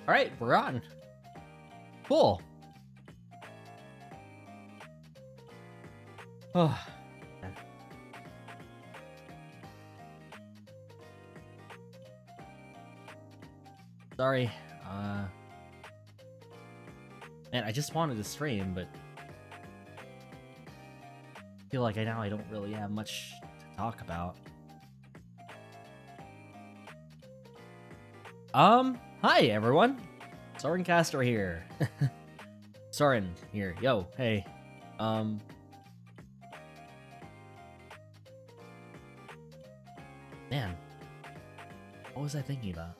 All right, we're on. Cool. Oh. Sorry. Man, I just wanted to stream, but I feel like I don't really have much to talk about. Hi everyone. Soren Castor here. Soren here. Yo, hey. Man. What was I thinking about?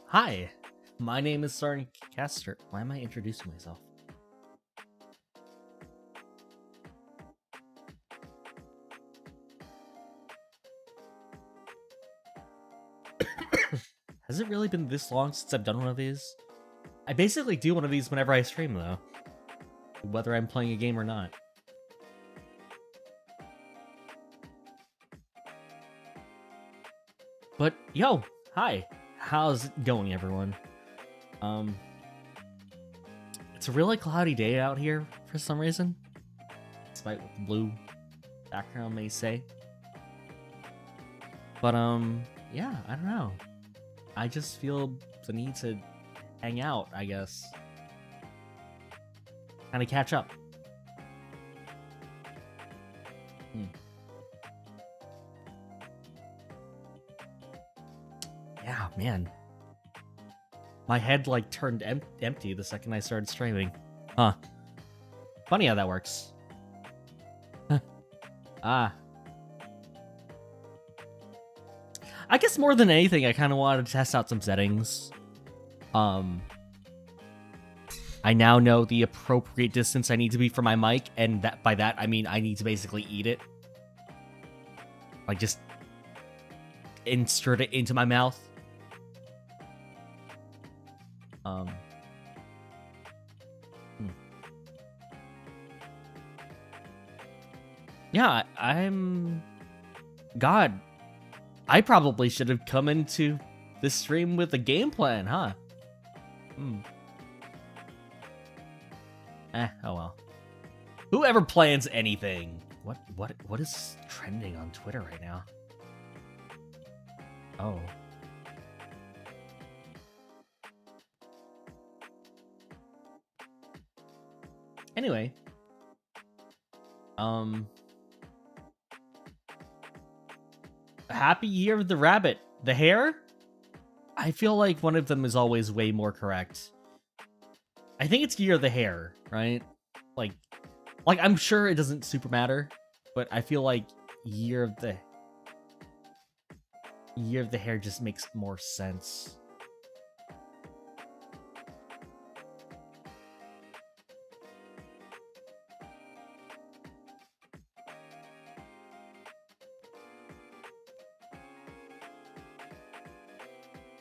Hi. My name is Soren Castor. Why am I introducing myself? Has it really been this long since I've done one of these? I basically do one of these whenever I stream, though. Whether I'm playing a game or not. But, yo, hi. How's it going, everyone? It's a really cloudy day out here for some reason. Despite what the blue background may say. But, yeah, I don't know. I just feel the need to hang out, I guess. Kind of catch up. Yeah, man. My head, like, turned empty the second I started streaming. Huh. Funny how that works. Ah. I guess more than anything, I kind of wanted to test out some settings. I now know the appropriate distance I need to be for my mic, and that by that, I mean I need to basically eat it. Like, just insert it into my mouth. Yeah, I'm... God, I probably should have come into this stream with a game plan, huh? Oh well. Whoever plans anything. What is trending on Twitter right now? Oh. Anyway. Happy Year of the Rabbit. The hare? I feel like one of them is always way more correct. I think it's Year of the Hare, right? Like I'm sure it doesn't super matter, but I feel like Year of the Hare just makes more sense.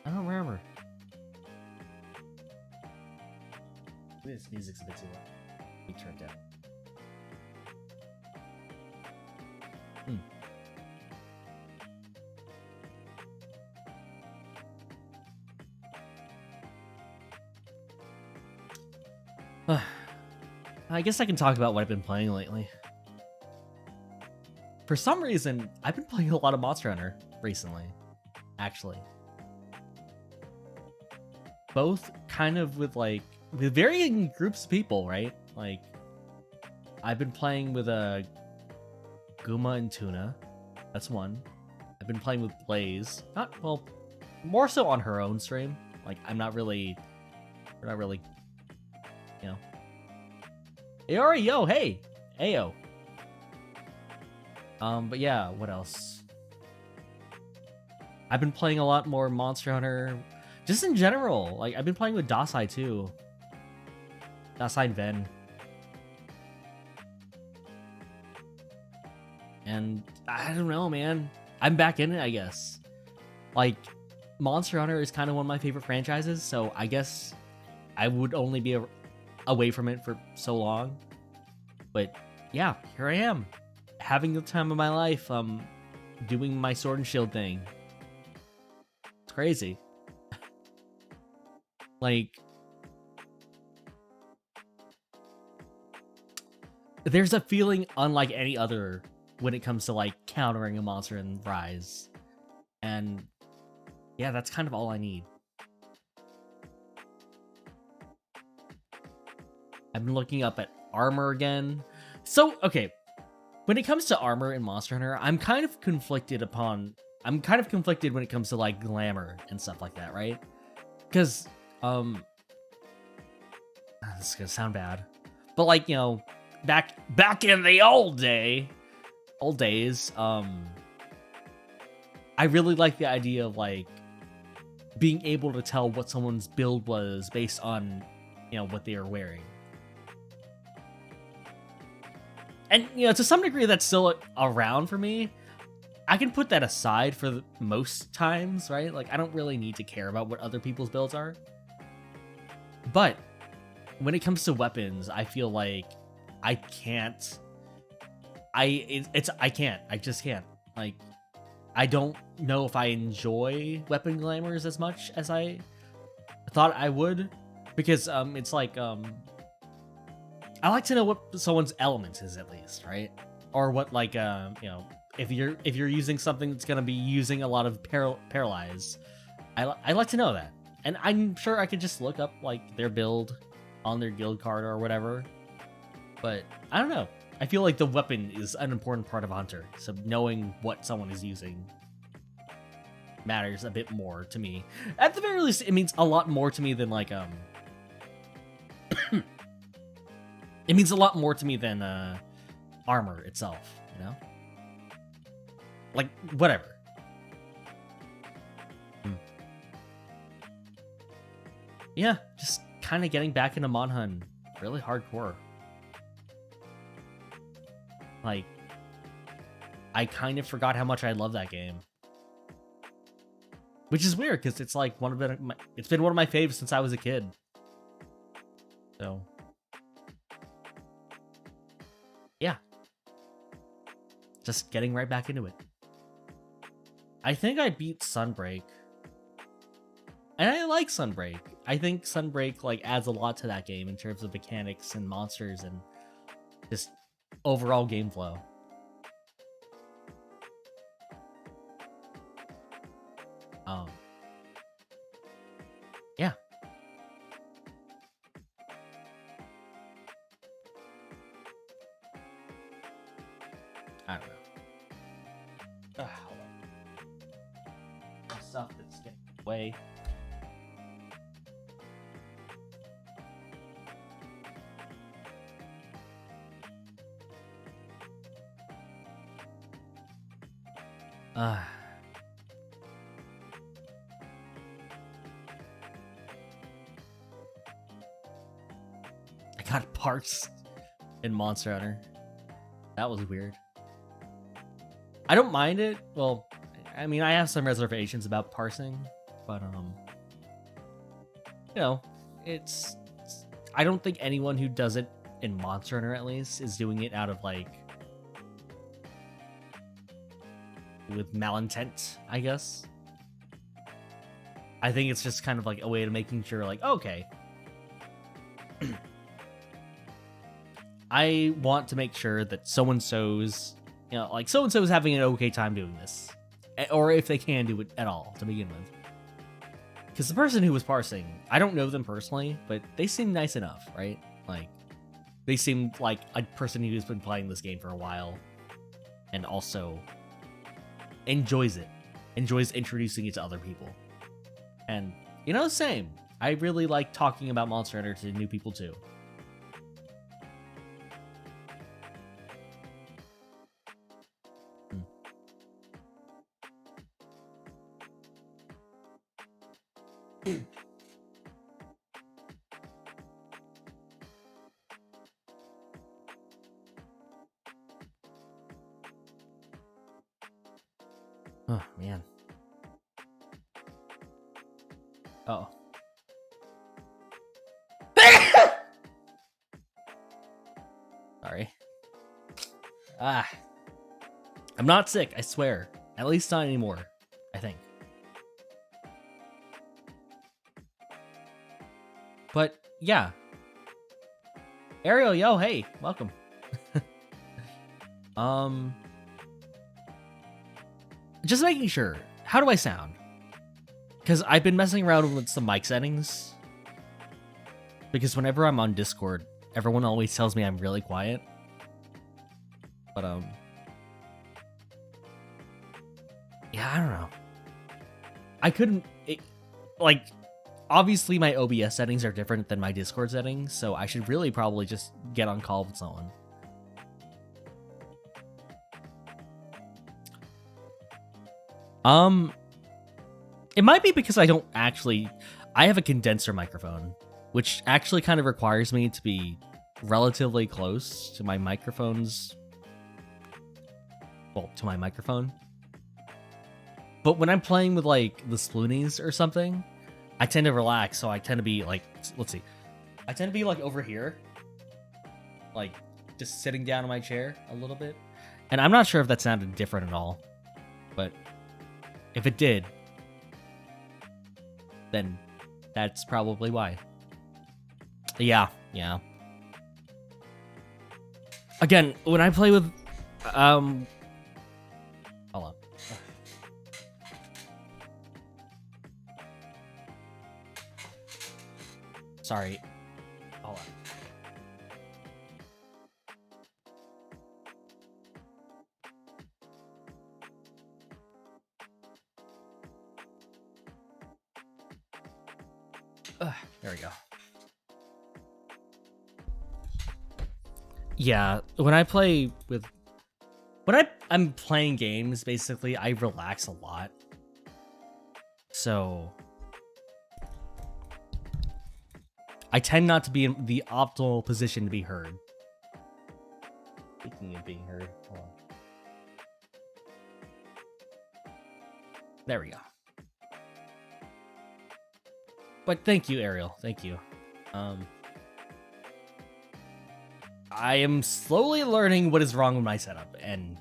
I don't remember. This music's a bit too loud. Let me turn it down. I guess I can talk about what I've been playing lately. For some reason, I've been playing a lot of Monster Hunter recently, actually. Both kind of with varying groups of people, right? Like, I've been playing with Guma and Tuna. That's one. I've been playing with Blaze. More so on her own stream. Like, we're not really, you know. Aori, yo, hey! Ayo. But yeah, what else? I've been playing a lot more Monster Hunter. Just in general, like, I've been playing with Dasai too. Dasai and Ven. And I don't know, man. I'm back in it, I guess. Like, Monster Hunter is kind of one of my favorite franchises, so I guess I would only be away from it for so long. But yeah, here I am, having the time of my life, doing my sword and shield thing. It's crazy. Like, there's a feeling unlike any other when it comes to like countering a monster in Rise. And yeah, that's kind of all I need. I've been looking up at armor again. So, okay, when it comes to armor in Monster Hunter, I'm kind of conflicted when it comes to like glamour and stuff like that, right? Because this is gonna sound bad, but like, you know, back in the old days, I really like the idea of like being able to tell what someone's build was based on, you know, what they are wearing. And, you know, to some degree that's still around for me. I can put that aside for most times, right? Like, I don't really need to care about what other people's builds are. But when it comes to weapons, I feel like I can't. I just can't. Like, I don't know if I enjoy weapon glamours as much as I thought I would, because it's like I like to know what someone's element is at least, right? Or what, like, you know, if you're using something that's gonna be using a lot of paralyze, I like to know that, and I'm sure I could just look up like their build on their guild card or whatever. But I don't know. I feel like the weapon is an important part of a hunter, so knowing what someone is using matters a bit more to me. At the very least, it means a lot more to me than like it means a lot more to me than armor itself, you know? Like, whatever. Yeah, just kind of getting back into Mon Hun really hardcore. Like, I kind of forgot how much I love that game. Which is weird, because it's like it's been one of my faves since I was a kid. So, yeah. Just getting right back into it. I think I beat Sunbreak. And I like Sunbreak. I think Sunbreak like adds a lot to that game in terms of mechanics and monsters and just overall game flow. Yeah. I don't know. Hold on. Stuff that's getting away. I got parts in Monster Hunter. That was weird. I don't mind it. Well, I mean, I have some reservations about parsing, but you know, I don't think anyone who does it in Monster Hunter at least is doing it out of like with malintent, I guess. I think it's just kind of like a way of making sure, like, okay, I want to make sure that so-and-so's, you know, like so-and-so is having an okay time doing this, or if they can do it at all to begin with. Because the person who was parsing, I don't know them personally, but they seem nice enough, right? Like, they seem like a person who's been playing this game for a while, and also enjoys introducing it to other people. And, you know, same. I really like talking about Monster Hunter to new people too. Oh, man. Oh. Ah, I'm not sick, I swear. At least not anymore, I think. But yeah. Ariel, yo, hey, welcome. Just making sure. How do I sound? Because I've been messing around with some mic settings. Because whenever I'm on Discord, everyone always tells me I'm really quiet. But yeah, I don't know. I couldn't like. Obviously, my OBS settings are different than my Discord settings, so I should really probably just get on call with someone. It might be because I have a condenser microphone, which actually kind of requires me to be relatively close to my microphone's, well, to my microphone. But when I'm playing with like the Sploonies or something, I tend to relax, so I tend to be like, let's see. I tend to be like over here, like just sitting down in my chair a little bit. And I'm not sure if that sounded different at all, but if it did, then that's probably why. Yeah. Again, when I play with, hold on. Sorry. Hold on. There we go. Yeah, when I'm playing games, basically, I relax a lot. So I tend not to be in the optimal position to be heard. Speaking of being heard, hold on. There we go. But thank you, Ariel. Thank you. I am slowly learning what is wrong with my setup and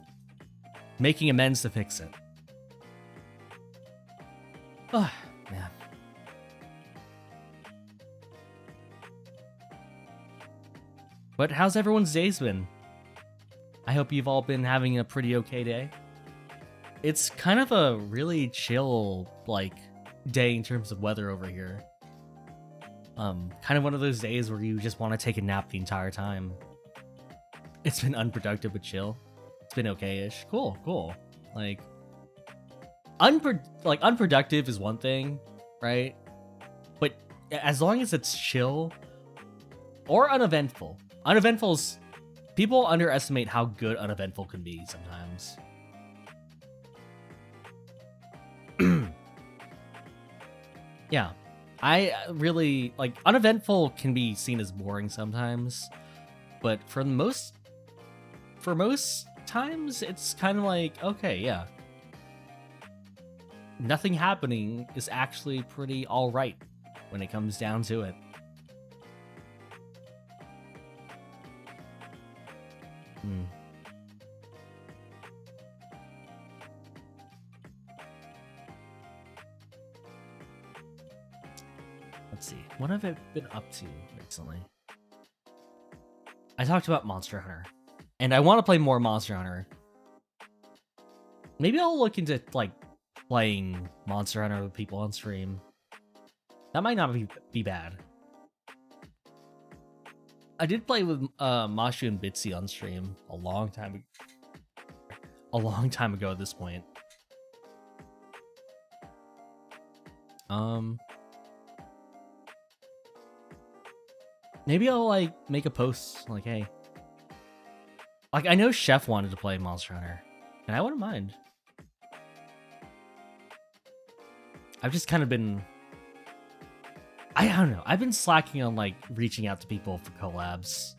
making amends to fix it. Oh, man. But how's everyone's days been? I hope you've all been having a pretty okay day. It's kind of a really chill, like, day in terms of weather over here. Kind of one of those days where you just want to take a nap the entire time. It's been unproductive but chill. It's been okay-ish. Cool. Like, unproductive is one thing, right? But as long as it's chill or uneventful. Uneventful's, people underestimate how good uneventful can be sometimes. Yeah. I really, like, uneventful can be seen as boring sometimes, but for most times, it's kind of like, okay, yeah. Nothing happening is actually pretty alright when it comes down to it. Let's see. What have I been up to recently? I talked about Monster Hunter. And I want to play more Monster Hunter. Maybe I'll look into, like, playing Monster Hunter with people on stream. That might not be bad. I did play with Mashu and Bitsy on stream a long time ago at this point. Maybe I'll, like, make a post, like, hey. Like, I know Chef wanted to play Monster Hunter, and I wouldn't mind. I've just kind of been... I don't know. I've been slacking on, like, reaching out to people for collabs.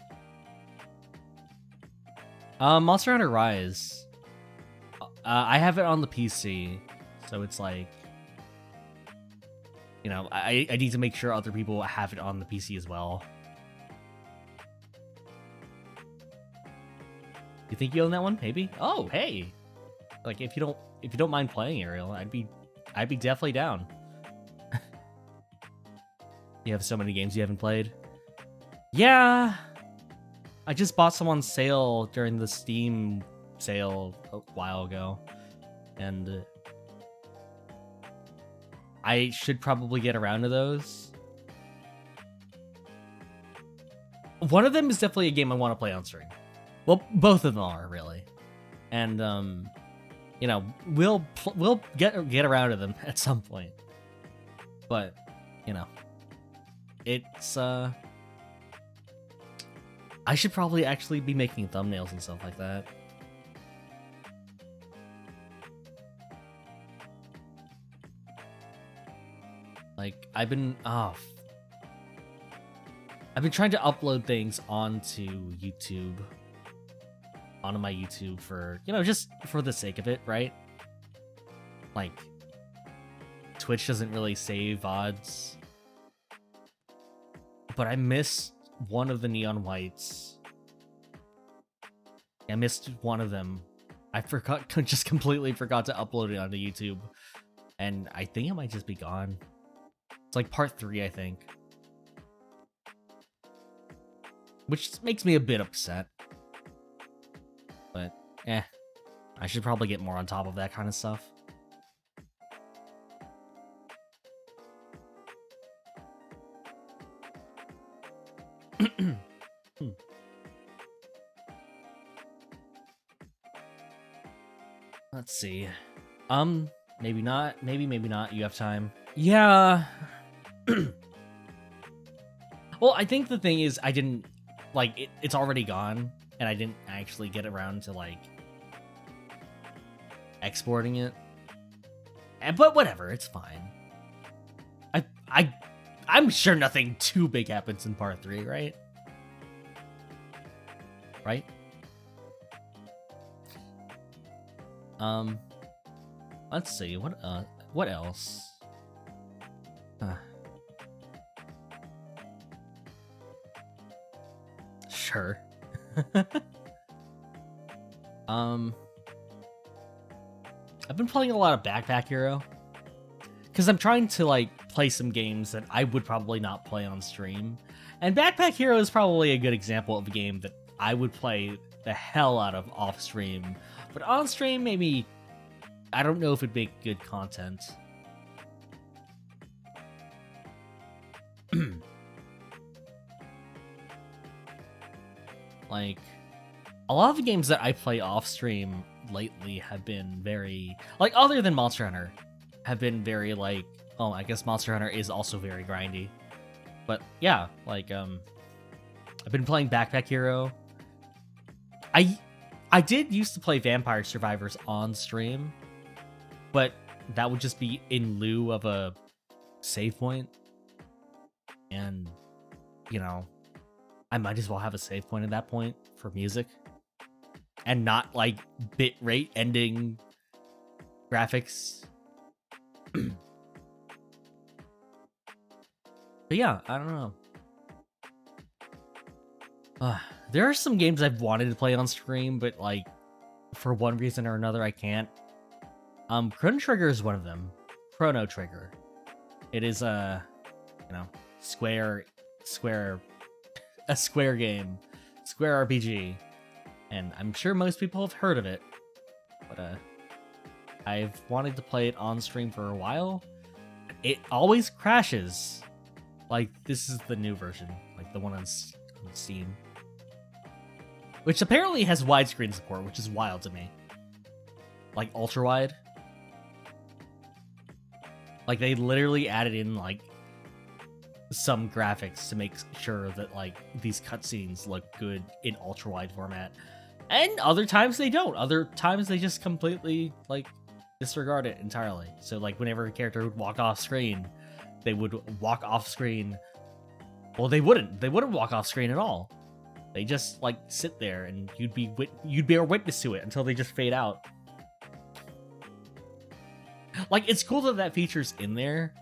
Monster Hunter Rise. I have it on the PC, so it's like... You know, I need to make sure other people have it on the PC as well. You think you own that one? Maybe. Oh, hey. Like if you don't mind playing Ariel, I'd be definitely down. You have so many games you haven't played. Yeah. I just bought some on sale during the Steam sale a while ago. And I should probably get around to those. One of them is definitely a game I want to play on stream. Well, both of them are, really. And, you know, we'll get around to them at some point. But, you know, it's, I should probably actually be making thumbnails and stuff like that. Like, I've been trying to upload things onto YouTube. Onto my YouTube for, you know, just for the sake of it, right? Like, Twitch doesn't really save VODs. But I missed one of the Neon Whites. I missed one of them. I just completely forgot to upload it onto YouTube. And I think it might just be gone. It's like part 3, I think. Which makes me a bit upset. But, I should probably get more on top of that kind of stuff. Let's see. Maybe not. Maybe not. You have time. Yeah. Well, I think the thing is I didn't, like, it's already gone, and I didn't actually get around to, like, exporting it. But whatever, it's fine. I'm sure nothing too big happens in part 3, right? Right? Let's see, what else? Sure. I've been playing a lot of Backpack Hero. Because I'm trying to, like, play some games that I would probably not play on stream. And Backpack Hero is probably a good example of a game that I would play the hell out of off stream. But on stream, maybe, I don't know if it'd make good content. Like, a lot of the games that I play off stream lately have been very, like, other than Monster Hunter, have been very, like, oh, I guess Monster Hunter is also very grindy. But yeah, like, I've been playing Backpack Hero. I did used to play Vampire Survivors on stream, but that would just be in lieu of a save point. And, you know, I might as well have a save point at that point for music. And not, like, bitrate ending graphics. But yeah, I don't know. There are some games I've wanted to play on stream, but, like, for one reason or another, I can't. Chrono Trigger is one of them. Chrono Trigger. It is a, you know, Square game, Square RPG, and I'm sure most people have heard of it. But I've wanted to play it on stream for a while. It always crashes. Like, this is the new version, like the one on Steam, which apparently has widescreen support, which is wild to me. Like, ultra wide. Like, they literally added in, like, some graphics to make sure that, like, these cutscenes look good in ultra wide format. And other times they don't. Other times they just completely, like, disregard it entirely. So, like, whenever a character would walk off screen, they would walk off screen. Well, they wouldn't. They wouldn't walk off screen at all. They just, like, sit there, and you'd bear witness to it until they just fade out. Like, it's cool that feature's in there,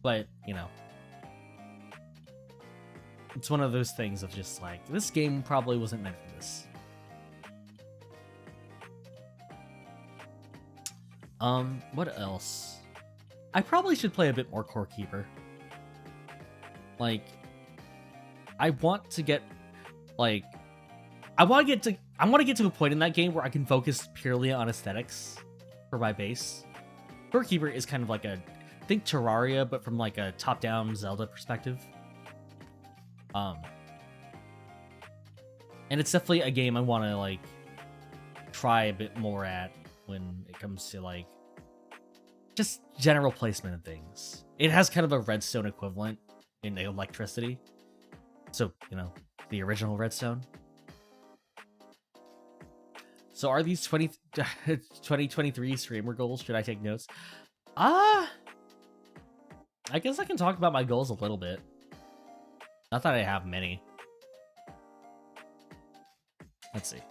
but, you know, it's one of those things of just, like, this game probably wasn't meant for this. What else? I probably should play a bit more Core Keeper. Like, I want to get, like, I want to get to a point in that game where I can focus purely on aesthetics for my base. Core Keeper is kind of like I think Terraria, but from like a top-down Zelda perspective. And it's definitely a game I want to like try a bit more at when it comes to like just general placement of things. It has kind of a redstone equivalent in electricity. So, you know, the original redstone. So are these 2023 streamer goals? Should I take notes? I guess I can talk about my goals a little bit. Not that I have many. Let's see.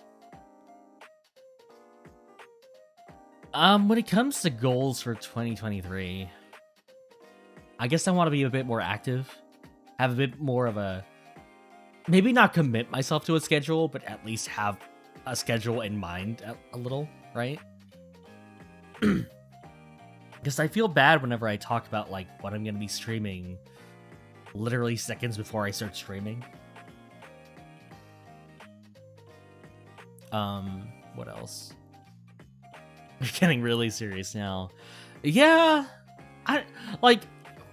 When it comes to goals for 2023, I guess I want to be a bit more active, have a bit more of a, maybe not commit myself to a schedule, but at least have a schedule in mind a little, right? Because I feel bad whenever I talk about like what I'm going to be streaming literally seconds before I start streaming. What else? We're getting really serious now. Yeah, I like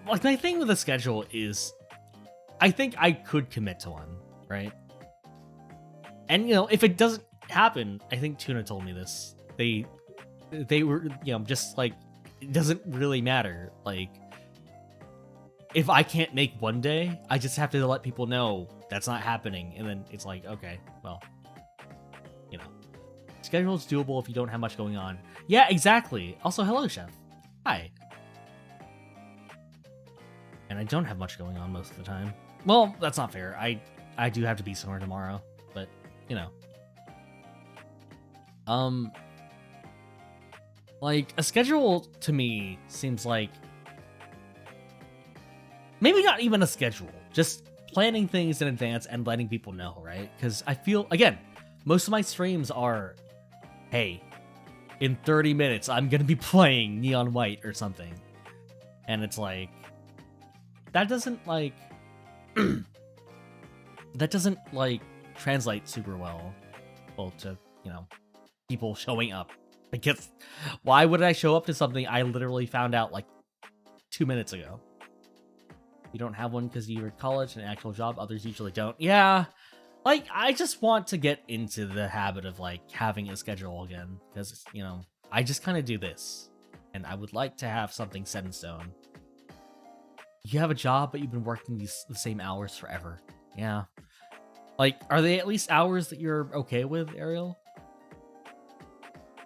my thing with the schedule is I think I could commit to one, right? And you know, if it doesn't happen, I think Tuna told me this. They were, you know, just like it doesn't really matter. Like if I can't make one day, I just have to let people know that's not happening, and then it's like, okay, well, you know, schedule is doable if you don't have much going on. Yeah, exactly. Also, hello, Chef. Hi. And I don't have much going on most of the time. Well, that's not fair. I do have to be somewhere tomorrow, but you know. Like a schedule to me seems like maybe not even a schedule, just planning things in advance and letting people know, right? Because I feel, again, most of my streams are, hey, in 30 minutes, I'm going to be playing Neon White or something. And it's like, that doesn't like, translate super well to, you know, people showing up. I guess, why would I show up to something I literally found out like 2 minutes ago? You don't have one because you're in college and an actual job. Others usually don't. Yeah, like I just want to get into the habit of like having a schedule again because, you know, I just kind of do this and I would like to have something set in stone. You have a job, but you've been working the same hours forever. Yeah. Like, are they at least hours that you're okay with, Ariel?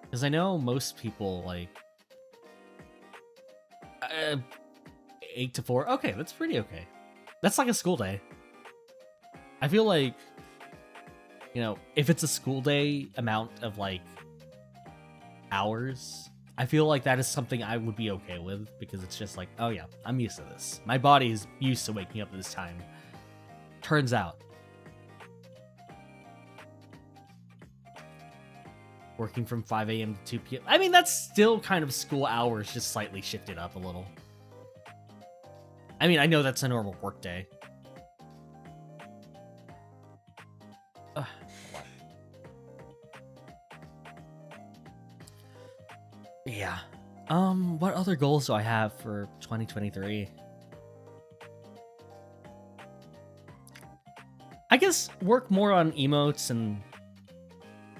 Because I know most people, like, 8 to 4. Okay, that's pretty okay. That's like a school day. I feel like, you know, if it's a school day amount of, like, hours, I feel like that is something I would be okay with because it's just like, oh yeah, I'm used to this. My body is used to waking up at this time. Turns out. Working from 5 a.m. to 2 p.m. I mean, that's still kind of school hours, just slightly shifted up a little. I mean, I know that's a normal work day. Yeah. What other goals do I have for 2023? I guess work more on emotes and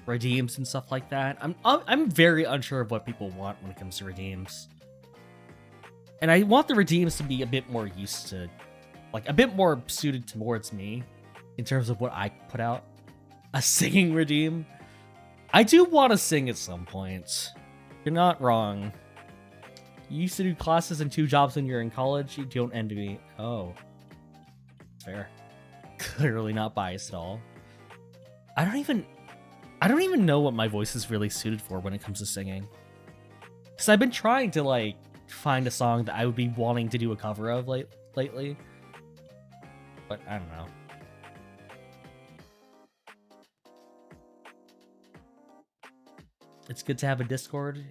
redeems and stuff like that. I'm very unsure of what people want when it comes to redeems. And I want the redeems to be a bit more used to, like, a bit more suited towards me in terms of what I put out. A singing redeem. I do want to sing at some point. You're not wrong. You used to do classes and 2 jobs when you're in college. You don't envy me. Oh. Fair. Clearly not biased at all. I don't even know what my voice is really suited for when it comes to singing. Because I've been trying to, like, find a song that I would be wanting to do a cover of lately. But I don't know. It's good to have a Discord.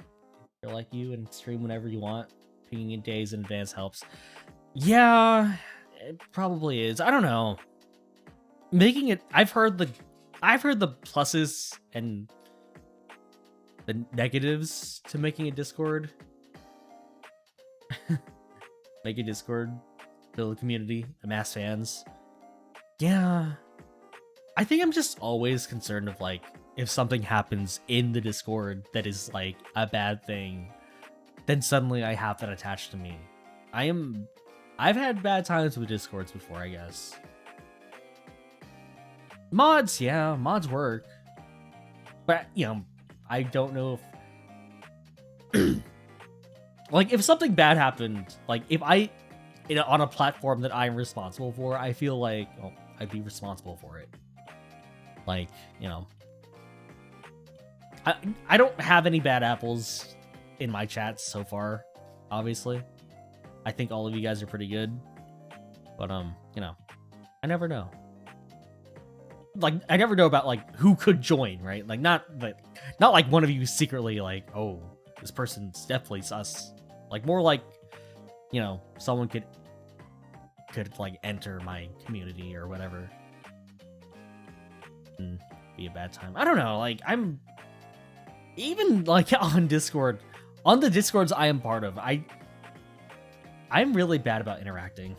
You're like you and stream whenever you want. Pinging in days in advance helps. Yeah, it probably is. I don't know. Making it, I've heard the pluses and the negatives to making a Discord. Make a Discord, build a community, amass fans. Yeah. I think I'm just always concerned of like if something happens in the Discord that is like a bad thing, then suddenly I have that attached to me. I've had bad times with Discords before, I guess. Mods, yeah, mods work. But, you know, I don't know if like if something bad happened, like if on a platform that I'm responsible for, I feel like, well, I'd be responsible for it. Like, you know, I don't have any bad apples in my chats so far, obviously. I think all of you guys are pretty good. But, you know, I never know. Like, I never know about, like, who could join, right? Like, not like one of you secretly, like, oh, this person's definitely sus. Like, more like, you know, someone could like, enter my community or whatever. And be a bad time. I don't know, like, I'm... Even, like, on Discord, on the Discords I am part of, I'm really bad about interacting.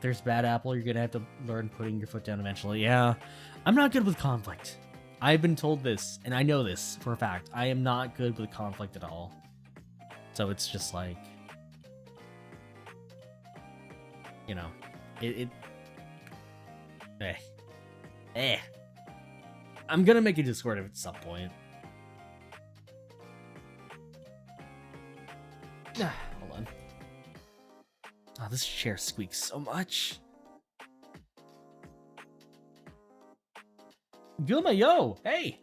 There's bad apple, you're gonna have to learn putting your foot down eventually. Yeah, I'm not good with conflict. I've been told this, and I know this for a fact. I am not good with conflict at all. So it's just like, you know, I'm gonna make a Discord at some point. Hold on. Oh, this chair squeaks so much. Guma, yo, hey.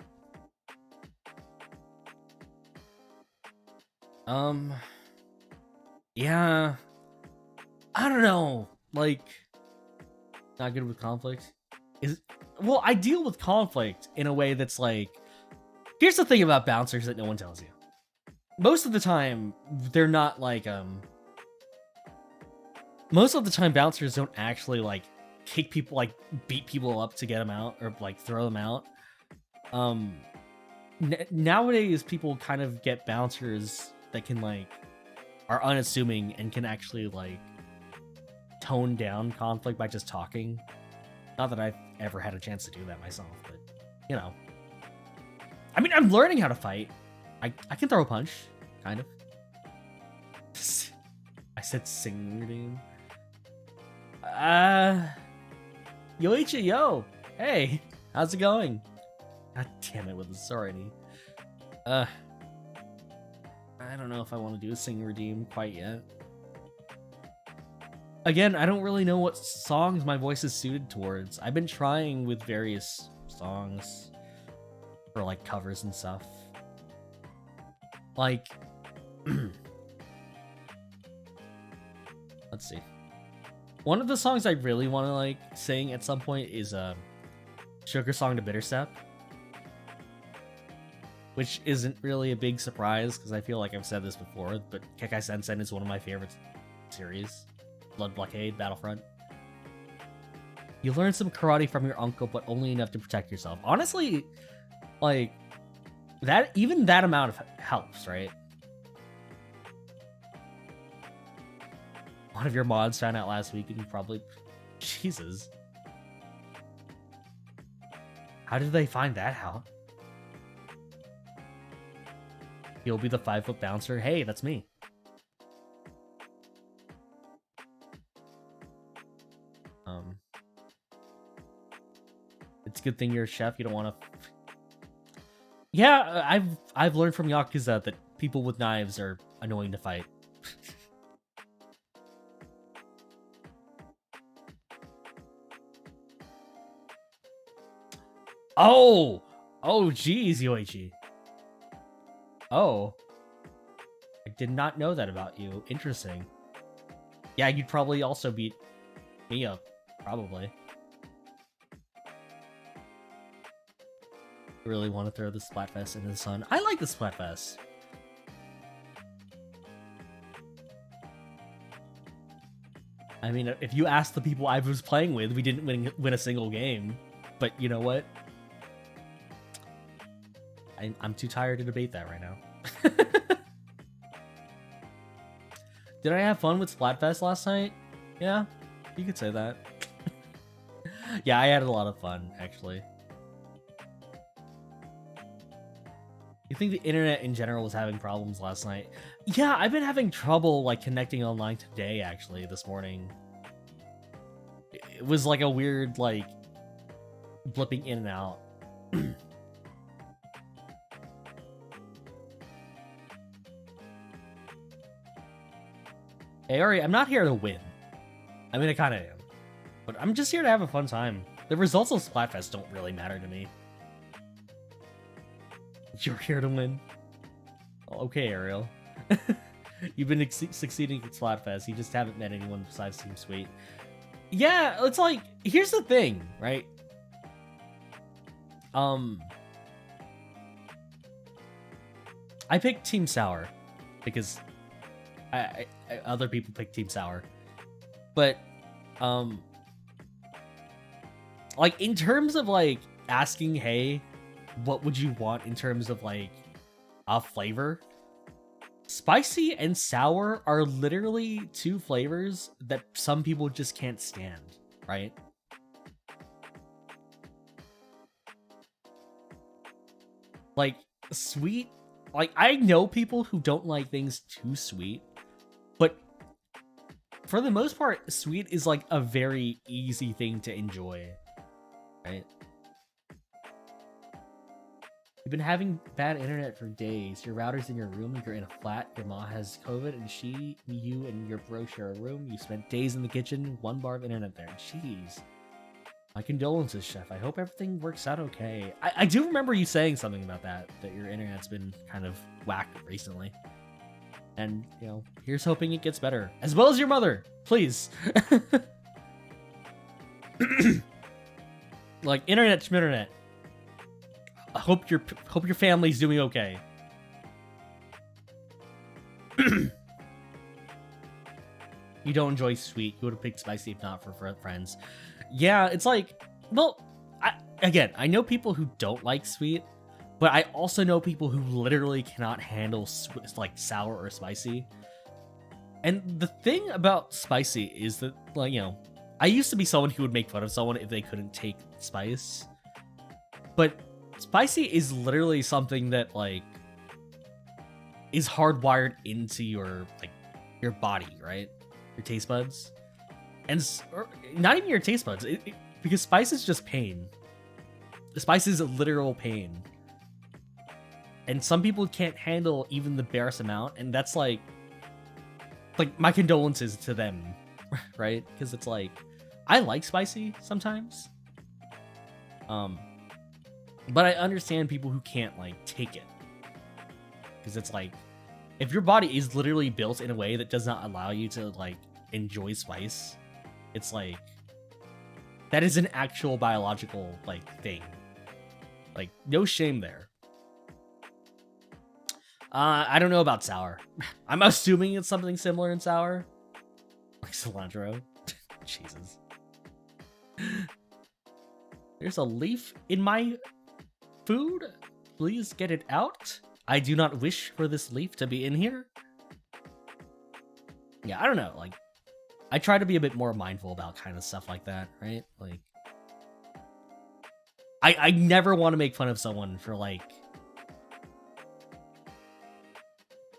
Yeah. I don't know. Like, not good with conflict. Well, I deal with conflict in a way that's like, here's the thing about bouncers that no one tells you. Most of the time, they're not like, most of the time bouncers don't actually like kick people, like beat people up to get them out or like throw them out. Nowadays people kind of get bouncers that can like, are unassuming and can actually like tone down conflict by just talking. Not that I've ever had a chance to do that myself, but you know. I mean, I'm learning how to fight. I can throw a punch, kind of. I said sing routine. Yoichi, yo! Hey! How's it going? God damn it with this already. I don't know if I want to do a sing redeem quite yet. Again, I don't really know what songs my voice is suited towards. I've been trying with various songs for like covers and stuff. Like, let's see. One of the songs I really want to like sing at some point is Sugar Song to Bitter Step, which isn't really a big surprise because I feel like I've said this before, but Kekai Sensen is one of my favorite series. Blood Blockade, Battlefront. You learn some karate from your uncle, but only enough to protect yourself. Honestly, like, that, even that amount of helps, right? One of your mods found out last week and you probably... Jesus. How did they find that out? You'll be the 5-foot bouncer. Hey, that's me. It's a good thing you're a chef. You don't want to... Yeah, I've learned from Yakuza that people with knives are annoying to fight. Oh! Oh, geez, Yoichi. Oh. I did not know that about you. Interesting. Yeah, you'd probably also beat me up. Probably. really want to throw the Splatfest into the sun. I like the Splatfest. I mean, if you ask the people I was playing with, we didn't win a single game. But you know what? I'm too tired to debate that right now. Did I have fun with Splatfest last night? Yeah, you could say that. Yeah, I had a lot of fun, actually. You think the internet in general was having problems last night? Yeah, I've been having trouble, like, connecting online today, actually, this morning. It was like a weird, like, blipping in and out. Hey, Ari, I'm not here to win. I mean, I kind of am. But I'm just here to have a fun time. The results of Splatfest don't really matter to me. You're here to win. Okay, Ariel. You've been succeeding at Splatfest. You just haven't met anyone besides Team Sweet. Yeah, it's like, here's the thing, right? I picked Team Sour because other people pick Team Sour, but like in terms of like asking, hey, what would you want in terms of like a flavor? Spicy and sour are literally two flavors that some people just can't stand, right? Like sweet, like I know people who don't like things too sweet, but for the most part, sweet is like a very easy thing to enjoy, right? You've been having bad internet for days. Your router's in your room, you're in a flat, your mom has COVID, and you and your bro share a room. You spent days in the kitchen, 1 bar of internet there. Jeez. My condolences, Chef. I hope everything works out okay. I do remember you saying something about that your internet's been kind of whack recently. And, you know, here's hoping it gets better. As well as your mother, please. Like, internet schminternet. I hope your family's doing okay. You don't enjoy sweet. You would have picked spicy if not for friends. Yeah, it's like, well, I know people who don't like sweet, but I also know people who literally cannot handle like sour or spicy. And the thing about spicy is that, like, you know, I used to be someone who would make fun of someone if they couldn't take spice. But spicy is literally something that, like, is hardwired into your body, right? Your taste buds. And not even your taste buds, because spice is just pain. Spice is a literal pain. And some people can't handle even the barest amount, and that's like my condolences to them, right? Because it's like, I like spicy sometimes. But I understand people who can't, like, take it. Because it's like, if your body is literally built in a way that does not allow you to, like, enjoy spice, it's like, that is an actual biological, like, thing. Like, no shame there. I don't know about sour. I'm assuming it's something similar in sour. Like cilantro. Jesus. There's a leaf in my food. Please get it out. I do not wish for this leaf to be in here. Yeah, I don't know. Like, I try to be a bit more mindful about kind of stuff like that, right? Like, I never want to make fun of someone for, like,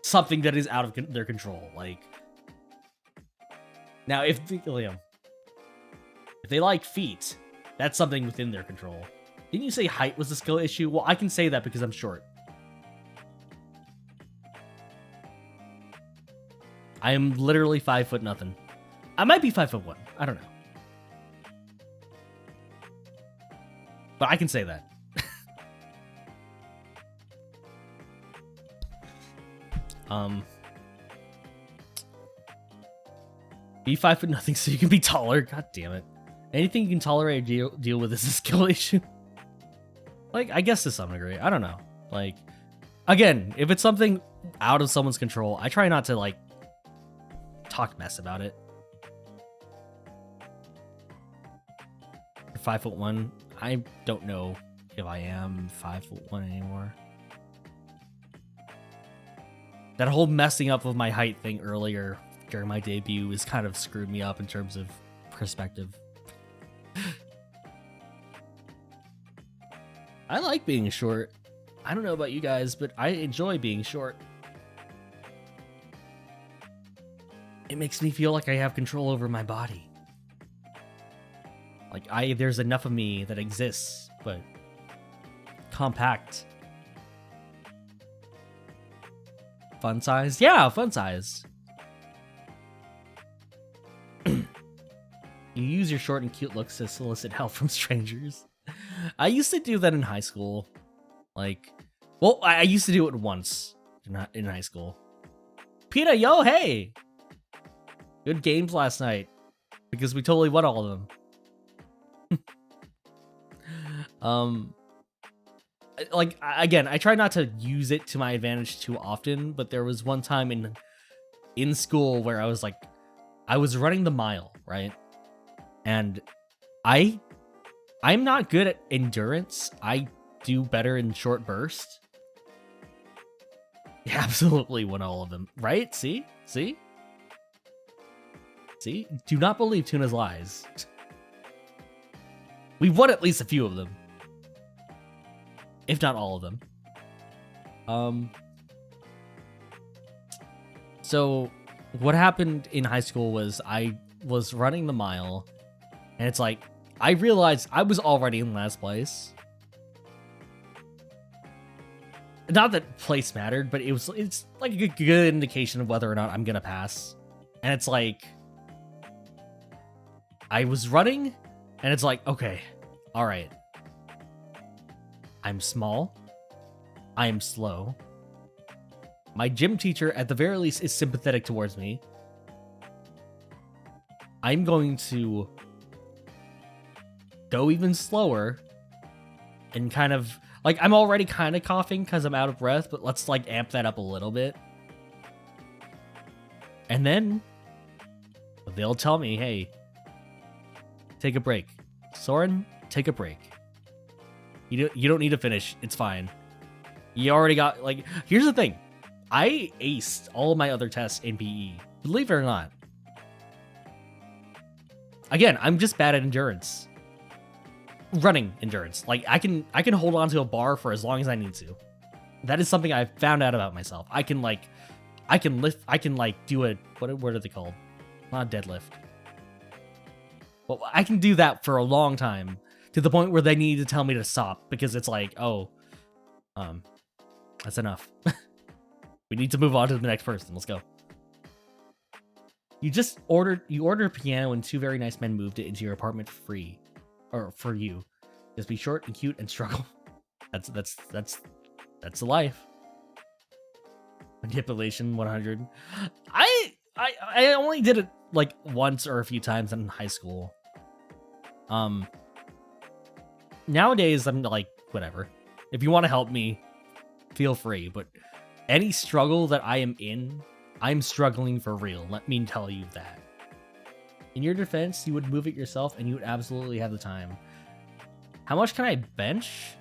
something that is out of their control. Like, now if they like feet, that's something within their control. Didn't you say height was a skill issue? Well, I can say that because I'm short. I am literally 5 foot nothing. I might be 5'1". I don't know. But I can say that. Be 5 foot nothing so you can be taller. God damn it. Anything you can tolerate or deal with is a skill issue. Like, I guess to some degree. I don't know. Like, again, if it's something out of someone's control, I try not to, like, talk mess about it. You're 5'1". I don't know if I am 5'1" anymore. That whole messing up of my height thing earlier during my debut is kind of screwed me up in terms of perspective. I like being short. I don't know about you guys, but I enjoy being short. It makes me feel like I have control over my body. Like there's enough of me that exists, but compact. Fun size? Yeah, fun size. You use your short and cute looks to solicit help from strangers. I used to do that in high school. Like, well, I used to do it once in high school. PETA, yo, hey! Good games last night. Because we totally won all of them. Like, again, I try not to use it to my advantage too often, but there was one time in school where I was like, I was running the mile, right? And I'm not good at endurance. I do better in short bursts. You absolutely won all of them, right? See? Do not believe Tuna's lies. We've won at least a few of them. If not all of them. So what happened in high school was I was running the mile, and it's like, I realized I was already in last place. Not that place mattered, but it's like a good indication of whether or not I'm gonna pass. And it's like, I was running, and it's like, okay, all right. I'm small. I am slow. My gym teacher, at the very least, is sympathetic towards me. I'm going to go even slower and kind of, like, I'm already kind of coughing because I'm out of breath, but let's, like, amp that up a little bit. And then they'll tell me, hey, take a break. Soren, take a break. You don't need to finish. It's fine. You already got, like, here's the thing. I aced all of my other tests in PE. Believe it or not. Again, I'm just bad at endurance. Running endurance. Like, I can hold on to a bar for as long as I need to. That is something I've found out about myself. I can lift, I can, like, do a, what are they called? Not a deadlift. Well, I can do that for a long time. To the point where they need to tell me to stop because it's like, oh, that's enough. We need to move on to the next person. Let's go. You ordered a piano and two very nice men moved it into your apartment for you. Just be short and cute and struggle. That's the life. Manipulation 100. I only did it like once or a few times in high school. Nowadays, I'm like, whatever. If you want to help me, feel free. But any struggle that I am in, I'm struggling for real. Let me tell you that. In your defense, you would move it yourself and you would absolutely have the time. How much can I bench?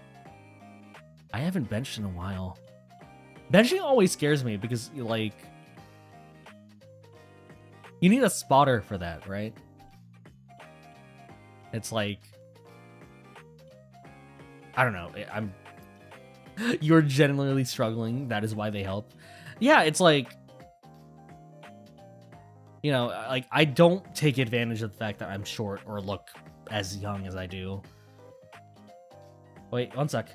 I haven't benched in a while. Benching always scares me because, like, you need a spotter for that, right? It's like, I don't know. You're genuinely struggling. That is why they help. Yeah, it's like, you know, like, I don't take advantage of the fact that I'm short or look as young as I do. Wait, one sec.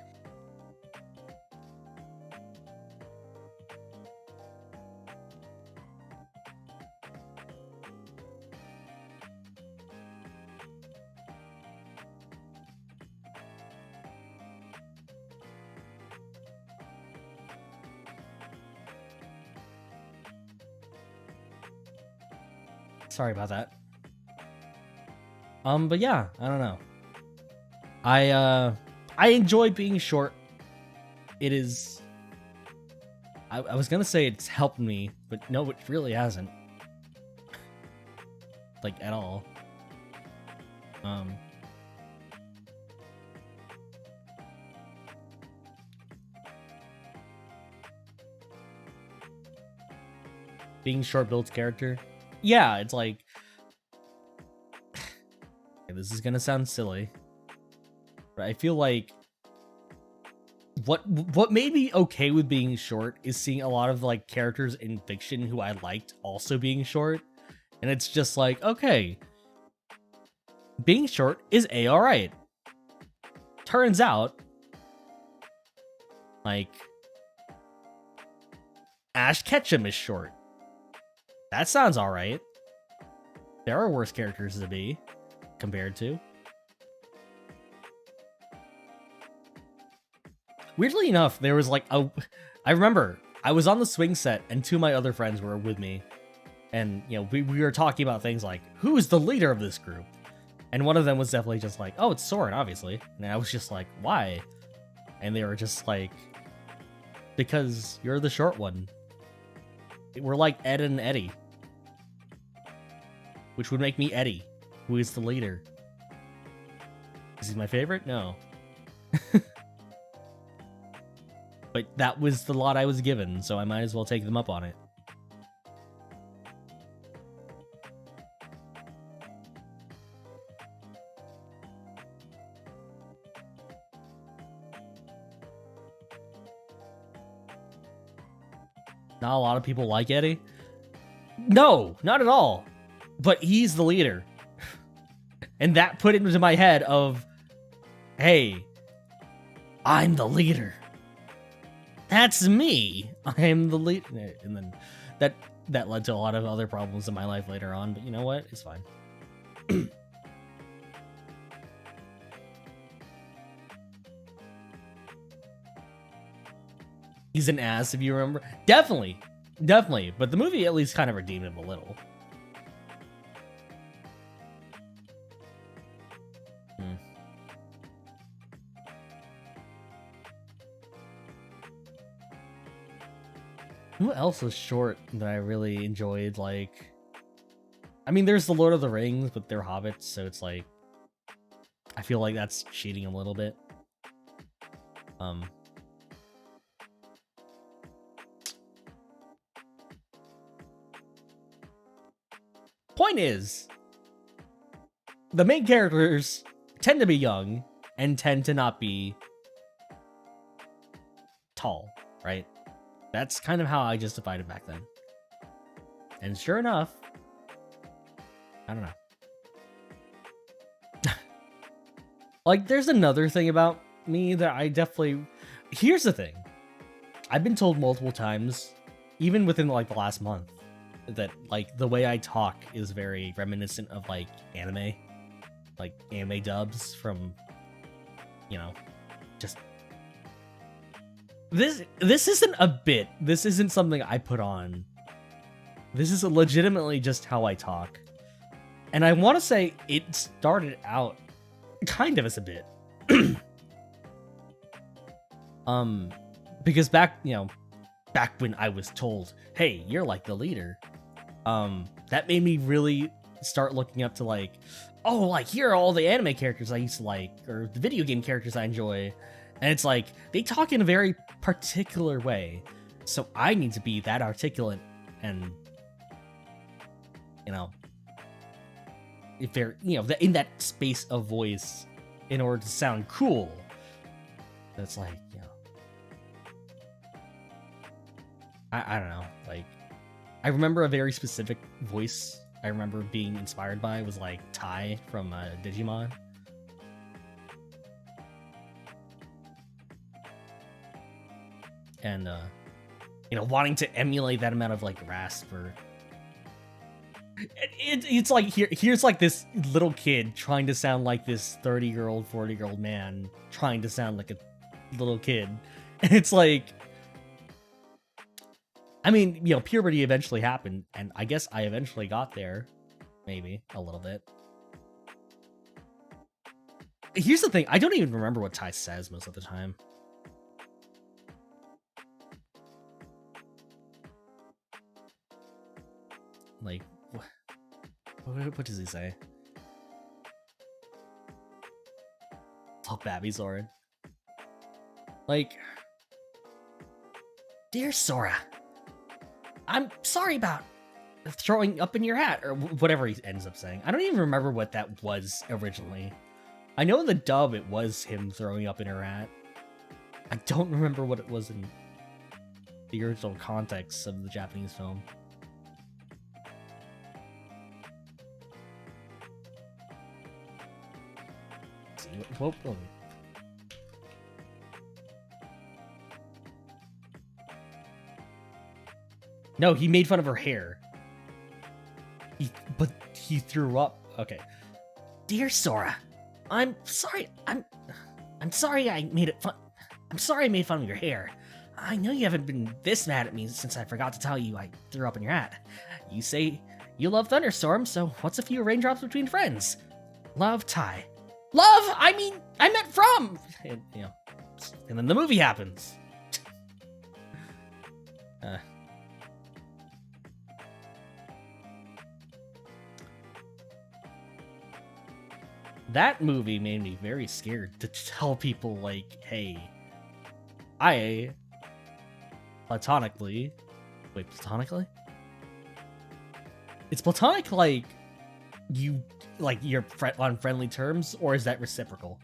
Sorry about that. But yeah, I don't know. I enjoy being short. It is. I was gonna say it's helped me, but no, it really hasn't. Like, at all. Being short builds character. Yeah, it's like. This is gonna sound silly, but I feel like what made me okay with being short is seeing a lot of like characters in fiction who I liked also being short, and it's just like, okay, being short is alright. Turns out, like, Ash Ketchum is short. That sounds alright. There are worse characters to be compared to. Weirdly enough, there was like I remember I was on the swing set and two of my other friends were with me. And, you know, we were talking about things like, who is the leader of this group? And one of them was definitely just like, oh, it's Soren, obviously. And I was just like, why? And they were just like, because you're the short one. We're like Ed and Eddie. Which would make me Eddie, who is the leader. Is he my favorite? No. But that was the lot I was given, so I might as well take them up on it. Not a lot of people like Eddie. No, not at all. But he's the leader. And that put it into my head of, hey, I'm the leader. That's me. I'm the leader. And then that led to a lot of other problems in my life later on, but you know what? It's fine. He's an ass, if you remember. Definitely. But the movie at least kind of redeemed him a little. Who else was short that I really enjoyed? Like, I mean, there's the Lord of the Rings, but they're hobbits, so it's like, I feel like that's cheating a little bit. Point is, the main characters tend to be young and tend to not be tall, right? That's kind of how I justified it back then. And sure enough, I don't know. Like, there's another thing about me that I definitely... Here's the thing. I've been told multiple times, even within, like, the last month, that, like, the way I talk is very reminiscent of, like, anime. Like, anime dubs from, you know, just... This isn't a bit. This isn't something I put on. This is legitimately just how I talk. And I want to say it started out kind of as a bit. Because back when I was told, hey, you're like the leader, that made me really start looking up to like, oh, like here are all the anime characters I used to like, or the video game characters I enjoy. And it's like, they talk in a very particular way. So I need to be that articulate and, you know, if they're, you know, in that space of voice in order to sound cool. That's like, you know, I don't know. Like, I remember a very specific voice I remember being inspired by was like Tai from Digimon. And, you know, wanting to emulate that amount of like rasp or... It's like, here's like this little kid trying to sound like this 30-year-old, 40-year-old man trying to sound like a little kid. And it's like, I mean, you know, puberty eventually happened, and I guess I eventually got there. Maybe, a little bit. Here's the thing, I don't even remember what Tai says most of the time. Like, what does he say? Oh, Babby Zoran. Like, dear Sora, I'm sorry about throwing up in your hat, or whatever he ends up saying. I don't even remember what that was originally. I know in the dub it was him throwing up in her hat. I don't remember what it was in the original context of the Japanese film. Let's see, what? No, he made fun of her hair. But he threw up. Okay. Dear Sora, I'm sorry. I'm sorry I made it fun. I'm sorry I made fun of your hair. I know you haven't been this mad at me since I forgot to tell you I threw up in your hat. You say you love thunderstorms, so what's a few raindrops between friends? Love, Tai. Love? I meant from! And, you know, and then the movie happens. That movie made me very scared to tell people, like, hey, I platonically... Wait, platonically? It's platonic, like, you're on friendly terms, or is that reciprocal?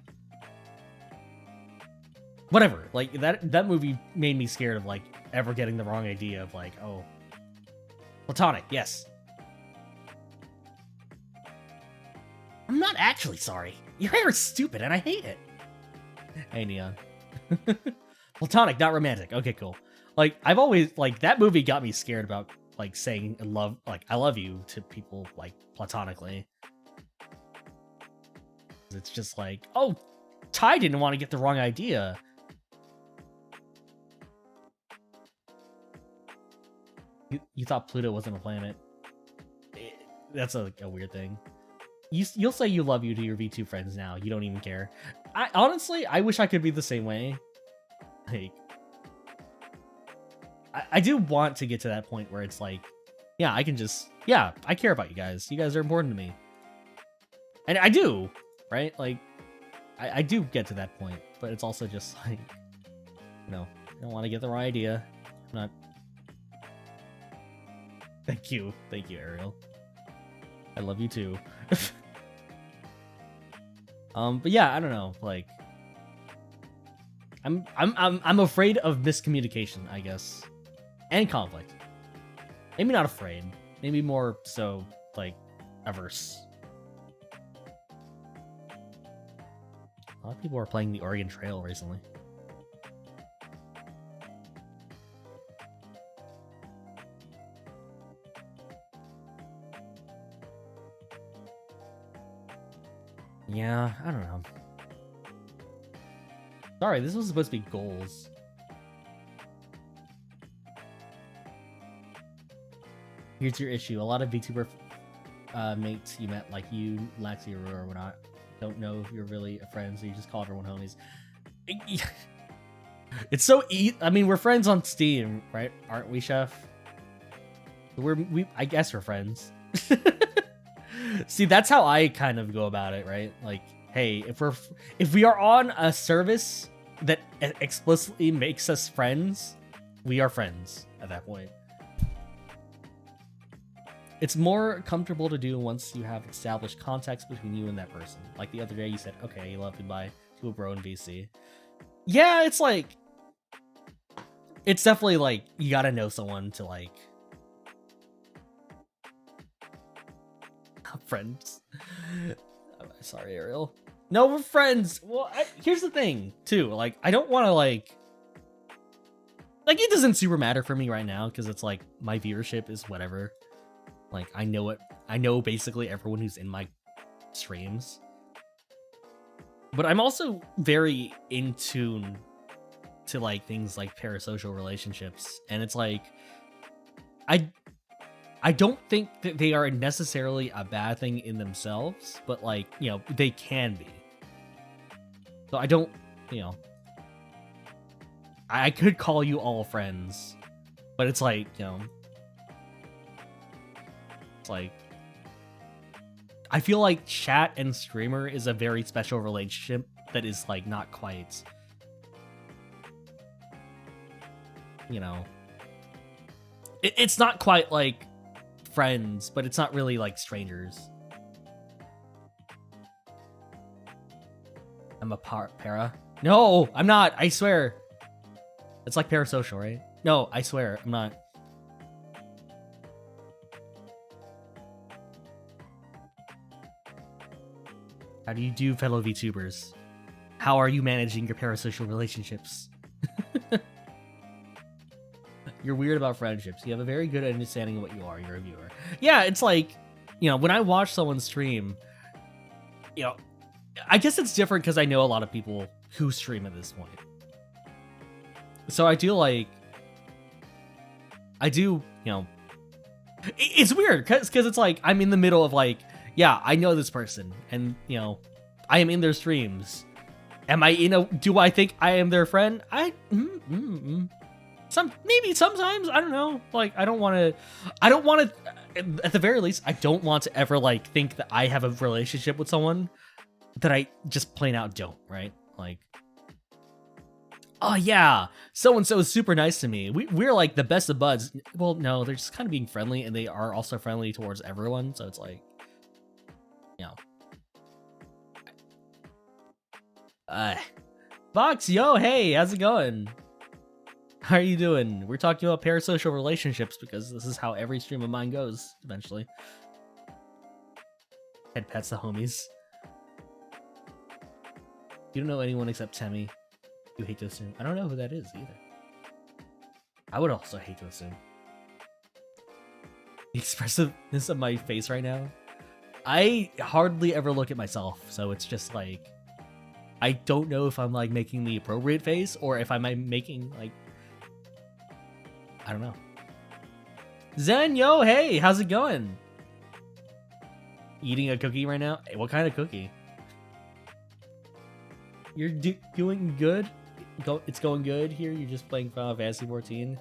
Whatever, like, that movie made me scared of, like, ever getting the wrong idea of, like, oh, platonic, yes. I'm not actually sorry. Your hair is stupid and I hate it. Hey, Neon. Platonic, not romantic. Okay, cool. Like, I've always, like, that movie got me scared about, like, saying I love you to people, like, platonically. It's just like, oh, Tai didn't want to get the wrong idea. You thought Pluto wasn't a planet. That's a weird thing. You'll say you love you to your V2 friends now. You don't even care. Honestly, I wish I could be the same way. Like, I do want to get to that point where it's like, yeah, I can just, yeah, I care about you guys. You guys are important to me. And I do, right? Like, I do get to that point, but it's also just like, you know, I don't want to get the wrong idea. I'm not. Thank you, Ariel. I love you too. But yeah, I don't know, like, I'm afraid of miscommunication, I guess, and conflict. Maybe not afraid, maybe more so, like, averse. A lot of people are playing the Oregon Trail recently. Yeah, I don't know. Sorry, this was supposed to be goals. Here's your issue. A lot of VTuber mates you met, like you, Laxi, or whatnot, don't know if you're really a friend, so you just call everyone homies. It's so I mean, we're friends on Steam, right? Aren't we, Chef? I guess we're friends. See, that's how I kind of go about it, right? Like, hey, if we are on a service that explicitly makes us friends, we are friends at that point. It's more comfortable to do once you have established context between you and that person. Like the other day, you said, okay, you love goodbye to a bro in VC. Yeah, it's like, it's definitely like, you gotta know someone to like, friends. Sorry, Ariel. No, we're friends. Well, here's the thing, too. Like, I don't want to, like, it doesn't super matter for me right now, because it's, like, my viewership is whatever. Like, I know it. I know basically everyone who's in my streams. But I'm also very in tune to, like, things like parasocial relationships. And it's, like, I don't think that they are necessarily a bad thing in themselves, but, like, you know, they can be. So I don't, you know, I could call you all friends, but it's like, you know, it's like, I feel like chat and streamer is a very special relationship that is like not quite, you know, it's not quite like friends, but it's not really like strangers. I'm a para. No, I'm not. I swear. It's like parasocial, right? No, I swear, I'm not. How do you do, fellow VTubers? How are you managing your parasocial relationships? You're weird about friendships. You have a very good understanding of what you are. You're a viewer. Yeah, it's like, you know, when I watch someone stream, you know, I guess it's different because I know a lot of people who stream at this point. So I do like, you know, it's weird because it's like, I'm in the middle of like, yeah, I know this person and, you know, I am in their streams. Am I in a, do I think I am their friend? Maybe sometimes, I don't know. Like, I don't want to, at the very least, I don't want to ever like think that I have a relationship with someone that I just plain out don't, right? Like, oh yeah, so-and-so is super nice to me. We're like the best of buds. Well, no, they're just kind of being friendly and they are also friendly towards everyone. So it's like, you know. Vox, yo, hey, how's it going? How are you doing? We're talking about parasocial relationships because this is how every stream of mine goes eventually. Head pets the homies. You don't know anyone except Temmie. You hate to assume. I don't know who that is either. I would also hate to assume. The expressiveness of my face right now. I hardly ever look at myself, so it's just like, I don't know if I'm like making the appropriate face or if I'm making like, I don't know. Zen, yo, hey, how's it going? Eating a cookie right now? Hey, what kind of cookie? You're doing good? It's going good here? You're just playing Final Fantasy 14?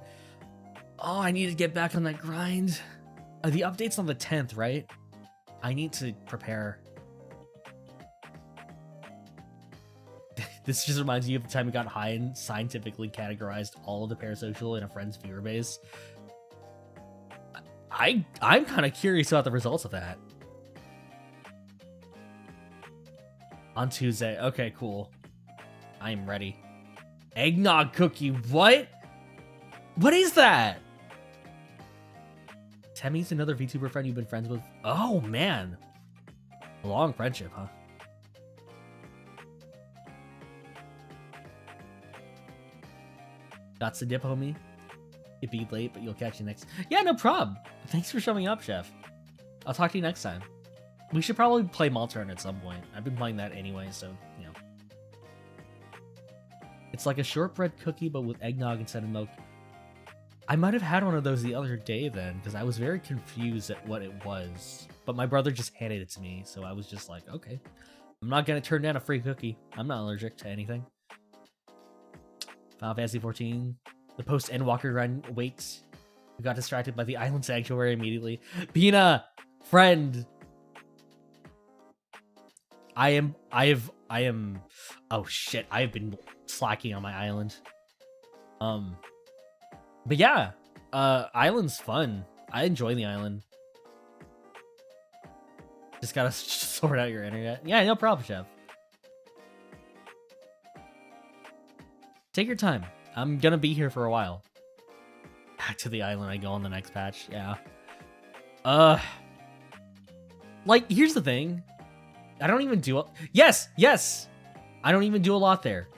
Oh, I need to get back on that grind. The update's on the 10th, right? I need to prepare. This just reminds me of the time we got high and scientifically categorized all of the parasocial in a friend's viewer base. I'm kind of curious about the results of that. On Tuesday. Okay, cool. I am ready. Eggnog cookie. What? What is that? Temmie's another VTuber friend you've been friends with. Oh, man. A long friendship, huh? That's the dip, homie. It'd be late, but you'll catch you next. Yeah, no problem. Thanks for showing up, Chef. I'll talk to you next time. We should probably play Maltern at some point. I've been playing that anyway, so, you know. It's like a shortbread cookie, but with eggnog instead of milk. I might have had one of those the other day then, because I was very confused at what it was. But my brother just handed it to me, so I was just like, okay. I'm not going to turn down a free cookie. I'm not allergic to anything. Final Fantasy 14. The post-Endwalker run waits. We got distracted by the island sanctuary immediately. Pina! Friend! I am... Oh shit, I have been slacking on my island. But yeah, island's fun. I enjoy the island. Just gotta sort out your internet. Yeah, no problem, Chef. Take your time. I'm gonna be here for a while. Back to the island I go on the next patch, yeah. Like, here's the thing. I don't even do... Yes! I don't even do a lot there.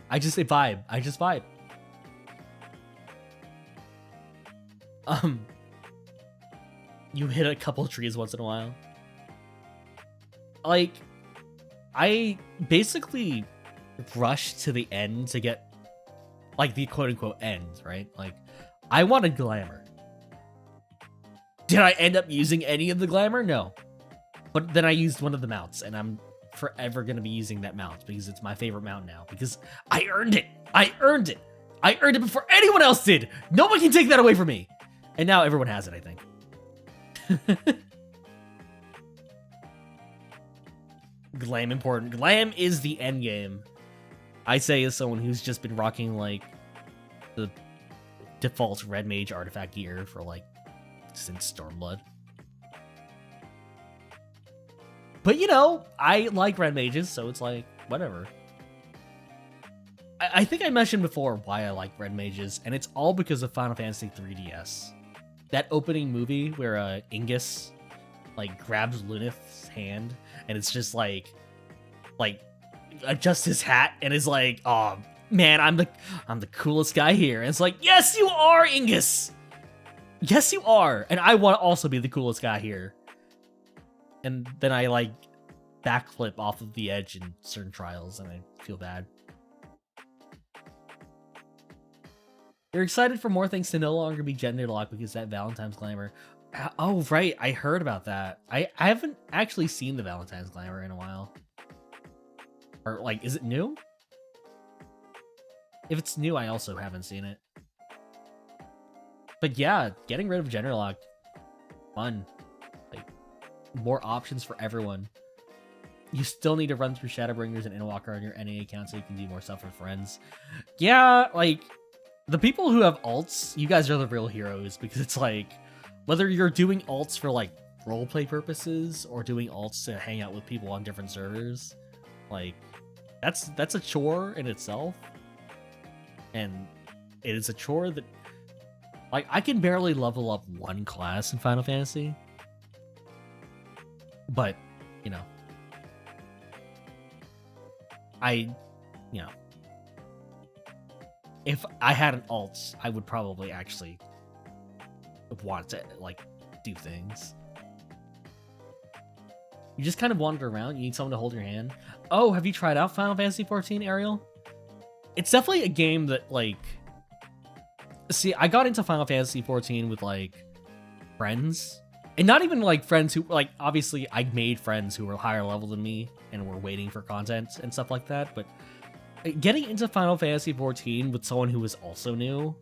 I just vibe. I just vibe. You hit a couple trees once in a while. Like, I basically rush to the end to get, like, the quote-unquote end, right? Like, I wanted glamour. Did I end up using any of the glamour? No. But then I used one of the mounts, and I'm forever gonna be using that mount because it's my favorite mount now. Because I earned it. I earned it. I earned it before anyone else did. No one can take that away from me. And now everyone has it, I think. Glam important. Glam is the end game. I say as someone who's just been rocking like the default red mage artifact gear for like since Stormblood. But you know, I like red mages, so it's like whatever. I think I mentioned before why I like red mages, and it's all because of Final Fantasy 3DS. That opening movie where Ingus like grabs Lunith's hand and it's just like adjusts his hat and is like, oh man, I'm the coolest guy here. And it's like, yes, you are, Ingus. Yes, you are. And I want to also be the coolest guy here. And then I like backflip off of the edge in certain trials and I feel bad. You're excited for more things to no longer be gender locked because that Valentine's glamour. Oh, right. I heard about that. I haven't actually seen the Valentine's glamour in a while. Or, like, is it new? If it's new, I also haven't seen it. But yeah, getting rid of gender lock. Fun. Like, more options for everyone. You still need to run through Shadowbringers and Inwalker on your NA account so you can do more stuff with friends. Yeah, like, the people who have alts, you guys are the real heroes, because it's like, whether you're doing alts for like roleplay purposes or doing alts to hang out with people on different servers, like, that's a chore in itself. And it is a chore that, like, I can barely level up one class in Final Fantasy. But, you know, if I had an alt, I would probably actually want to, like, do things. You just kind of wander around, you need someone to hold your hand. Oh, have you tried out Final Fantasy XIV, Ariel? It's definitely a game that, like... See, I got into Final Fantasy XIV with, like, friends. And not even, like, friends who... Like, obviously, I made friends who were higher level than me and were waiting for content and stuff like that, but getting into Final Fantasy XIV with someone who was also new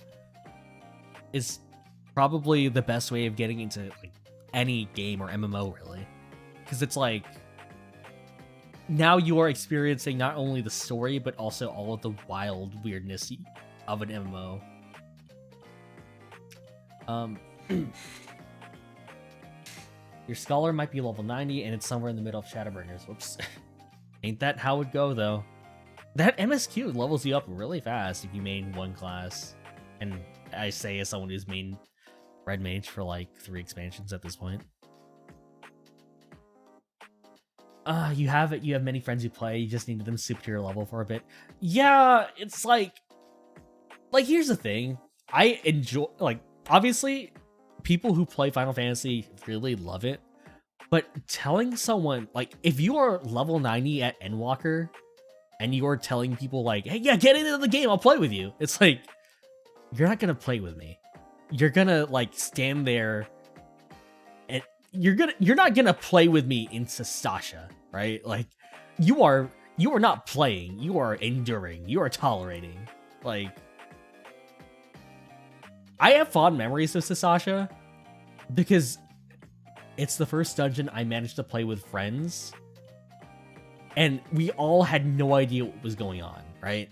is probably the best way of getting into, like, any game or MMO, really. Because it's like... Now you are experiencing not only the story, but also all of the wild weirdness of an MMO. Your scholar might be level 90, and it's somewhere in the middle of Shadowbringers. Whoops. Ain't that how it go, though? That MSQ levels you up really fast if you main one class. And I say as someone who's main Red Mage for like 3 expansions at this point. You have it. You have many friends who play. You just need them super to your level for a bit. Yeah, it's like here's the thing. I enjoy, like, obviously, people who play Final Fantasy really love it. But telling someone, like, if you are level 90 at Endwalker, and you're telling people, like, hey, yeah, get into the game, I'll play with you. It's like, you're not gonna play with me. You're gonna, like, stand there, and you're not gonna play with me into Sasha, right? Like, you are not playing. You are enduring. You are tolerating. Like, I have fond memories of Sasha because it's the first dungeon I managed to play with friends, and we all had no idea what was going on, right?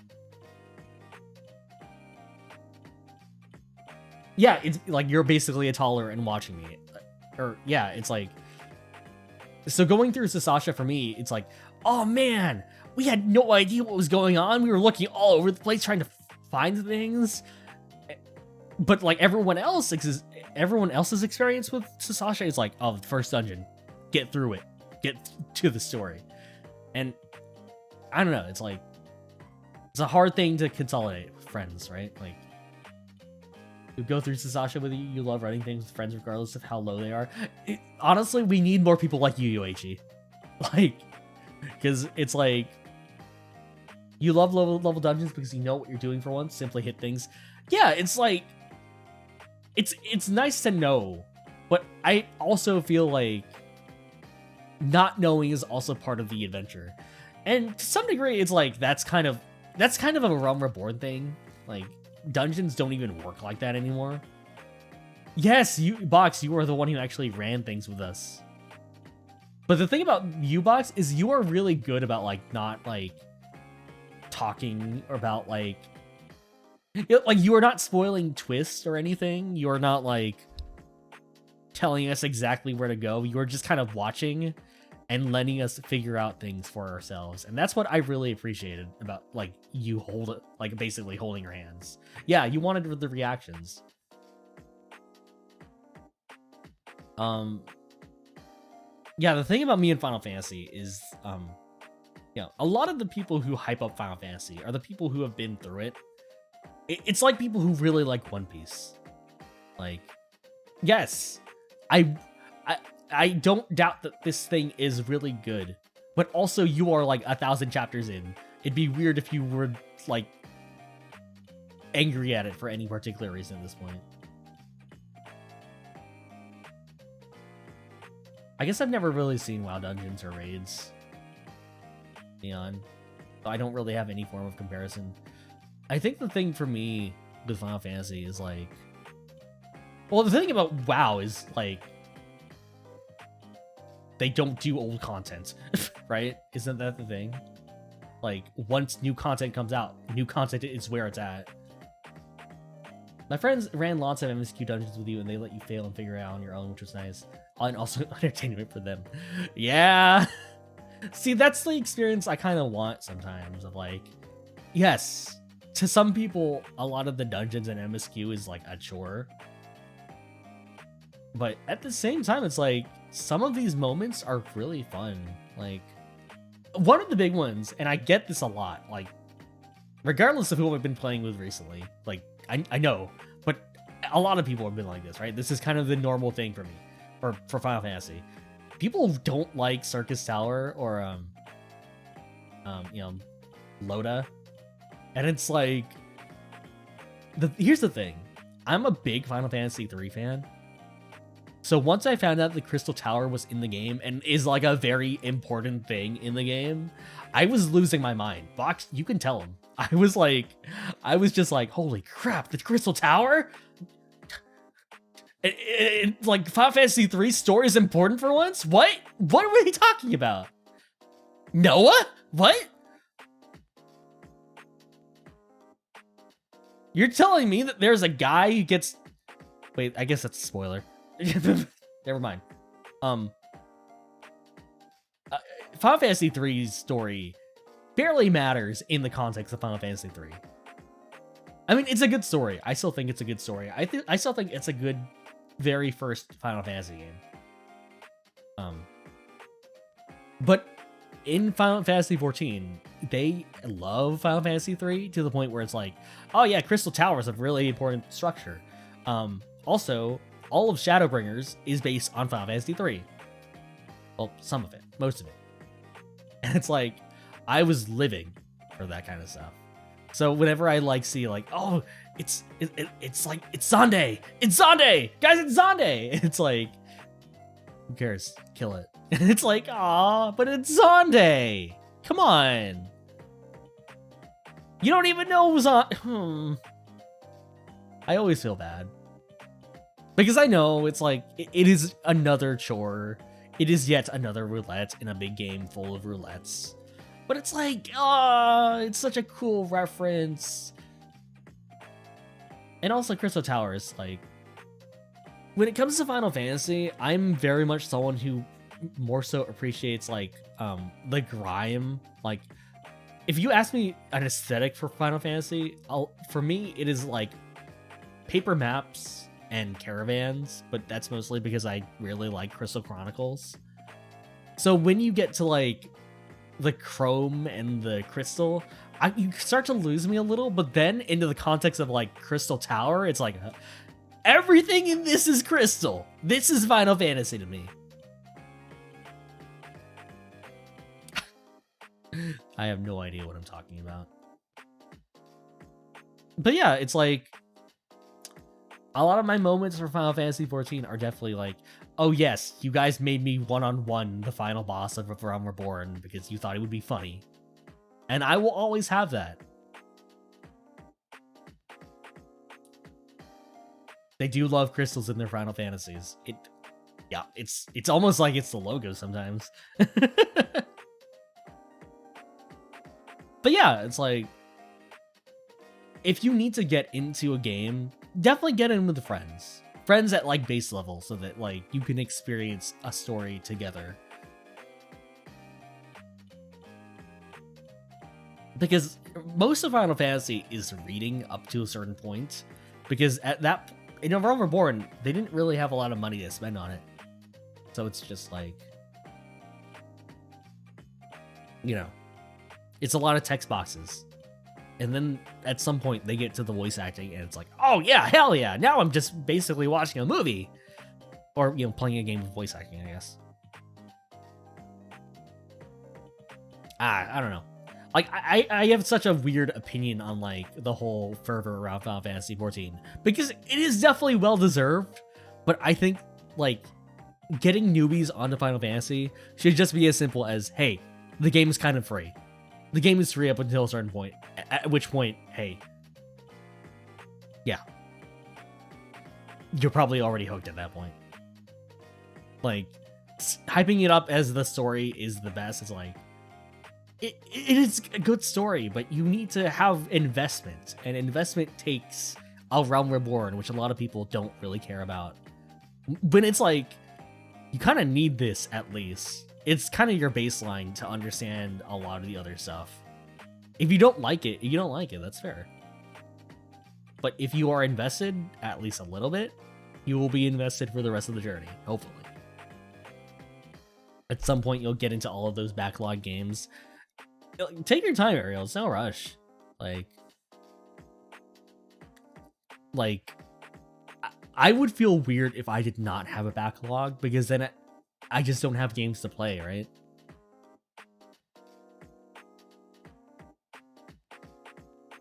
Yeah, it's like you're basically a toddler and watching me. Or, yeah, it's like... So going through Sasha for me, it's like, oh man, we had no idea what was going on. We were looking all over the place trying to find things. But, like, everyone else's experience with Sasha is like, oh, the first dungeon. Get through it. Get to the story. And, I don't know, it's like... It's a hard thing to consolidate with friends, right? Like... You go through Sasha with you, you love running things with friends regardless of how low they are. Honestly, we need more people like you, Yoichi. Like, because it's like, you love level dungeons because you know what you're doing for once, simply hit things. Yeah, it's like, it's nice to know, but I also feel like not knowing is also part of the adventure. And to some degree, it's like that's kind of a Realm Reborn thing. Like, dungeons don't even work like that anymore. Yes, Box, you are the one who actually ran things with us. But the thing about you, Box, is you are really good about like not like talking about like you are not spoiling twists or anything. You are not like telling us exactly where to go. You are just kind of watching and letting us figure out things for ourselves. And that's what I really appreciated about like you basically holding your hands. Yeah, you wanted the reactions. Yeah, the thing about me and Final Fantasy is a lot of the people who hype up Final Fantasy are the people who have been through it. It's like people who really like One Piece. Like, yes, I don't doubt that this thing is really good, but also you are like 1,000 chapters in. It'd be weird if you were like angry at it for any particular reason at this point. I guess I've never really seen WoW Dungeons or raids. Neon. So I don't really have any form of comparison. I think the thing for me with Final Fantasy is like, well, the thing about WoW is like, they don't do old content, right? Isn't that the thing? Like, once new content comes out, new content is where it's at. My friends ran lots of MSQ dungeons with you, and they let you fail and figure it out on your own, which was nice. And also entertainment for them. Yeah. See, that's the experience I kind of want sometimes of like, yes, to some people, a lot of the dungeons in MSQ is like a chore. But at the same time, it's like, some of these moments are really fun. Like, one of the big ones, and I get this a lot, like, regardless of who I've been playing with recently, like, I know, but a lot of people have been like this, right? This is kind of the normal thing for me, or for Final Fantasy. People don't like Circus Tower or, Loda. And it's like, here's the thing. I'm a big Final Fantasy 3 fan. So once I found out the Crystal Tower was in the game and is like a very important thing in the game, I was losing my mind. Box, you can tell him. I was just like, holy crap, the Crystal Tower? Like, Final Fantasy 3 story is important for once? What? What are we talking about? Noah? What? You're telling me that there's a guy who gets... Wait, I guess that's a spoiler. Never mind. Final Fantasy 3's story barely matters in the context of Final Fantasy 3. I mean, it's a good story. I still think it's a good story. I still think it's a good very first Final Fantasy game. But in Final Fantasy 14, they love Final Fantasy 3 to the point where it's like, oh yeah, Crystal Tower is a really important structure. Also, all of Shadowbringers is based on Final Fantasy 3. Well, some of it, most of it. And it's like, I was living for that kind of stuff. So whenever I like see like, oh, it's like, it's Xande! It's Xande! Guys, it's Xande! It's like, who cares? Kill it. And it's like, aw, but it's Xande! Come on! You don't even know it was on... I always feel bad. Because I know it's like, it is another chore. It is yet another roulette in a big game full of roulettes. But it's like, it's such a cool reference. And also Crystal Towers, like, when it comes to Final Fantasy, I'm very much someone who more so appreciates like the grime. Like, if you ask me an aesthetic for Final Fantasy, for me it is like paper maps and caravans, but that's mostly because I really like Crystal Chronicles. So when you get to like the chrome and the crystal, you start to lose me a little, but then into the context of like Crystal Tower, it's like everything in this is crystal. This is Final Fantasy to me. I have no idea what I'm talking about. But yeah, it's like, a lot of my moments for Final Fantasy 14 are definitely like, oh yes, you guys made me one-on-one the final boss of Realm Reborn because you thought it would be funny. And I will always have that. They do love crystals in their Final Fantasies. Yeah, it's almost like it's the logo sometimes. But yeah, it's like, if you need to get into a game, definitely get in with friends. Friends at like base level so that like you can experience a story together. Because most of Final Fantasy is reading up to a certain point. Because at that, in Realm Reborn, they didn't really have a lot of money to spend on it. So it's just like, you know, it's a lot of text boxes. And then at some point they get to the voice acting and it's like, oh yeah, hell yeah. Now I'm just basically watching a movie. Or, you know, playing a game with voice acting, I guess. I don't know. Like, I have such a weird opinion on, like, the whole fervor around Final Fantasy 14. Because it is definitely well-deserved. But I think, like, getting newbies onto Final Fantasy should just be as simple as, hey, the game is kind of free. The game is free up until a certain point. At which point, hey, yeah, you're probably already hooked at that point. Like, hyping it up as the story is the best is like, it is a good story, but you need to have investment, and investment takes a Realm Reborn, which a lot of people don't really care about. But it's like, you kind of need this at least. It's kind of your baseline to understand a lot of the other stuff. If you don't like it, you don't like it. That's fair. But if you are invested, at least a little bit, you will be invested for the rest of the journey, hopefully. At some point, you'll get into all of those backlog games. Take your time, Ariel. It's no rush. Like, I would feel weird if I did not have a backlog, because then I just don't have games to play, right?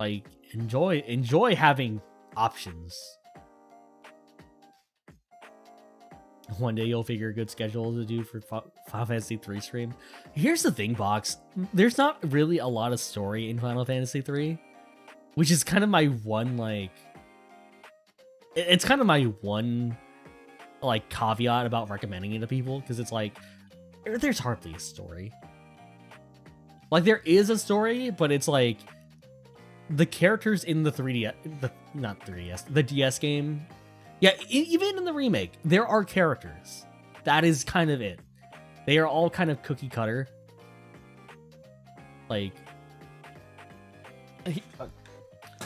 Like, enjoy having options. One day you'll figure a good schedule to do for Final Fantasy 3 stream. Here's the thing, Box. There's not really a lot of story in Final Fantasy 3, which is kind of my one, like, it's kind of my one, like, caveat about recommending it to people, because it's like, there's hardly a story. Like, there is a story, but it's like, the characters in the 3DS, the DS game, yeah, even in the remake, there are characters. That is kind of it. They are all kind of cookie cutter. Like,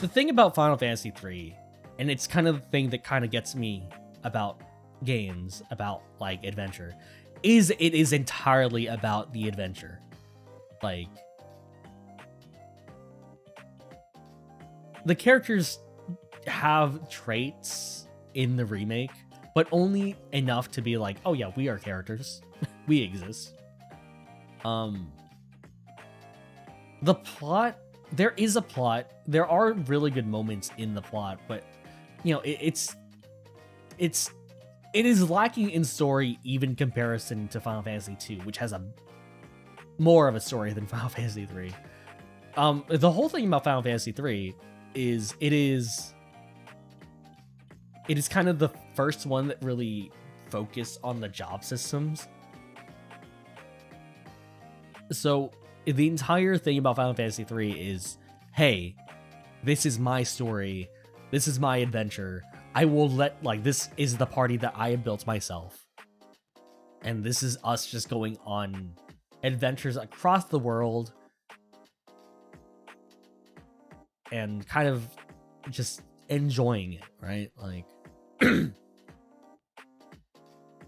the thing about Final Fantasy 3, and it's kind of the thing that kind of gets me about games, about, like, adventure, is it is entirely about the adventure. Like, the characters have traits in the remake, but only enough to be like, oh yeah, we are characters. We exist. The plot, there is a plot. There are really good moments in the plot, but, you know, it is lacking in story, even comparison to Final Fantasy 2, which has a more of a story than Final Fantasy 3. The whole thing about Final Fantasy 3 is it is kind of the first one that really focused on the job systems. So the entire thing about Final Fantasy 3 is, hey, this is my story, this is my adventure, I will let, like, this is the party that I have built myself, and this is us just going on adventures across the world and kind of just enjoying it, right? Like,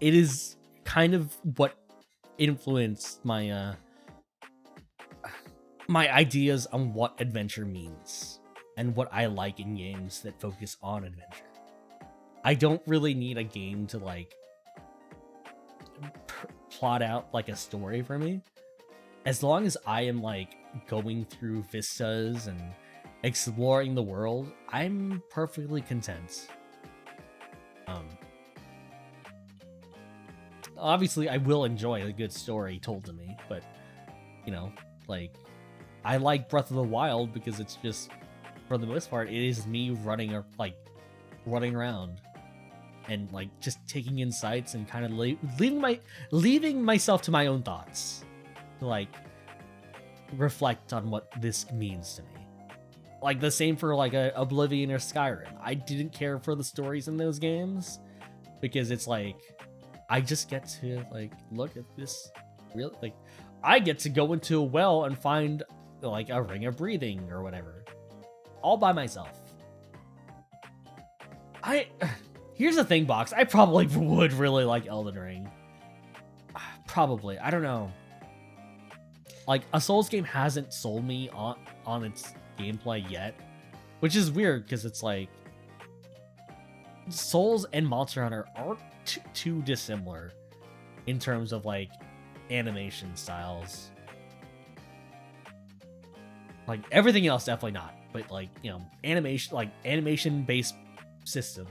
it is kind of what influenced my my ideas on what adventure means and what I like in games that focus on adventure. I don't really need a game to, like, plot out, like, a story for me. As long as I am, like, going through vistas and exploring the world, I'm perfectly content. Um, obviously, I will enjoy a good story told to me, but you know, like I like Breath of the Wild because it's just, for the most part, it is me running around and like just taking in sights and kind of leaving myself to my own thoughts, to like reflect on what this means to me. Like the same for like a Oblivion or Skyrim. I didn't care for the stories in those games because it's like I just get to like look at this real, like I get to go into a well and find like a ring of breathing or whatever, all by myself. Here's the thing, Box. I probably would really like Elden Ring. Probably. I don't know. Like, a Souls game hasn't sold me on its gameplay yet, which is weird because it's like Souls and Monster Hunter aren't too dissimilar in terms of like animation styles. Like everything else, definitely not. But like, you know, animation based system,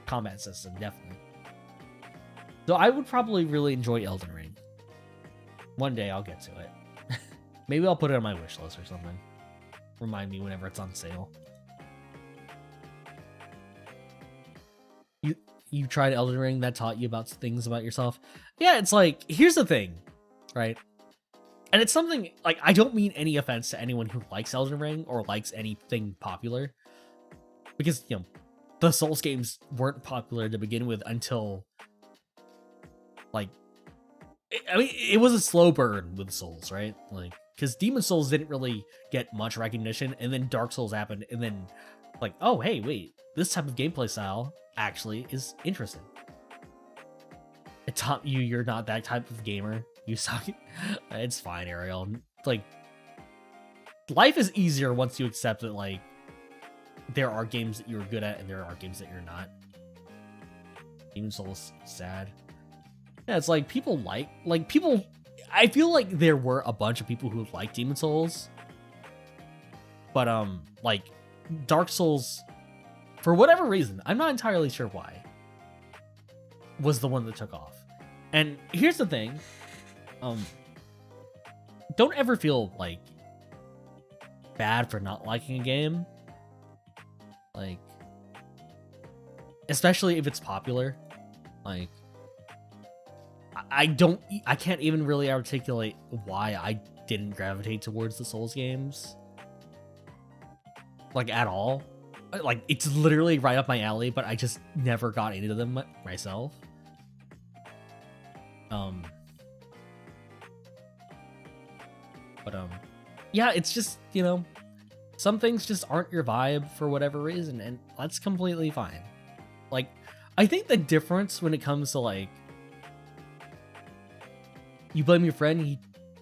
combat system, definitely. So I would probably really enjoy Elden Ring. One day I'll get to it. Maybe I'll put it on my wish list or something. Remind me whenever it's on sale. You tried Elden Ring, that taught you about things about yourself? Yeah, it's like, here's the thing, right? And it's something, like, I don't mean any offense to anyone who likes Elden Ring or likes anything popular. Because, you know, the Souls games weren't popular to begin with until, like, I mean, it was a slow burn with Souls, right? Like, because Demon Souls didn't really get much recognition, and then Dark Souls happened, and then, like, oh, hey, wait, this type of gameplay style actually is interesting. It taught you you're not that type of gamer. You suck. It's fine, Ariel. Like, life is easier once you accept that, like, there are games that you're good at and there are games that you're not. Demon Souls, sad. Yeah, it's like people people. I feel like there were a bunch of people who liked Demon Souls, but like Dark Souls, for whatever reason, I'm not entirely sure why, was the one that took off. And here's the thing, don't ever feel like bad for not liking a game, like, especially if it's popular. Like, I can't even really articulate why I didn't gravitate towards the Souls games, like, at all. Like, it's literally right up my alley, but I just never got into them myself. Yeah, it's just, you know, some things just aren't your vibe for whatever reason, and that's completely fine. Like, I think the difference when it comes to, like, you blame your friend,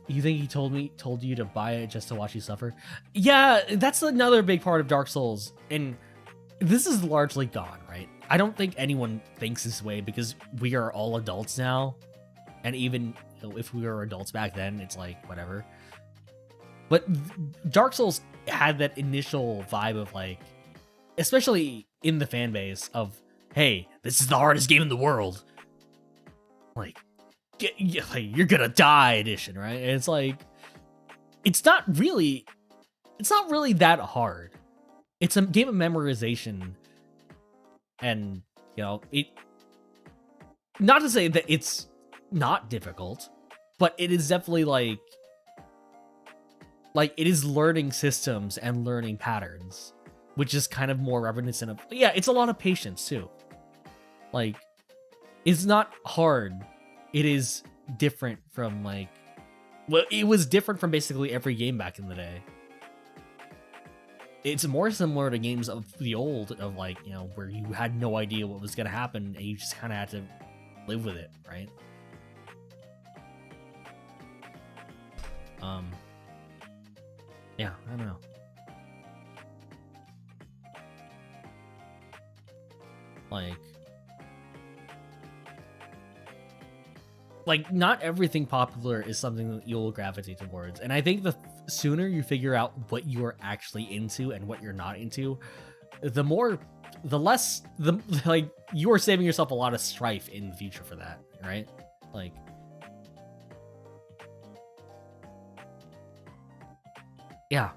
you think he told you to buy it just to watch you suffer? Yeah, that's another big part of Dark Souls, and this is largely gone, right? I don't think anyone thinks this way because we are all adults now, and even, you know, if we were adults back then, it's like, whatever. But Dark Souls had that initial vibe of, like, especially in the fan base of, hey, this is the hardest game in the world. Like, you're gonna die edition, right? And it's like, it's not really that hard. It's a game of memorization, and, you know, not to say that it's not difficult, but it is definitely like it is learning systems and learning patterns, which is kind of more reminiscent of, yeah, it's a lot of patience too. Like, it's not hard. It is different from, like, well, it was different from basically every game back in the day. It's more similar to games of the old, of, like, you know, where you had no idea what was going to happen and you just kind of had to live with it, right? Yeah, I don't know. Like, not everything popular is something that you'll gravitate towards. And I think the sooner you figure out what you are actually into and what you're not into, the more the less the like you are saving yourself a lot of strife in the future for that, right? Like, yeah,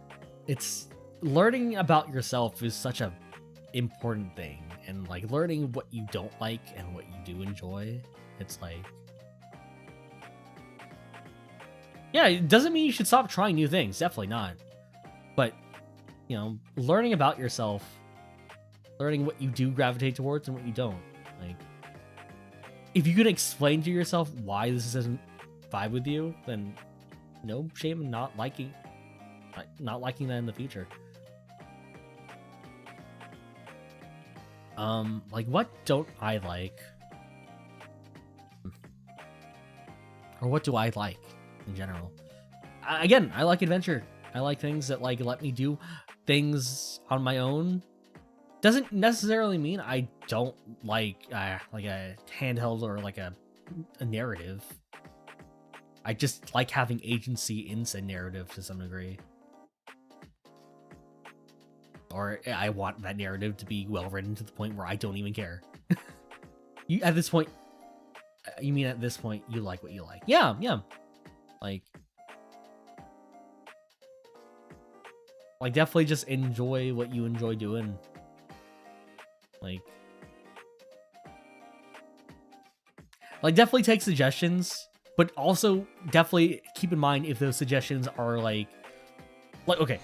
it's learning about yourself is such a important thing, and like learning what you don't like and what you do enjoy. It's like, yeah, it doesn't mean you should stop trying new things, definitely not, but you know, learning about yourself, learning what you do gravitate towards and what you don't. Like, if you could explain to yourself why this doesn't vibe with you, then no shame in not liking that in the future. Like, what don't I like? Or what do I like in general? Again, I like adventure. I like things that like let me do things on my own. Doesn't necessarily mean I don't like a handheld or like a narrative. I just like having agency in said narrative to some degree. Or I want that narrative to be well written to the point where I don't even care. You at this point, you mean at this point you like what you like? Yeah, yeah. Like definitely just enjoy what you enjoy doing. Like definitely take suggestions, but also definitely keep in mind if those suggestions are like okay.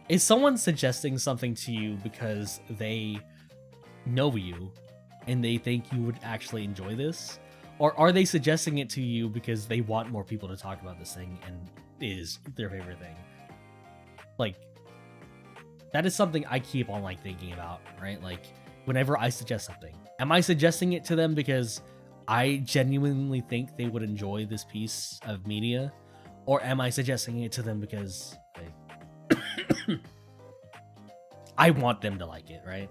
Is someone suggesting something to you because they know you and they think you would actually enjoy this? Or are they suggesting it to you because they want more people to talk about this thing and is their favorite thing? Like, that is something I keep on like thinking about, right? Like, whenever I suggest something, am I suggesting it to them because I genuinely think they would enjoy this piece of media? Or am I suggesting it to them because like, I want them to like it, right?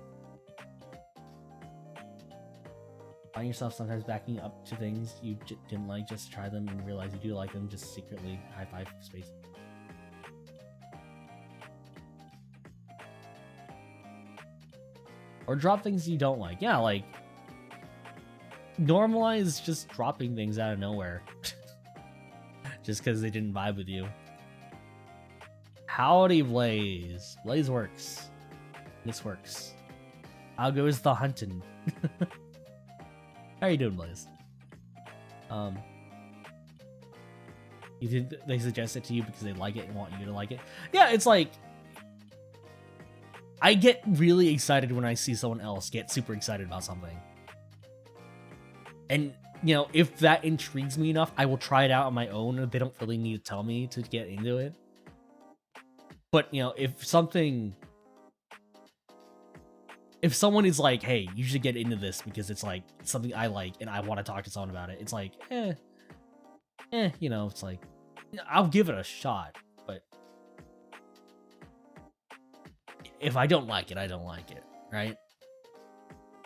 Find yourself sometimes backing up to things you didn't like just to try them and realize you do like them, just secretly high five space. Or drop things you don't like. Yeah, like normalize just dropping things out of nowhere just because they didn't vibe with you. Howdy, Blaze. Blaze works. This works. How goes the hunting? How are you doing, Blaze? You think they suggest it to you because they like it and want you to like it? Yeah, it's like I get really excited when I see someone else get super excited about something. And, you know, if that intrigues me enough, I will try it out on my own. They don't really need to tell me to get into it. But, you know, if someone is like, hey, you should get into this because it's like something I like and I want to talk to someone about it, it's like, you know, it's like, I'll give it a shot. But if I don't like it, I don't like it, right?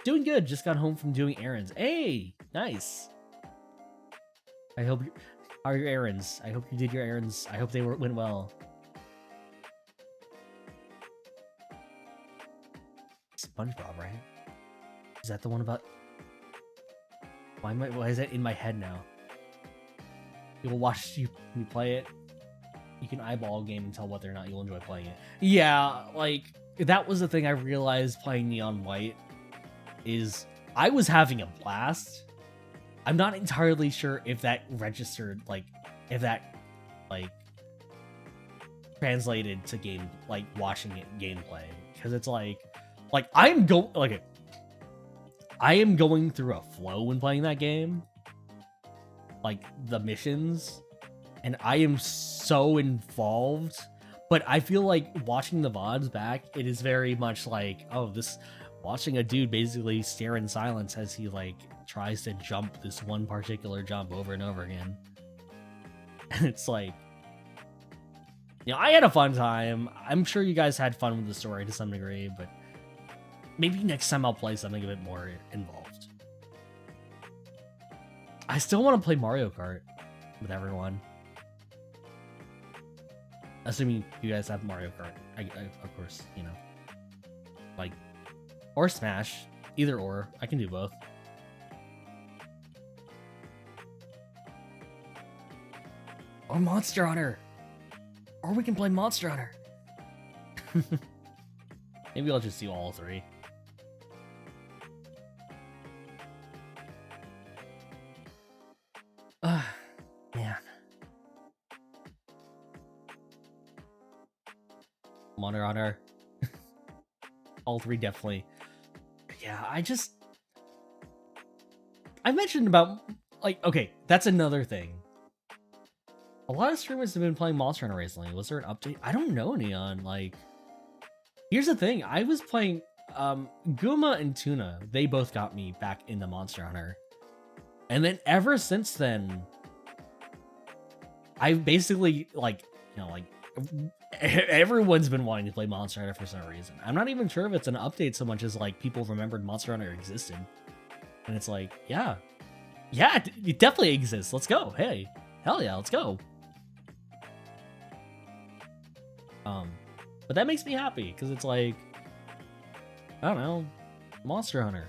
Doing good. Just got home from doing errands. Hey, nice. I hope how are your errands? I hope you did your errands. I hope they went well. SpongeBob, right? Is that the one about? Why is that in my head now? You'll watch you play it. You can eyeball a game and tell whether or not you'll enjoy playing it. Yeah, like that was the thing I realized playing Neon White is I was having a blast. I'm not entirely sure if that registered, like if that like translated to game, like watching it gameplay, because it's like I am going through a flow when playing that game, like the missions, and I am so involved. But I feel like watching the VODs back, it is very much like, oh, watching a dude basically stare in silence as he like tries to jump this one particular jump over and over again. And it's like, you know, I had a fun time. I'm sure you guys had fun with the story to some degree, but maybe next time I'll play something a bit more involved. I still want to play Mario Kart with everyone. Assuming you guys have Mario Kart. I of course, you know. Like, or Smash. Either or. I can do both. Or Monster Hunter. Or we can play Monster Hunter. Maybe I'll just do all three. Man. Monster Hunter. All three definitely. Yeah, I mentioned about, like, okay, that's another thing. A lot of streamers have been playing Monster Hunter recently. Was there an update? I don't know, Neon. Like, here's the thing. I was playing Guma and Tuna. They both got me back into Monster Hunter. And then ever since then, I've basically, like, you know, like, everyone's been wanting to play Monster Hunter for some reason. I'm not even sure if it's an update so much as, like, people remembered Monster Hunter existed. And it's like, yeah, it definitely exists. Let's go. Hey, hell yeah, let's go. But that makes me happy because it's like, I don't know, Monster Hunter.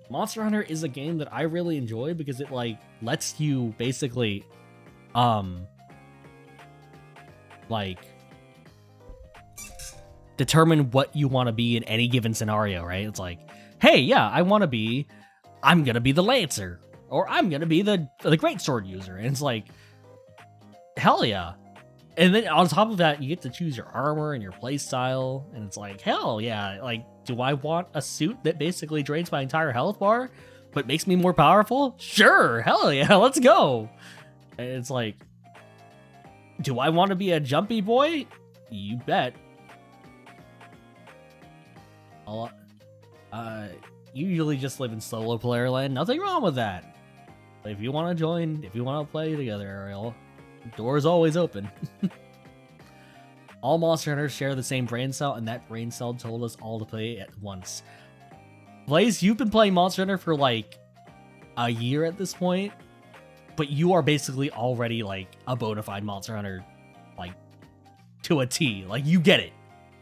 Monster Hunter is a game that I really enjoy because it, like, lets you basically, like, determine what you want to be in any given scenario, right? It's like, hey, yeah, I'm gonna be the Lancer, or I'm gonna be the Greatsword user, and it's like, hell yeah. And then on top of that, you get to choose your armor and your playstyle, and it's like, hell yeah, like, do I want a suit that basically drains my entire health bar, but makes me more powerful? Sure, hell yeah, let's go. And it's like, do I want to be a jumpy boy? You bet. You usually just live in solo player land. Nothing wrong with that. But if you want to join, if you want to play together, Ariel, door's always open. All Monster Hunters share the same brain cell, and that brain cell told us all to play at once. Blaze, you've been playing Monster Hunter for like a year at this point, but you are basically already like a bona fide Monster Hunter, like, to a T. Like, you get it.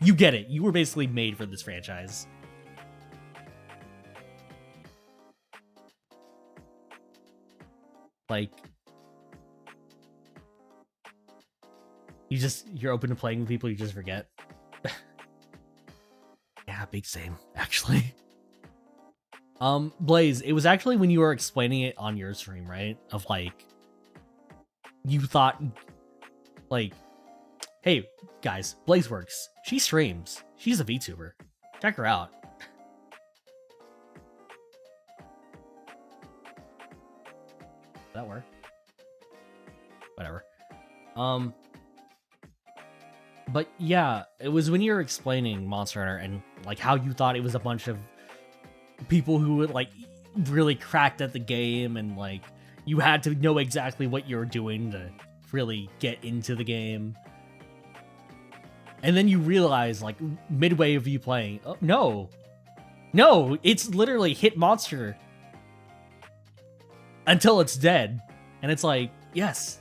You get it. You were basically made for this franchise. Like, you're open to playing with people you just forget. Yeah, big same, actually. Blaze, it was actually when you were explaining it on your stream, right? Of like, you thought, like, hey, guys, Blaze works. She streams. She's a VTuber. Check her out. That work? Whatever. But yeah, it was when you were explaining Monster Hunter and like how you thought it was a bunch of people who would like really cracked at the game, and like you had to know exactly what you were doing to really get into the game. And then you realize, like, midway of you playing, oh, no, it's literally hit monster until it's dead. And it's like, yes.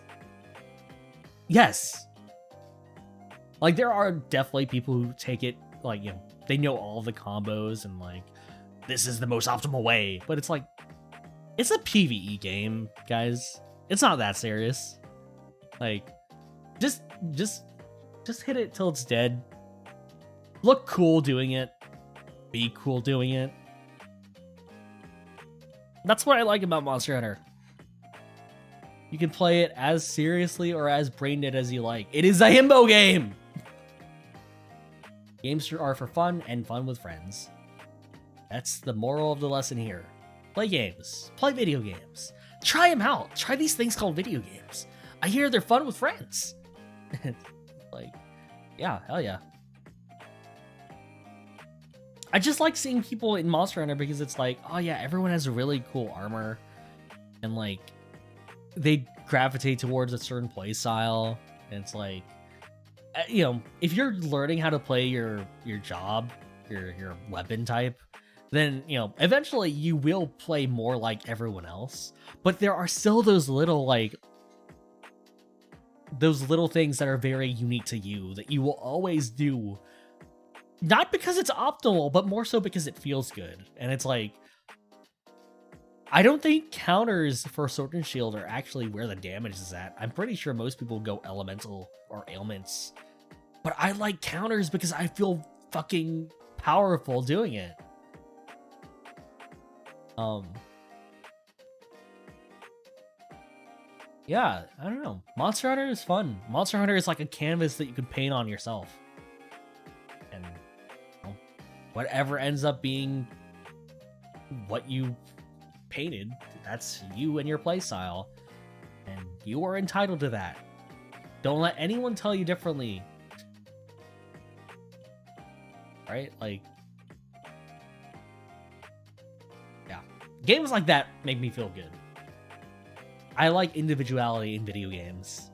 Like, there are definitely people who take it, like, you know, they know all the combos and, like, this is the most optimal way. But it's like, it's a PvE game, guys. It's not that serious. Like, just hit it till it's dead. Look cool doing it. Be cool doing it. That's what I like about Monster Hunter. You can play it as seriously or as brain dead as you like. It is a himbo game! Games are for fun and fun with friends. That's the moral of the lesson here. Play games. Play video games. Try them out. Try these things called video games. I hear they're fun with friends. Like, yeah, hell yeah. I just like seeing people in Monster Hunter because it's like, oh yeah, everyone has really cool armor. And like, they gravitate towards a certain play style. And it's like, you know, if you're learning how to play your job, your weapon type, then, you know, eventually you will play more like everyone else. But there are still those little, like, those little things that are very unique to you that you will always do Not because it's optimal, but more so because it feels good. And it's like, I don't think counters for Sword and Shield are actually where the damage is at. I'm pretty sure most people go elemental or ailments. But I like counters because I feel fucking powerful doing it. Yeah, I don't know. Monster Hunter is fun. Monster Hunter is like a canvas that you can paint on yourself. And you know, whatever ends up being what you painted, that's you and your playstyle. And you are entitled to that. Don't let anyone tell you differently. Right? Like, yeah. Games like that make me feel good. I like individuality in video games.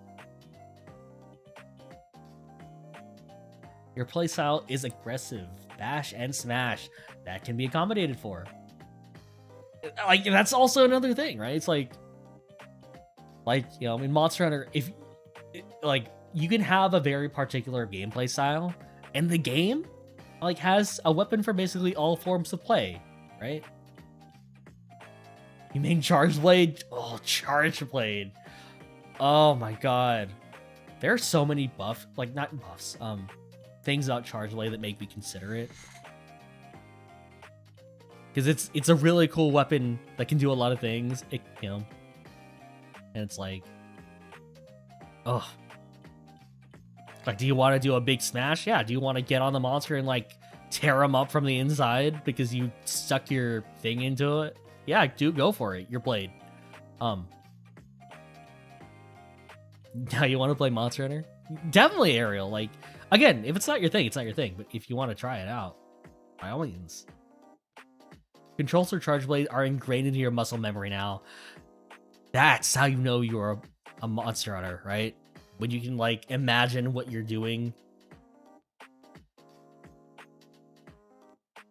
Your playstyle is aggressive, bash and smash. That can be accommodated for. Like, that's also another thing, right? It's like, you know, in Monster Hunter, if, like, you can have a very particular gameplay style, and the game, like, has a weapon for basically all forms of play, right? You mean Charge Blade? Oh, Charge Blade. Oh my god. There are so many buffs, like, not buffs, things about Charge Blade that make me consider it. Because it's a really cool weapon that can do a lot of things, you know. And it's like, oh. Like, do you want to do a big smash? Yeah. Do you want to get on the monster and, like, tear him up from the inside because you stuck your thing into it? Yeah, go for it. Your blade. Now you want to play Monster Hunter? Definitely, Ariel. Like, again, if it's not your thing, it's not your thing. But if you want to try it out, by all means. Controls for Charge Blade are ingrained into your muscle memory now. That's how you know you're a Monster Hunter, right? When you can, like, imagine what you're doing.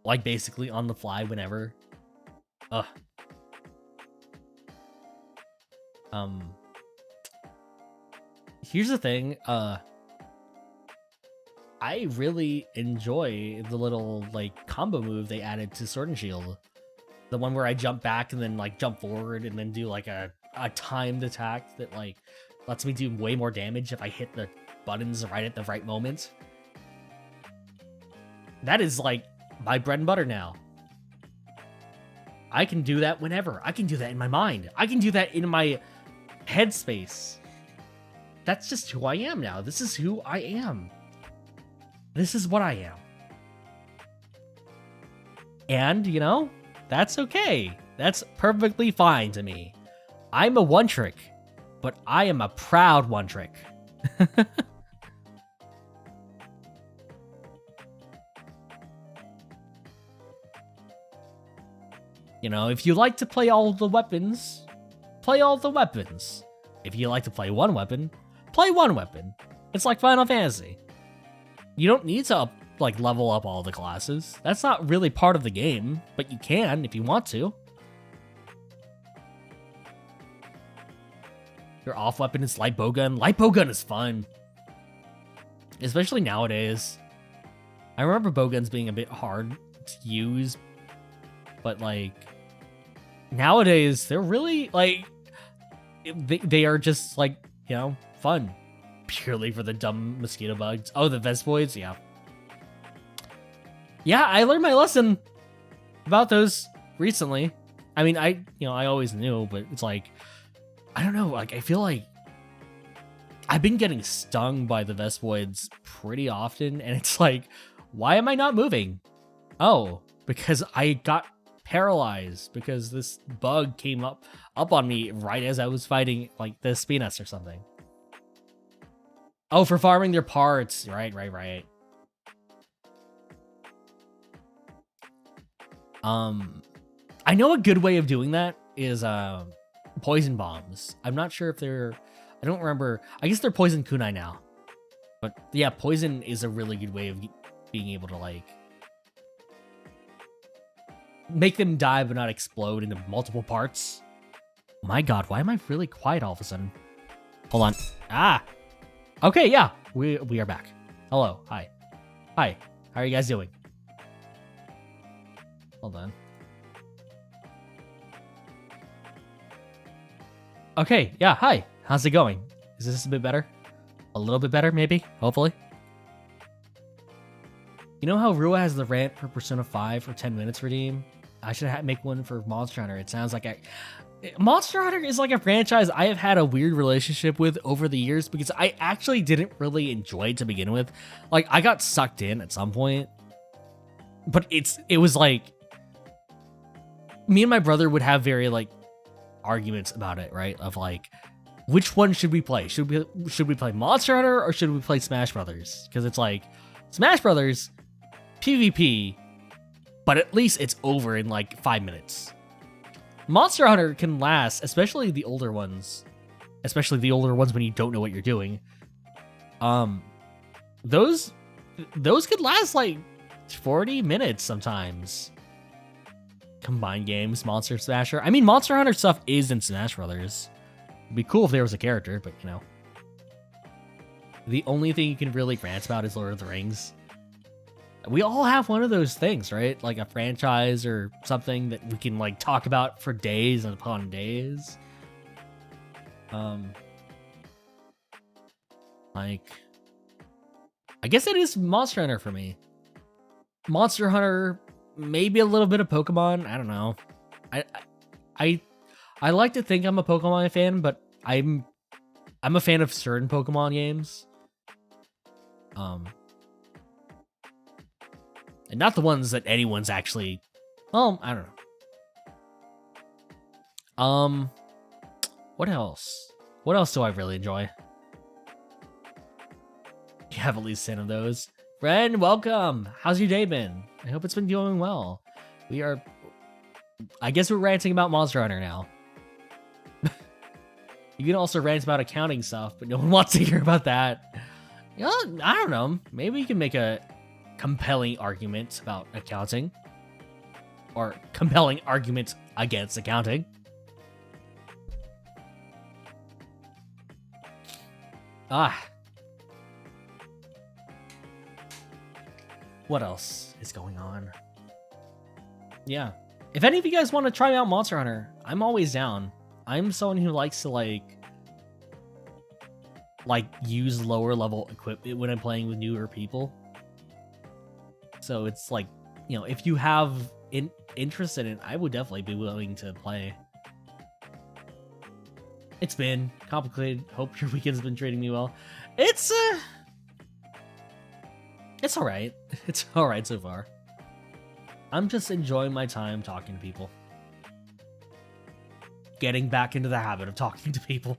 Like, basically on the fly whenever. Ugh. Here's the thing, I really enjoy the little, like, combo move they added to Sword and Shield. The one where I jump back and then, like, jump forward and then do, like, a timed attack that, like, lets me do way more damage if I hit the buttons right at the right moment. That is, like, my bread and butter now. I can do that whenever. I can do that in my mind. I can do that in my headspace. That's just who I am now. This is who I am. This is what I am. And, you know, that's okay. That's perfectly fine to me. I'm a one-trick, but I am a proud one-trick. You know, if you like to play all the weapons, play all the weapons. If you like to play one weapon, play one weapon. It's like Final Fantasy. You don't need to, like, level up all the classes. That's not really part of the game, but you can if you want to. Your off weapon is light bowgun. Light bowgun is fun. Especially nowadays. I remember bowguns being a bit hard to use, but, like, nowadays, they're really, like, they are just, like, you know, fun. Purely for the dumb mosquito bugs. Oh, the Vespoids? Yeah. Yeah, I learned my lesson about those recently. I mean, I always knew, but it's like, I don't know, like, I feel like I've been getting stung by the Vespoids pretty often, and it's like, why am I not moving? Oh, because I got paralyzed because this bug came up on me right as I was fighting, like, the Spinas or something. Oh, for farming their parts. Right. I know a good way of doing that is poison bombs. I'm not sure if they're, I don't remember. I guess they're poison kunai now. But yeah, poison is a really good way of being able to, like, make them die but not explode into multiple parts. My god, why am I really quiet all of a sudden? Hold on. Ah! Okay, yeah, we are back. Hello, hi. How are you guys doing? Hold on. Okay, yeah, hi. How's it going? Is this a bit better? A little bit better, maybe? Hopefully? You know how Rua has the rant for Persona 5 for 10 minutes redeem? I should make one for Monster Hunter. It sounds like Monster Hunter is like a franchise I have had a weird relationship with over the years because I actually didn't really enjoy it to begin with. Like, I got sucked in at some point, but it was like me and my brother would have very like arguments about it, right? Of like, which one should we play? Should we play Monster Hunter or should we play Smash Brothers? Because it's like Smash Brothers PvP, but at least it's over in like 5 minutes. Monster Hunter can last, especially the older ones when you don't know what you're doing. Those could last like 40 minutes sometimes. Combined games, Monster Smasher. I mean, Monster Hunter stuff is in Smash Brothers. It'd be cool if there was a character, but you know. The only thing you can really rant about is Lord of the Rings. We all have one of those things, right? Like a franchise or something that we can like talk about for days and upon days. Like, I guess it is Monster Hunter for me. Monster Hunter, maybe a little bit of Pokemon. I don't know. I like to think I'm a Pokemon fan, but I'm a fan of certain Pokemon games. And not the ones that anyone's actually... Well, I don't know. What else? What else do I really enjoy? You have at least 10 of those. Friend, welcome! How's your day been? I hope it's been going well. We are... I guess we're ranting about Monster Hunter now. You can also rant about accounting stuff, but no one wants to hear about that. You know, I don't know. Maybe you can make a compelling argument about accounting. Or compelling argument against accounting. What else is going on? Yeah. If any of you guys want to try out Monster Hunter, I'm always down. I'm someone who likes to like use lower level equipment when I'm playing with newer people. So it's like, you know, if you have interest in it, I would definitely be willing to play. It's been complicated. Hope your weekend's been treating me well. It's all right. It's all right so far. I'm just enjoying my time talking to people. Getting back into the habit of talking to people.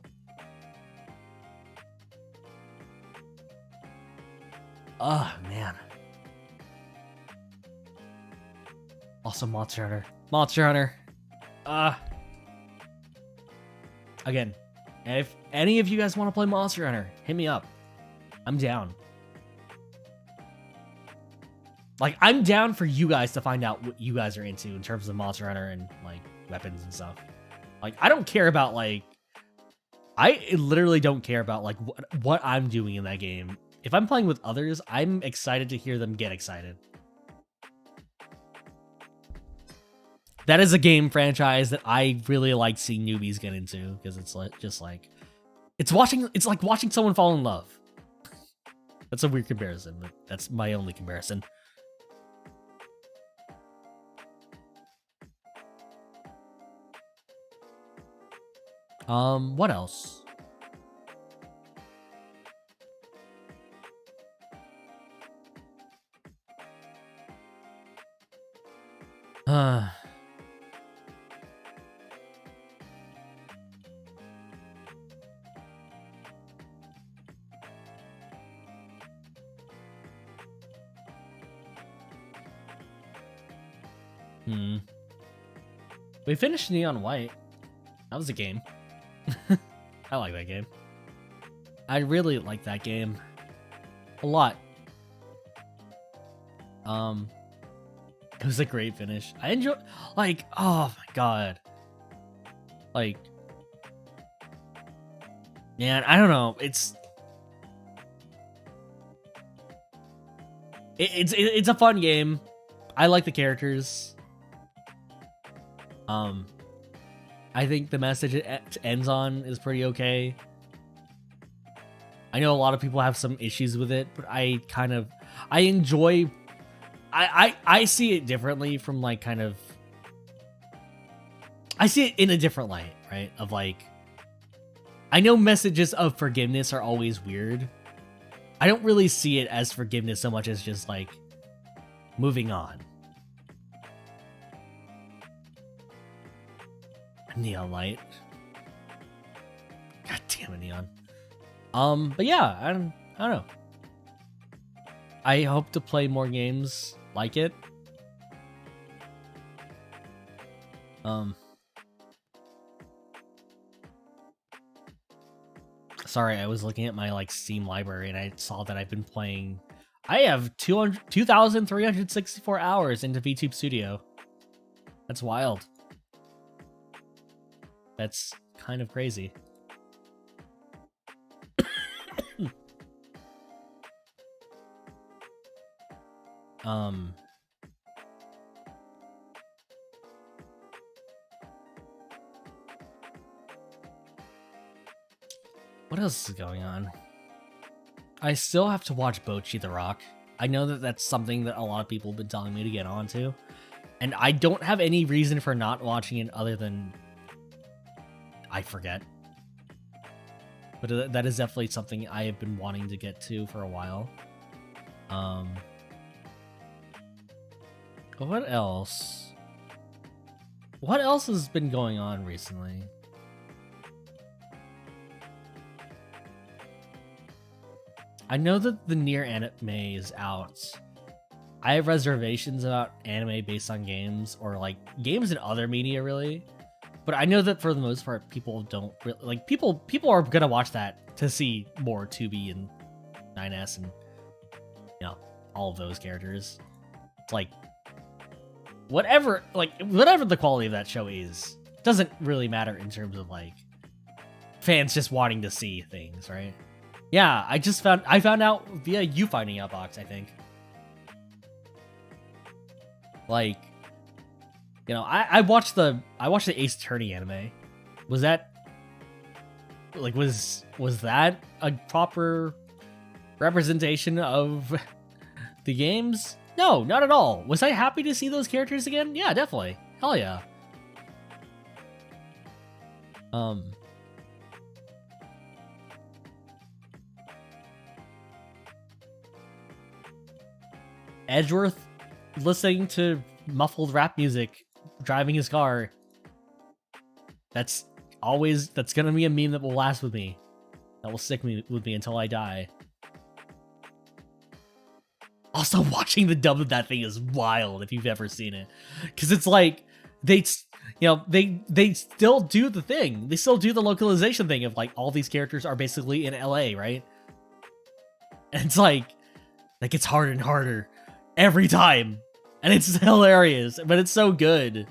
Oh, man. Also, Monster Hunter. Monster Hunter. Again, if any of you guys want to play Monster Hunter, hit me up. I'm down. Like, I'm down for you guys to find out what you guys are into in terms of Monster Hunter and, like, weapons and stuff. Like, I don't care about, like... I literally don't care about, like, what I'm doing in that game. If I'm playing with others, I'm excited to hear them get excited. That is a game franchise that I really like seeing newbies get into, because it's like, just like... It's like watching someone fall in love. That's a weird comparison, but that's my only comparison. What else? We finished Neon White. That was a game. I like that game. I really like that game. A lot. It was a great finish. I enjoy, like, oh my god. Like, man, I don't know. It's a fun game. I like the characters. I think the message it ends on is pretty okay. I know a lot of people have some issues with it, but I enjoy. I see it differently from like kind of. I see it in a different light, right? Of like, I know messages of forgiveness are always weird. I don't really see it as forgiveness so much as just like moving on. Neon light. God damn it, Neon. But yeah, I don't know. I hope to play more games like it. Sorry, I was looking at my like Steam library and I saw that I've been playing. I have 2,364 hours into VTube Studio. That's wild. That's kind of crazy. What else is going on? I still have to watch Bocchi the Rock. I know that that's something that a lot of people have been telling me to get onto. And I don't have any reason for not watching it other than I forget. But that is definitely something I have been wanting to get to for a while. What else? What else has been going on recently? I know that the Nier anime is out. I have reservations about anime based on games, or like games and other media, really. But I know that for the most part, people don't really like people are gonna watch that to see more 2B and 9S and all of those characters. It's like whatever the quality of that show is, doesn't really matter in terms of like fans just wanting to see things, right? Yeah, I found out via you finding out box, I think. Like, I watched the Ace Attorney anime. Was that like was that a proper representation of the games? No, not at all. Was I happy to see those characters again? Yeah, definitely. Hell yeah. Edgeworth listening to muffled rap music driving his car. That's gonna be a meme that will last with me. That will stick with me until I die. Also, watching the dub of that thing is wild if you've ever seen it, because it's like they still do the thing. They still do the localization thing of like all these characters are basically in LA, right? And it's like that gets harder and harder every time, and it's hilarious, but it's so good.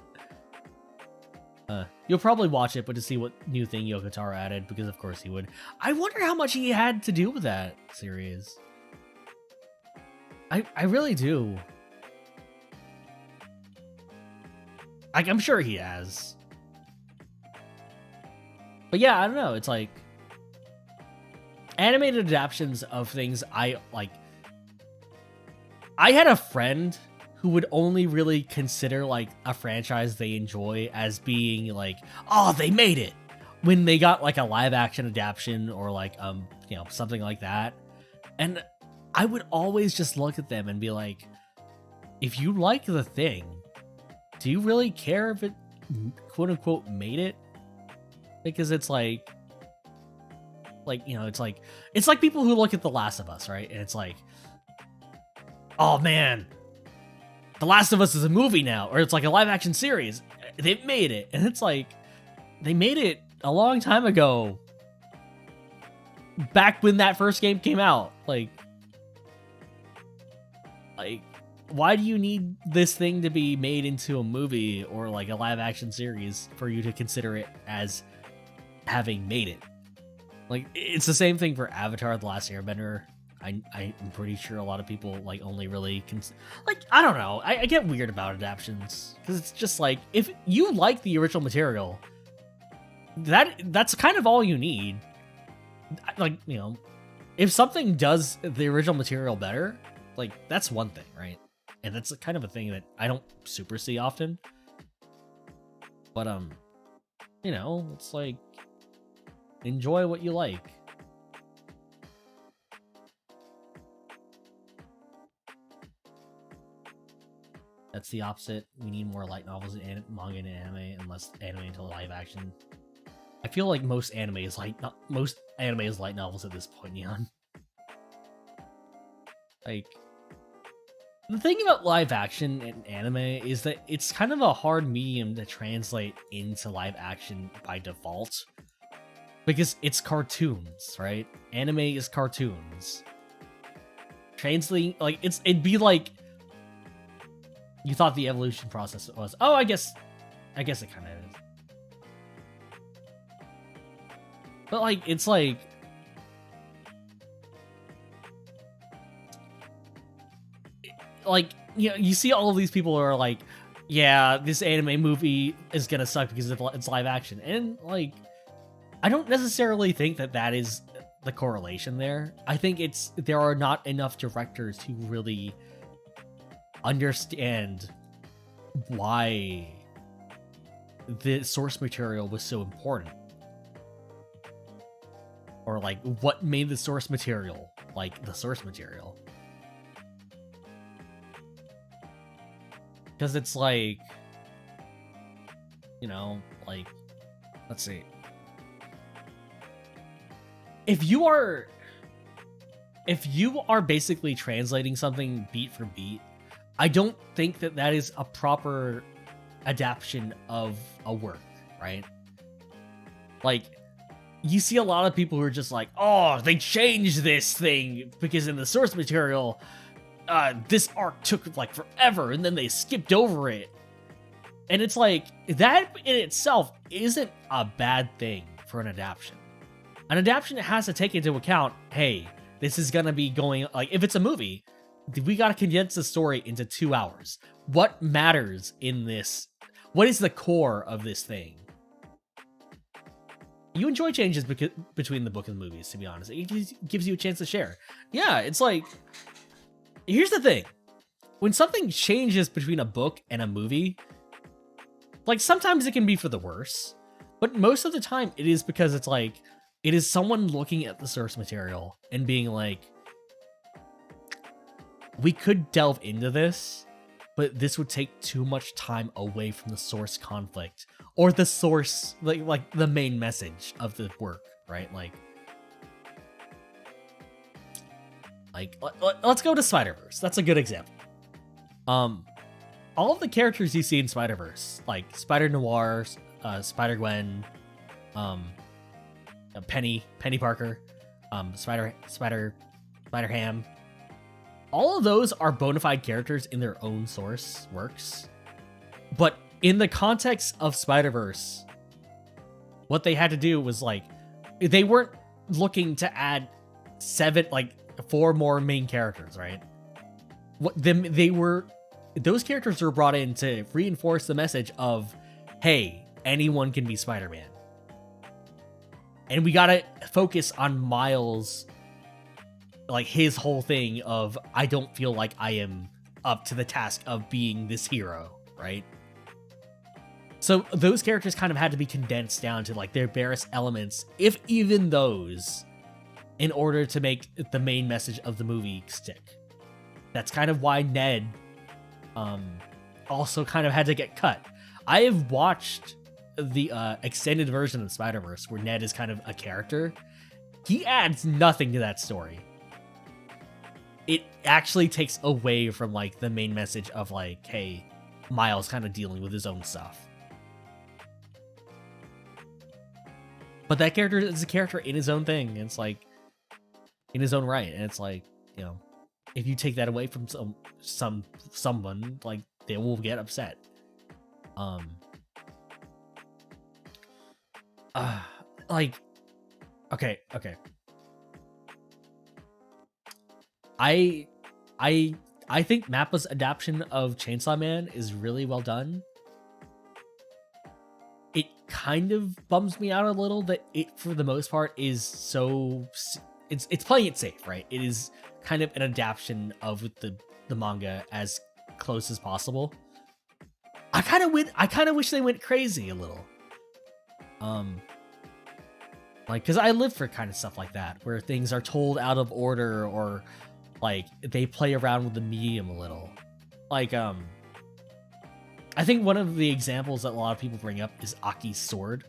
You'll probably watch it, but to see what new thing Yoko Taro added, because of course he would. I wonder how much he had to do with that series. I really do. I'm sure he has. But yeah, I don't know. It's like animated adaptations of things I like. I had a friend who would only really consider like a franchise they enjoy as being like, oh, they made it, when they got like a live action adaptation or like something like that. And I would always just look at them and be like, if you like the thing, do you really care if it quote unquote made it? Because it's like it's like people who look at The Last of Us, right? And it's like, oh man, The Last of Us is a movie now, or it's like a live action series. They've made it. And it's like, they made it a long time ago. Back when that first game came out. Like, why do you need this thing to be made into a movie or like a live action series for you to consider it as having made it? Like, it's the same thing for Avatar: The Last Airbender. I'm pretty sure a lot of people like only really like, I don't know. I get weird about adaptations because it's just like, if you like the original material, that's kind of all you need. Like, you know, if something does the original material better, like, that's one thing, right? And that's kind of a thing that I don't super see often. But you know, it's like, enjoy what you like. That's the opposite. We need more light novels and manga and anime, and less anime until live action. I feel like most anime is light novels at this point, Neon. Like, the thing about live action and anime is that it's kind of a hard medium to translate into live action by default. Because it's cartoons, right? Anime is cartoons. Translating, like, it'd be like you thought the evolution process was, oh, I guess it kind of is. But like, it's like, you know, you see all of these people who are like, yeah, this anime movie is gonna suck because it's live action, and like, I don't necessarily think that is the correlation there. I think there are not enough directors who really understand why the source material was so important, or like what made the source material like the source material. Because it's like, you know, like, let's see. If you are basically translating something beat for beat, I don't think that is a proper adaptation of a work, right? Like, you see a lot of people who are just like, oh, they changed this thing because in the source material, this arc took like forever, and then they skipped over it. And it's like, that in itself isn't a bad thing for an adaptation. An adaptation has to take into account, hey, this is gonna be going, like, if it's a movie, we gotta condense the story into 2 hours. What matters in this? What is the core of this thing? You enjoy changes between the book and the movies, to be honest. It gives you a chance to share. Yeah, it's like, here's the thing. When something changes between a book and a movie, like, sometimes it can be for the worse, but most of the time it is because it's like, it is someone looking at the source material and being like, we could delve into this, but this would take too much time away from the source conflict or the source, like the main message of the work, right? Like let's go to Spider-Verse. That's a good example. All of the characters you see in Spider-Verse, like Spider-Noir, Spider-Gwen, Penny Parker, Spider-Ham, all of those are bona fide characters in their own source works. But in the context of Spider-Verse, what they had to do was, like, they weren't looking to add 4 more main characters, right? Those characters were brought in to reinforce the message of, hey, anyone can be Spider-Man. And we gotta focus on Miles, like, his whole thing of, I don't feel like I am up to the task of being this hero, right? So those characters kind of had to be condensed down to, like, their barest elements, if even those, in order to make the main message of the movie stick. That's kind of why Ned also kind of had to get cut. I have watched the extended version of Spider-Verse where Ned is kind of a character. He adds nothing to that story. It actually takes away from, like, the main message of, like, hey, Miles kind of dealing with his own stuff. But that character is a character in his own thing. And it's like, in his own right. And it's like, you know, if you take that away from someone, like, they will get upset. Like, okay. I I I think Mappa's adaptation of Chainsaw Man is really well done. It kind of bums me out a little that it, for the most part, is so it's playing it safe, right? It is kind of an adaptation of the manga as close as possible. I kind of wish they went crazy a little. Like, because I live for kind of stuff like that, where things are told out of order, or like they play around with the medium a little. Like, I think one of the examples that a lot of people bring up is Aki's sword.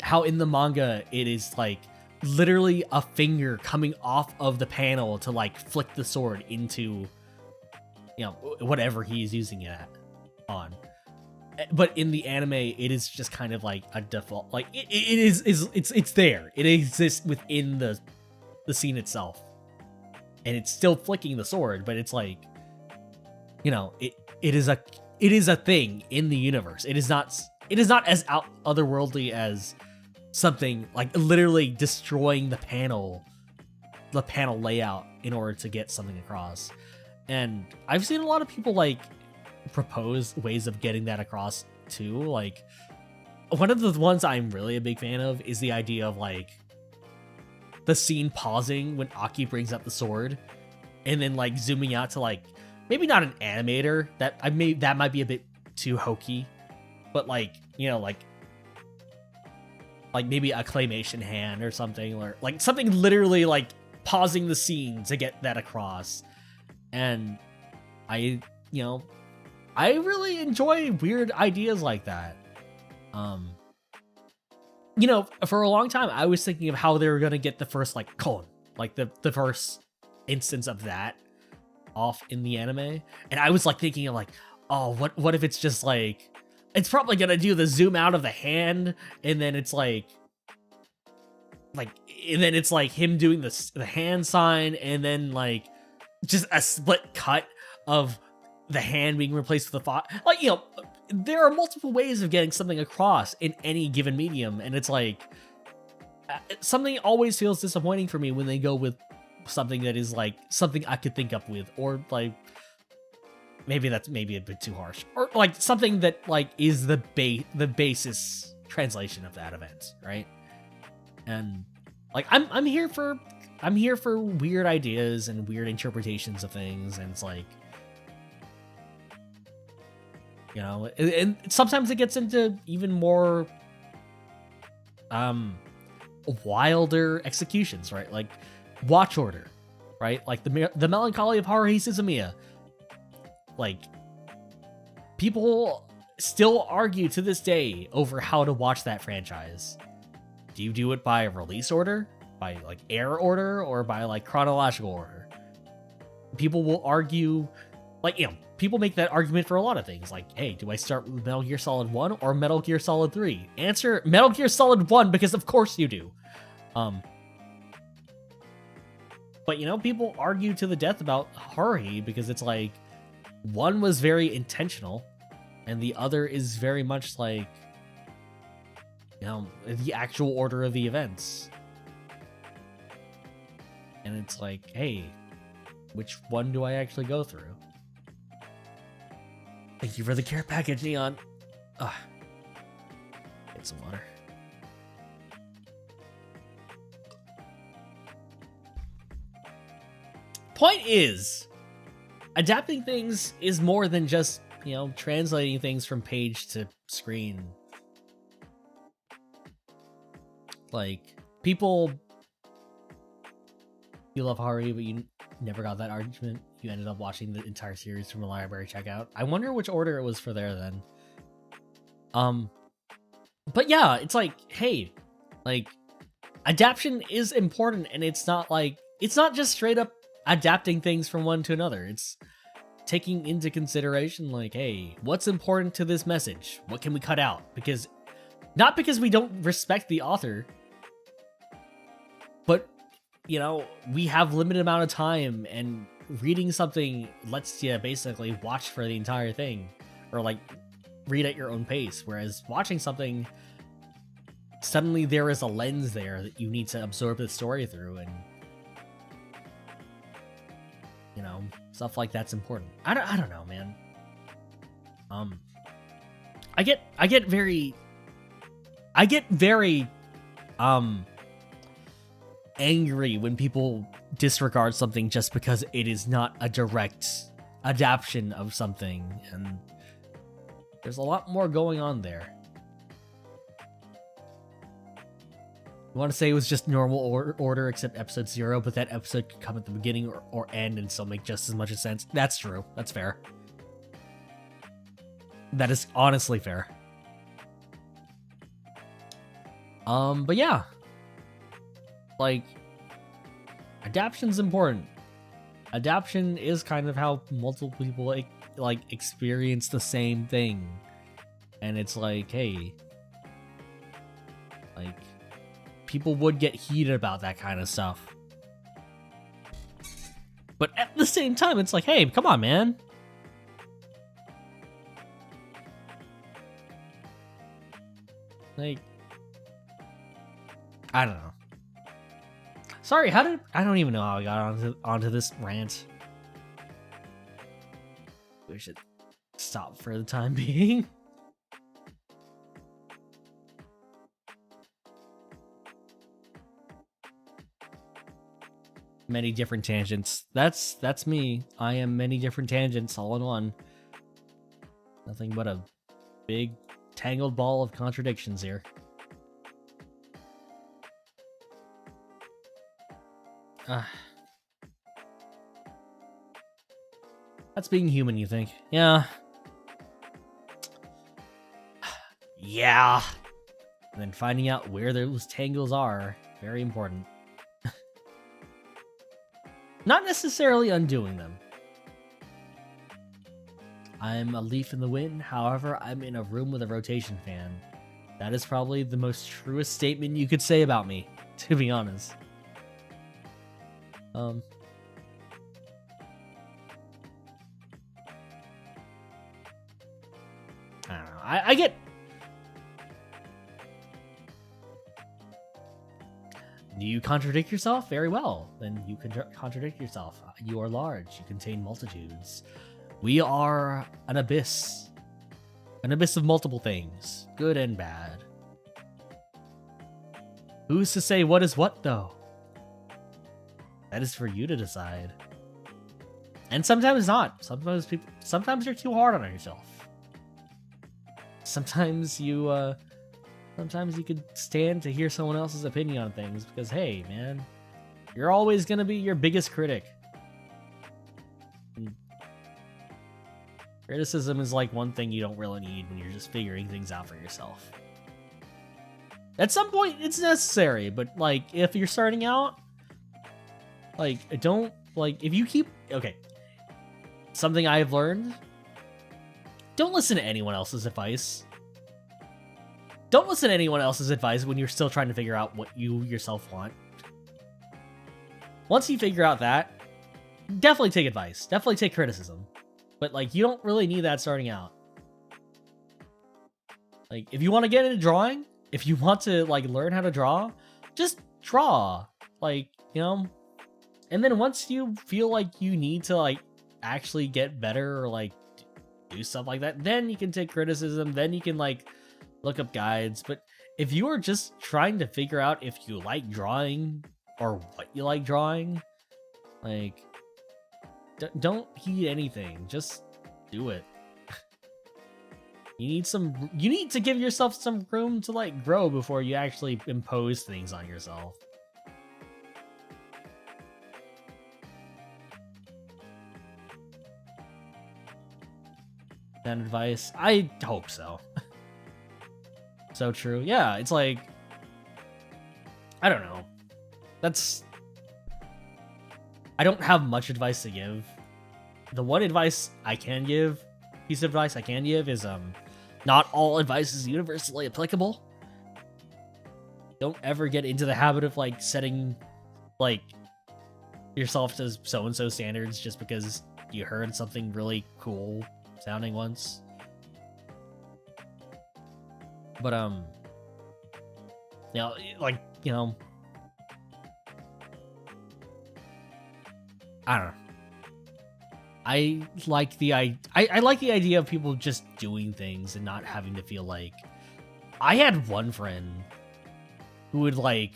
How in the manga it is like literally a finger coming off of the panel to like flick the sword into, you know, whatever he's using it on. But in the anime, it is just kind of like a default. Like it's there. It exists within the scene itself, and it's still flicking the sword. But it's like, you know, it is a thing in the universe. It is not as otherworldly as something like literally destroying the panel layout in order to get something across. And I've seen a lot of people like propose ways of getting that across too. Like, one of the ones I'm really a big fan of is the idea of like the scene pausing when Aki brings up the sword, and then like zooming out to like maybe not an animator, that might be a bit too hokey, but like, you know, like maybe a claymation hand or something, or like something literally like pausing the scene to get that across. And I really enjoy weird ideas like that. You know, for a long time, I was thinking of how they were going to get the first, like, koan, like the first instance of that off in the anime. And I was like thinking of like, oh, what if it's just like, it's probably going to do the zoom out of the hand, and then it's like him doing the hand sign, and then like just a split cut of the hand being replaced with the thought. Like, you know, there are multiple ways of getting something across in any given medium, and it's like something always feels disappointing for me when they go with something that is like something I could think up with, or like maybe that's a bit too harsh, or like something that like is the basis translation of that event, right? And like I'm here for weird ideas and weird interpretations of things, and it's like, you know, and sometimes it gets into even more wilder executions, right? Like Watch Order, right? Like the Melancholy of Haruhi Suzumiya. Like, people still argue to this day over how to watch that franchise. Do you do it by release order, by like air order, or by like chronological order? People will argue, like, you know, people make that argument for a lot of things. Like, hey, do I start with Metal Gear Solid 1 or Metal Gear Solid 3? Answer, Metal Gear Solid 1, because of course you do. But, you know, people argue to the death about Haruhi because it's like, one was very intentional, and the other is very much like, you know, the actual order of the events. And it's like, hey, which one do I actually go through? Thank you for the care package, Neon. Ugh. Get some water. Point is, adapting things is more than just, you know, translating things from page to screen. Like, people, you love Haruhi, but you never got that argument. You ended up watching the entire series from a library checkout. I wonder which order it was for there then. But yeah, it's like, hey, like, adaptation is important, and it's not just straight up adapting things from one to another. It's taking into consideration, like, hey, what's important to this message? What can we cut out? Because, not because we don't respect the author, but, you know, we have limited amount of time, and reading something lets you basically watch for the entire thing, or like read at your own pace, whereas watching something, suddenly there is a lens there that you need to absorb the story through, and you know, stuff like that's important. I don't know, man. I get very angry when people disregard something just because it is not a direct adaptation of something, and there's a lot more going on there. You want to say it was just normal order except episode 0, but that episode could come at the beginning or end and still make just as much sense. That's true. That's fair. That is honestly fair. But yeah. Like, adaption's important. Adaption is kind of how multiple people, like, experience the same thing. And it's like, hey, like, people would get heated about that kind of stuff. But at the same time, it's like, hey, come on, man. Like, I don't know. Sorry, I don't even know how I got onto this rant. We should stop for the time being. Many different tangents. That's me. I am many different tangents all in one. Nothing but a big tangled ball of contradictions here. That's being human, you think? Yeah. Yeah. And then finding out where those tangles are, very important. Not necessarily undoing them. I'm a leaf in the wind, however, I'm in a room with a rotation fan. That is probably the most truest statement you could say about me, to be honest. I don't know. I get... Do you contradict yourself? Very well. Then you can contradict yourself. You are large. You contain multitudes. We are an abyss. An abyss of multiple things. Good and bad. Who's to say what is what, though? That is for you to decide. And sometimes not. Sometimes you're too hard on yourself. Sometimes you could stand to hear someone else's opinion on things because, hey, man, you're always gonna be your biggest critic. And criticism is like one thing you don't really need when you're just figuring things out for yourself. At some point, it's necessary, but like if you're starting out, like don't like if you keep okay. Something I have learned: don't listen to anyone else's advice. Don't listen to anyone else's advice when you're still trying to figure out what you yourself want. Once you figure out that, definitely take advice. Definitely take criticism. But, like, you don't really need that starting out. Like, if you want to get into drawing, if you want to, like, learn how to draw, just draw. Like, you know? And then once you feel like you need to, like, actually get better or, like, do stuff like that, then you can take criticism. Then you can, like, look up guides. But if you are just trying to figure out if you like drawing or what you like drawing, like, don't heed anything. Just do it. You need to give yourself some room to, like, grow before you actually impose things on yourself. That advice? I hope so. So true. Yeah, it's like, I don't know. I don't have much advice to give. The one advice I can give, piece of advice I can give is, not all advice is universally applicable. Don't ever get into the habit of, like, setting, like, yourself to so-and-so standards just because you heard something really cool sounding once. But, you know, like, you know, I don't know. I like I like the idea of people just doing things and not having to feel like. I had one friend who would like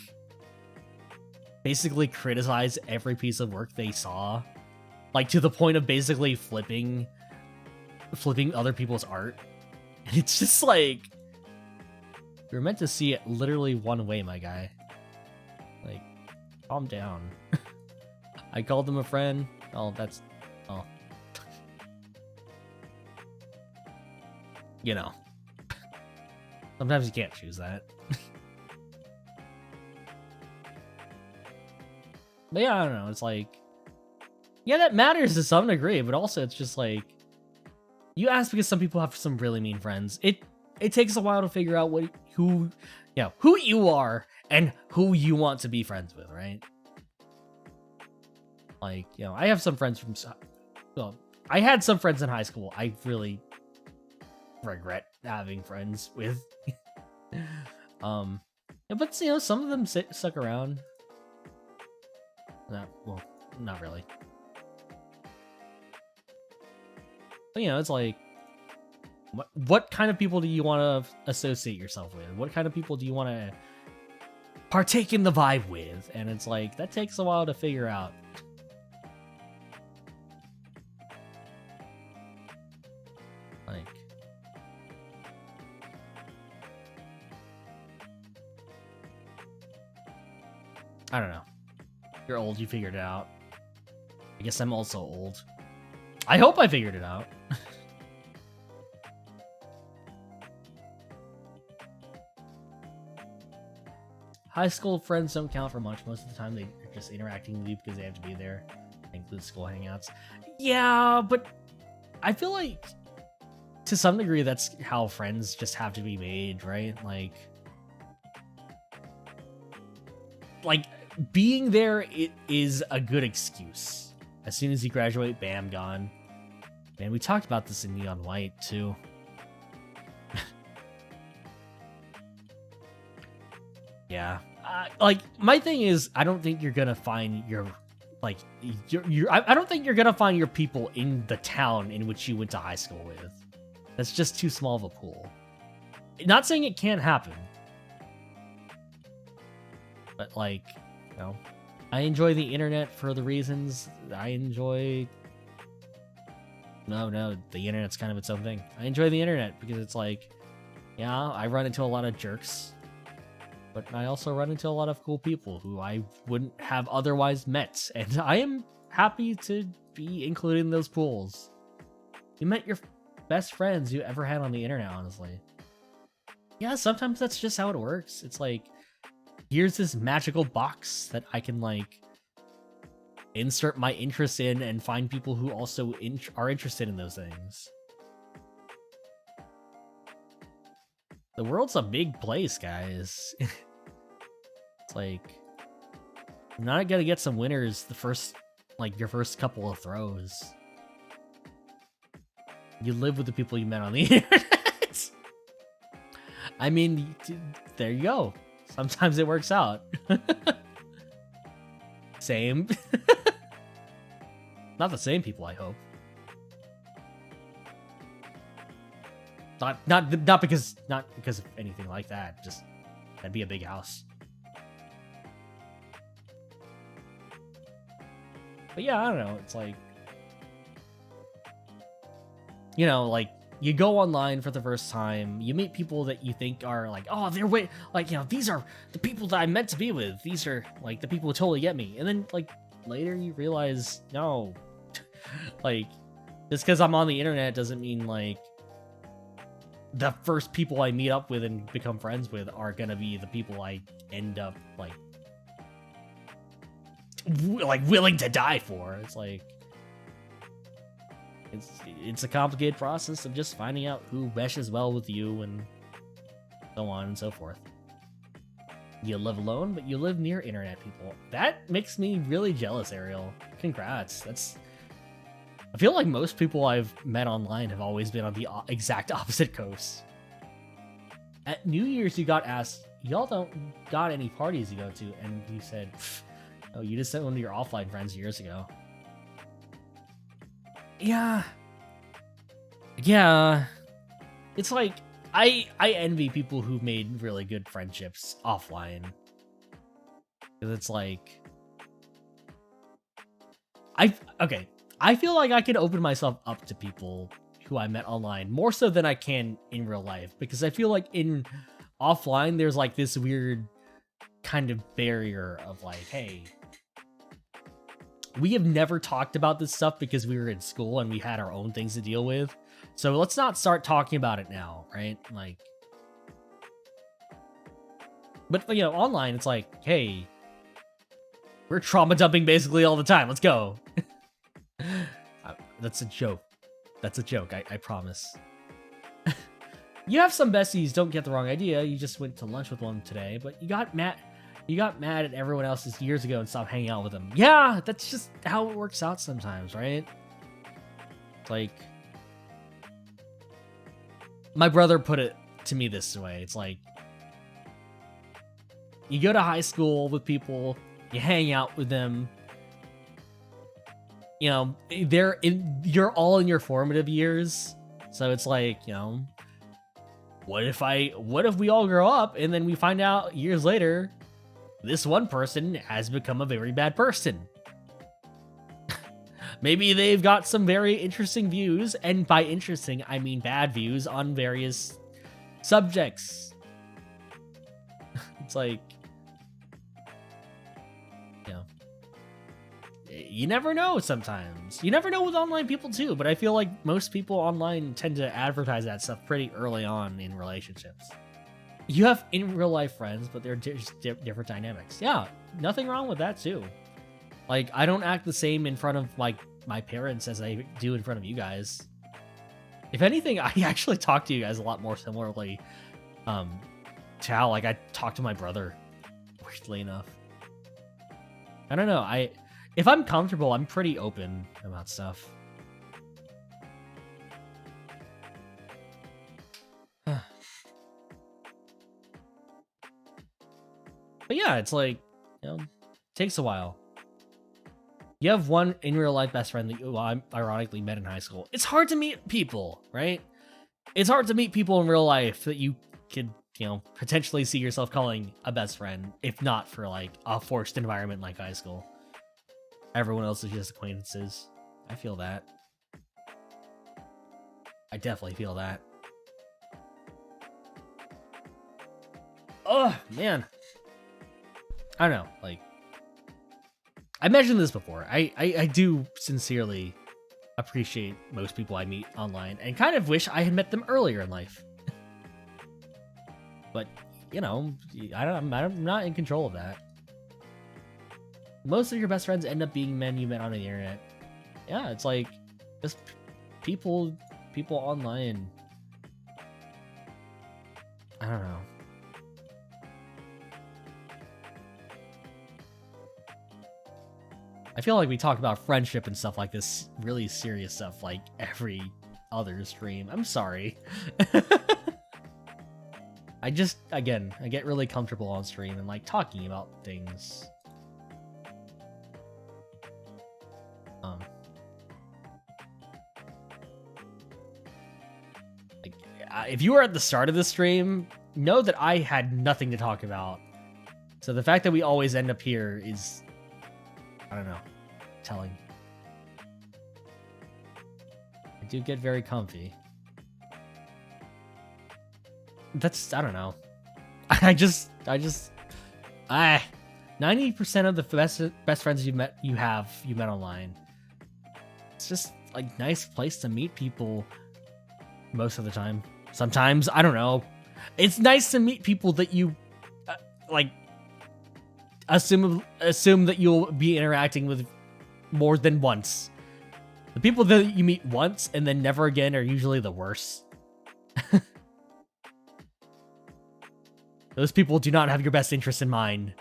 basically criticize every piece of work they saw, like to the point of basically flipping other people's art. And it's just like, you're meant to see it literally one way, my guy. Like, calm down. I called him a friend. Oh, that's... Oh. You know. Sometimes you can't choose that. But yeah, I don't know. It's like... Yeah, that matters to some degree, but also it's just like... You ask because some people have some really mean friends. It takes a while to figure out who you are and who you want to be friends with, right? Like, you know, I have some friends from... Well, I had some friends in high school I really regret having friends with. But, you know, some of them stuck around. Well, not really. But, you know, it's like... What kind of people do you want to associate yourself with? What kind of people do you want to partake in the vibe with? And it's like, that takes a while to figure out. Like, I don't know. You're old, you figured it out. I guess I'm also old. I hope I figured it out. High school friends don't count for much. Most of the time, they're just interacting with you because they have to be there. That includes school hangouts. Yeah, but I feel like to some degree, that's how friends just have to be made, right? Like being there, it is a good excuse. As soon as you graduate, bam, gone. Man, we talked about this in Neon White too. Yeah, like my thing is, I don't think you're gonna find your, like, I don't think you're gonna find your people in the town in which you went to high school with. That's just too small of a pool. Not saying it can't happen, but like, you know, I enjoy the internet for the reasons I enjoy. No, the internet's kind of its own thing. I enjoy the internet because it's like, yeah, I run into a lot of jerks. But I also run into a lot of cool people who I wouldn't have otherwise met, and I am happy to be included in those pools. You met your best friends you ever had on the internet, honestly. Yeah, sometimes that's just how it works. It's like, here's this magical box that I can, like, insert my interest in and find people who also are interested in those things. The world's a big place, guys. It's like, you're not gonna get some winners the first, like, your first couple of throws. You live with the people you met on the internet. I mean, there you go. Sometimes it works out. Same. Not the same people, I hope. Not because of anything like that. Just that'd be a big house. But yeah, I don't know. It's like, you know, like you go online for the first time, you meet people that you think are like, oh, they're like, you know, these are the people that I'm meant to be with. These are like the people who totally get me. And then like later you realize, no, like just because I'm on the internet doesn't mean like the first people I meet up with and become friends with are gonna be the people I end up like willing to die for. It's like it's a complicated process of just finding out who meshes well with you and so on and so forth. You live alone, but you live near internet people. That makes me really jealous, Ariel. Congrats. I feel like most people I've met online have always been on the exact opposite coast. At New Year's, you got asked, y'all don't got any parties to go to, and you said, oh, you just sent one of your offline friends years ago. Yeah. Yeah. It's like I envy people who've made really good friendships offline. Cuz it's like okay, I feel like I can open myself up to people who I met online more so than I can in real life, because I feel like in offline there's like this weird kind of barrier of like, hey, we have never talked about this stuff because we were in school and we had our own things to deal with. So let's not start talking about it now, right? Like, but you know, online it's like, hey, we're trauma dumping basically all the time. Let's go. That's a joke. That's a joke. I promise. You have some besties. Don't get the wrong idea. You just went to lunch with one today, but you got mad. You got mad at everyone else's years ago and stopped hanging out with them. Yeah, that's just how it works out sometimes, right? It's like, my brother put it to me this way. It's like, you go to high school with people, you hang out with them. You know, you're all in your formative years. So it's like, you know, what if we all grow up and then we find out years later this one person has become a very bad person? Maybe they've got some very interesting views, and by interesting, I mean bad views on various subjects. It's like, you know, you never know sometimes. You never know with online people too, but I feel like most people online tend to advertise that stuff pretty early on in relationships. You have in real life friends, but they're just different dynamics. Yeah, nothing wrong with that too. Like, I don't act the same in front of like my parents as I do in front of you guys. If anything, I actually talk to you guys a lot more similarly to how like I talk to my brother, weirdly enough. I don't know. If I'm comfortable, I'm pretty open about stuff. But yeah, it's like, you know, takes a while. You have one in real life best friend that you ironically met in high school. It's hard to meet people, right? It's hard to meet people in real life that you could, you know, potentially see yourself calling a best friend, if not for like a forced environment like high school. Everyone else is just acquaintances. I feel that. I definitely feel that. Oh, man. I don't know, like, I mentioned this before. I do sincerely appreciate most people I meet online and kind of wish I had met them earlier in life. But, you know, I'm not in control of that. Most of your best friends end up being men you met on the internet. Yeah, it's like, just people online. I don't know. I feel like we talk about friendship and stuff like this, really serious stuff, like every other stream. I'm sorry. I get really comfortable on stream and like talking about things. If you were at the start of the stream, know that I had nothing to talk about. So the fact that we always end up here is, I don't know, telling. I do get very comfy. That's, I don't know. 90% of the best friends you met online. It's just like nice place to meet people most of the time. Sometimes, I don't know. It's nice to meet people that you like assume that you'll be interacting with more than once. The people that you meet once and then never again are usually the worst. Those people do not have your best interest in mind.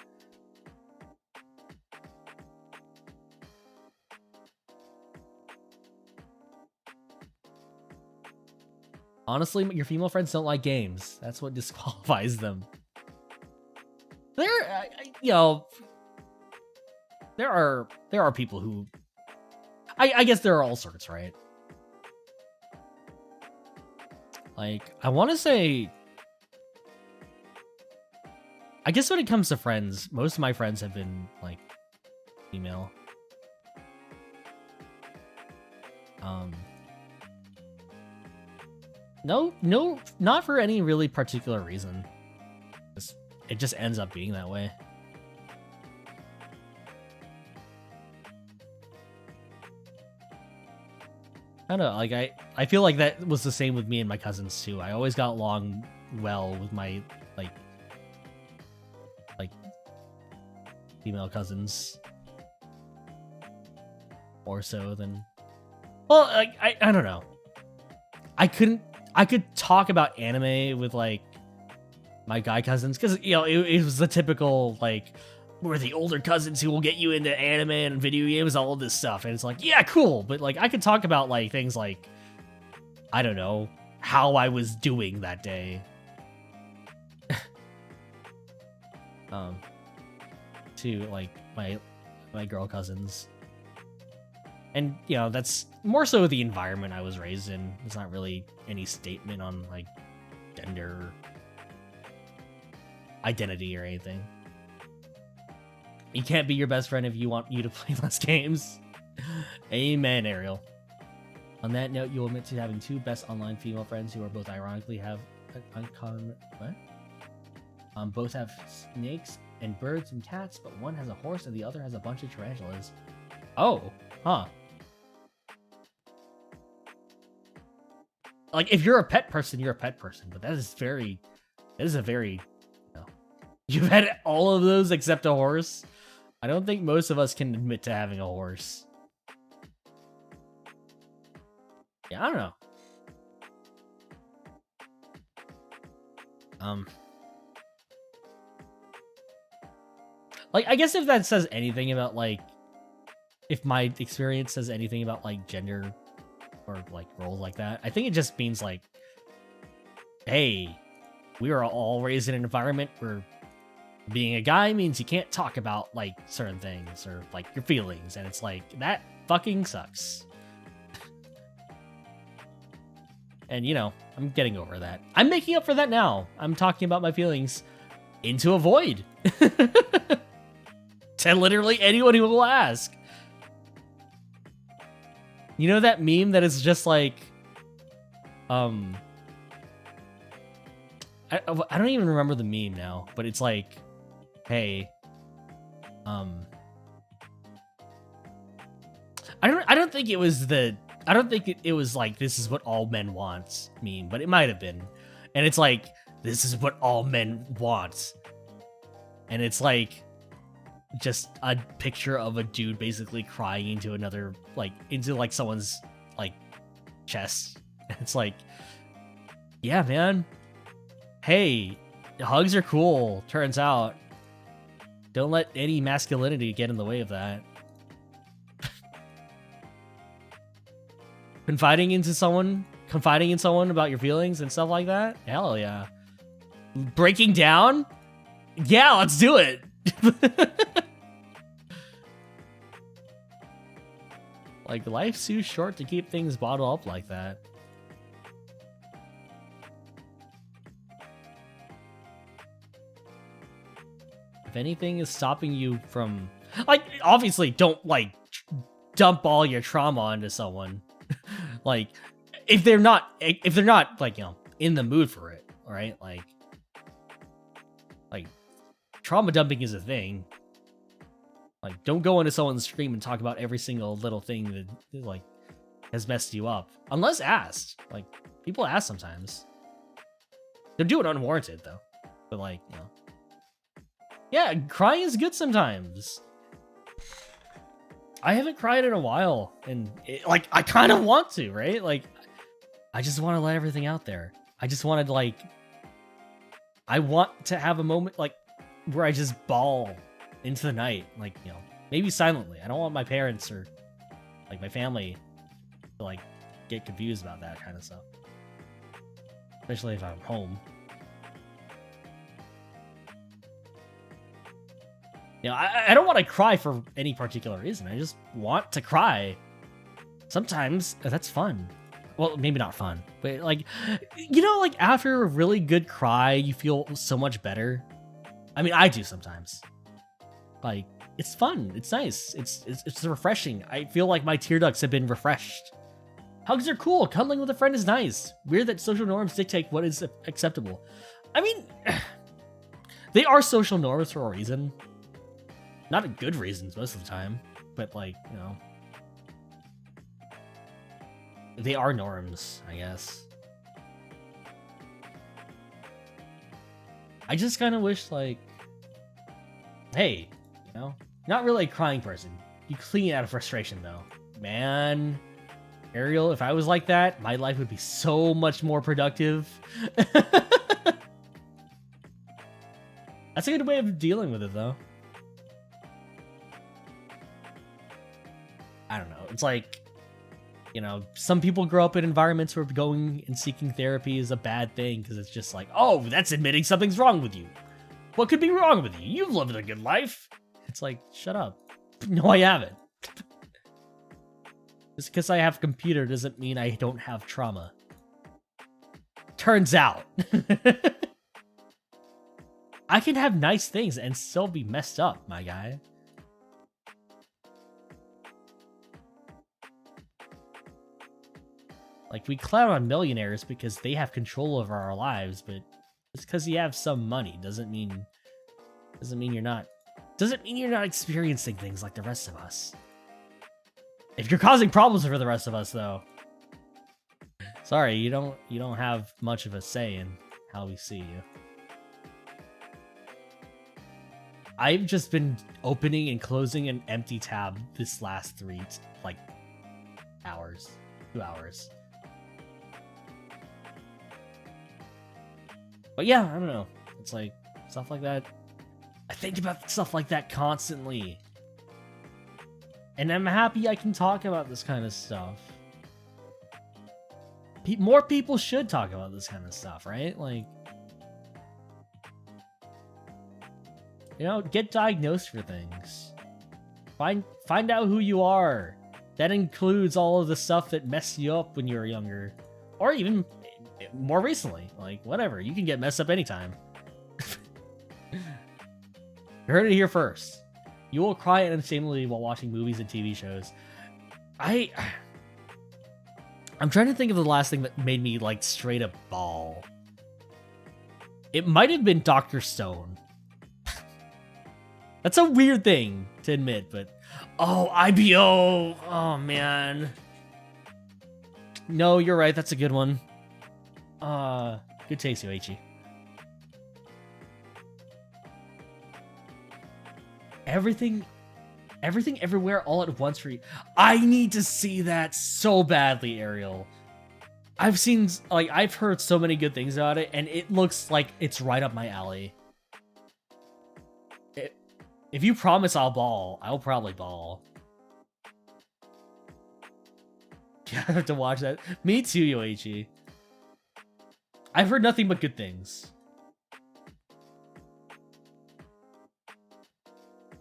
Honestly, your female friends don't like games. That's what disqualifies them. You know, there are people who, I guess there are all sorts, right? Like, I want to say, I guess when it comes to friends, most of my friends have been like female. No, not for any really particular reason. It just ends up being that way. I don't know, like, I feel like that was the same with me and my cousins too. I always got along well with my, like female cousins. More so than... Well, like, I don't know. I could talk about anime with, like, my guy cousins, because, you know, it was the typical, like, we're the older cousins who will get you into anime and video games, all this stuff. And it's like, yeah, cool. But, like, I could talk about, like, things like, I don't know, how I was doing that day. To, like, my girl cousins. And, you know, that's more so the environment I was raised in. It's not really any statement on, like, gender, identity, or anything. You can't be your best friend if you want you to play less games. Amen, Ariel. On that note, you'll admit to having two best online female friends who are both ironically have uncommon... What? Both have snakes and birds and cats, but one has a horse and the other has a bunch of tarantulas. Oh, huh. Like, if you're a pet person, you're a pet person, but that is a very, you know, you've had all of those except a horse. I don't think most of us can admit to having a horse. Yeah, I don't know. Like, I guess if that says anything about, like, if my experience says anything about, like, gender or, like, roles like that, I think it just means, like, hey, we are all raised in an environment where being a guy means you can't talk about, like, certain things or, like, your feelings, and it's like, that fucking sucks. And, you know, I'm getting over that. I'm making up for that now. I'm talking about my feelings into a void. To literally anyone who will ask. You know that meme that is just like, I don't even remember the meme now, but it's like, hey, I don't think it was it was like, this is what all men want meme, but it might have been. And it's like, this is what all men want. And it's like, just a picture of a dude basically crying into another, like, into, like, someone's, like, chest. It's like, yeah, man. Hey, hugs are cool, turns out. Don't let any masculinity get in the way of that. Confiding in someone about your feelings and stuff like that? Hell yeah. Breaking down? Yeah, let's do it. Like, life's too short to keep things bottled up like that. If anything is stopping you from, like, obviously don't, like, dump all your trauma onto someone. Like, if they're not, like, you know, in the mood for it, right? Like, trauma dumping is a thing. Like, don't go into someone's stream and talk about every single little thing that, like, has messed you up. Unless asked. Like, people ask sometimes. They'll do it unwarranted, though. But, like, you know. Yeah, crying is good sometimes. I haven't cried in a while. And, like, I kind of want to, right? Like, I just want to let everything out there. I just wanted, like... I want to have a moment, like, where I just bawl into the night, like, you know, maybe silently. I don't want my parents or, like, my family to, like, get confused about that kind of stuff. Especially if I'm home. You know, I don't want to cry for any particular reason. I just want to cry. Sometimes that's fun. Well, maybe not fun, but like, you know, like after a really good cry, you feel so much better. I mean, I do sometimes. Like, it's fun. It's nice. It's refreshing. I feel like my tear ducts have been refreshed. Hugs are cool. Cuddling with a friend is nice. Weird that social norms dictate what is acceptable. I mean, they are social norms for a reason. Not good reasons most of the time, but like, you know, they are norms, I guess. I just kind of wish, like, hey, you know, not really a crying person. You clean out of frustration, though. Man, Ariel, if I was like that, my life would be so much more productive. That's a good way of dealing with it, though. I don't know. It's like, you know, some people grow up in environments where going and seeking therapy is a bad thing because it's just like, oh, that's admitting something's wrong with you. What could be wrong with you? You've lived a good life. It's like, shut up. No, I haven't. Just because I have a computer doesn't mean I don't have trauma. Turns out. I can have nice things and still be messed up, my guy. Like, we clown on millionaires because they have control over our lives, but just because you have some money doesn't mean you're not experiencing things like the rest of us. If you're causing problems for the rest of us, though, sorry, you don't have much of a say in how we see you. I've just been opening and closing an empty tab this last 2 hours. But yeah, I don't know. It's like stuff like that. I think about stuff like that constantly. And I'm happy I can talk about this kind of stuff. More people should talk about this kind of stuff, right? Like, you know, get diagnosed for things. Find out who you are. That includes all of the stuff that messed you up when you were younger. Or even more recently. Like, whatever. You can get messed up anytime. You heard it here first. You will cry unashamedly while watching movies and TV shows. I'm trying to think of the last thing that made me, like, straight up bawl. It might have been Dr. Stone. That's a weird thing to admit, but... Oh, IBO! Oh, man. No, you're right. That's a good one. Good taste, Yoichi. Everything Everywhere All at Once for you. I need to see that so badly, Ariel. I've heard so many good things about it, and it looks like it's right up my alley. If you promise I'll bawl, I'll probably bawl. You have to watch that. Me too, Yoichi. I've heard nothing but good things.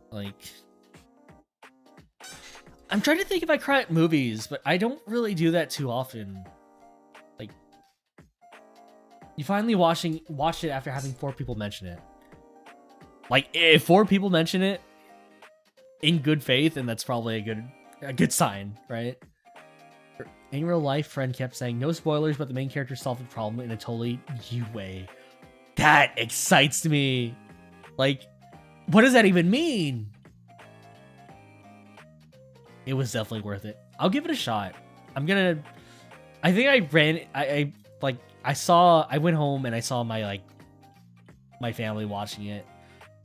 Like, I'm trying to think if I cry at movies, but I don't really do that too often. Like, you finally watch it after having 4 people mention it. Like, if 4 people mention it in good faith, and that's probably a good sign, right? In real life, friend kept saying no spoilers, but the main character solved the problem in a totally you way. That excites me. Like, what does that even mean? It was definitely worth it. I'll give it a shot. I went home and I saw my family watching it.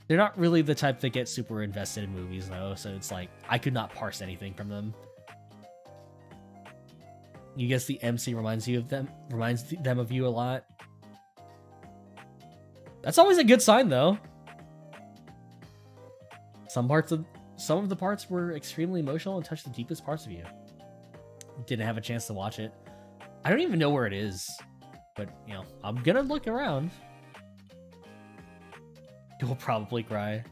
They're not really the type that get super invested in movies though, so it's like, I could not parse anything from them. You guess the MC reminds them of you a lot. That's always a good sign though. Some of the parts were extremely emotional and touched the deepest parts of you. Didn't have a chance to watch it. I don't even know where it is, but you know, I'm gonna look around. You'll probably cry.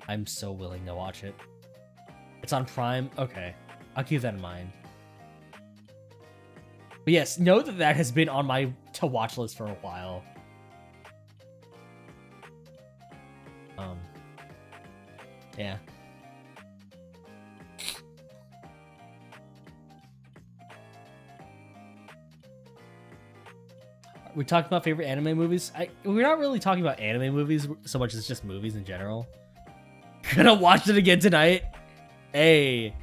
I'm so willing to watch it. It's on Prime? Okay. I'll keep that in mind. But yes, know that that has been on my to-watch list for a while. Yeah. We talked about favorite anime movies. We're not really talking about anime movies so much as just movies in general. Gonna watch it again tonight. Hey,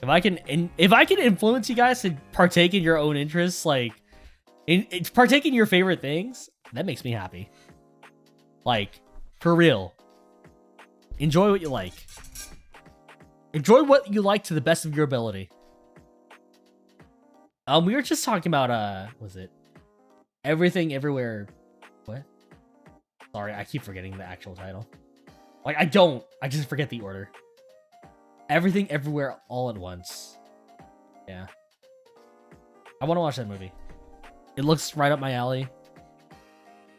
if I can influence you guys to partake in your own interests, like partake in your favorite things, that makes me happy. Like, for real. Enjoy what you like. Enjoy what you like to the best of your ability. We were just talking about was it Everything Everywhere? What? Sorry, I keep forgetting the actual title. Like, I just forget the order. Everything Everywhere All at Once. Yeah. I want to watch that movie. It looks right up my alley.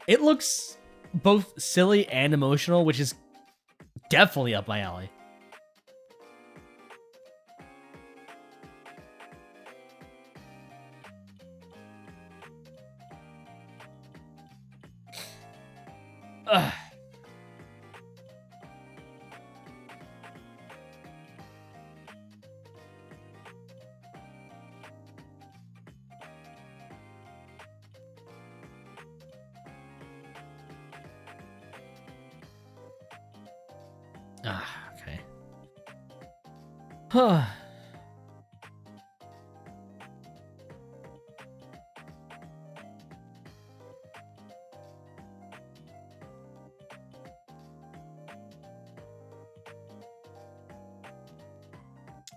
It looks both silly and emotional, which is definitely up my alley. Ugh. Okay. Huh.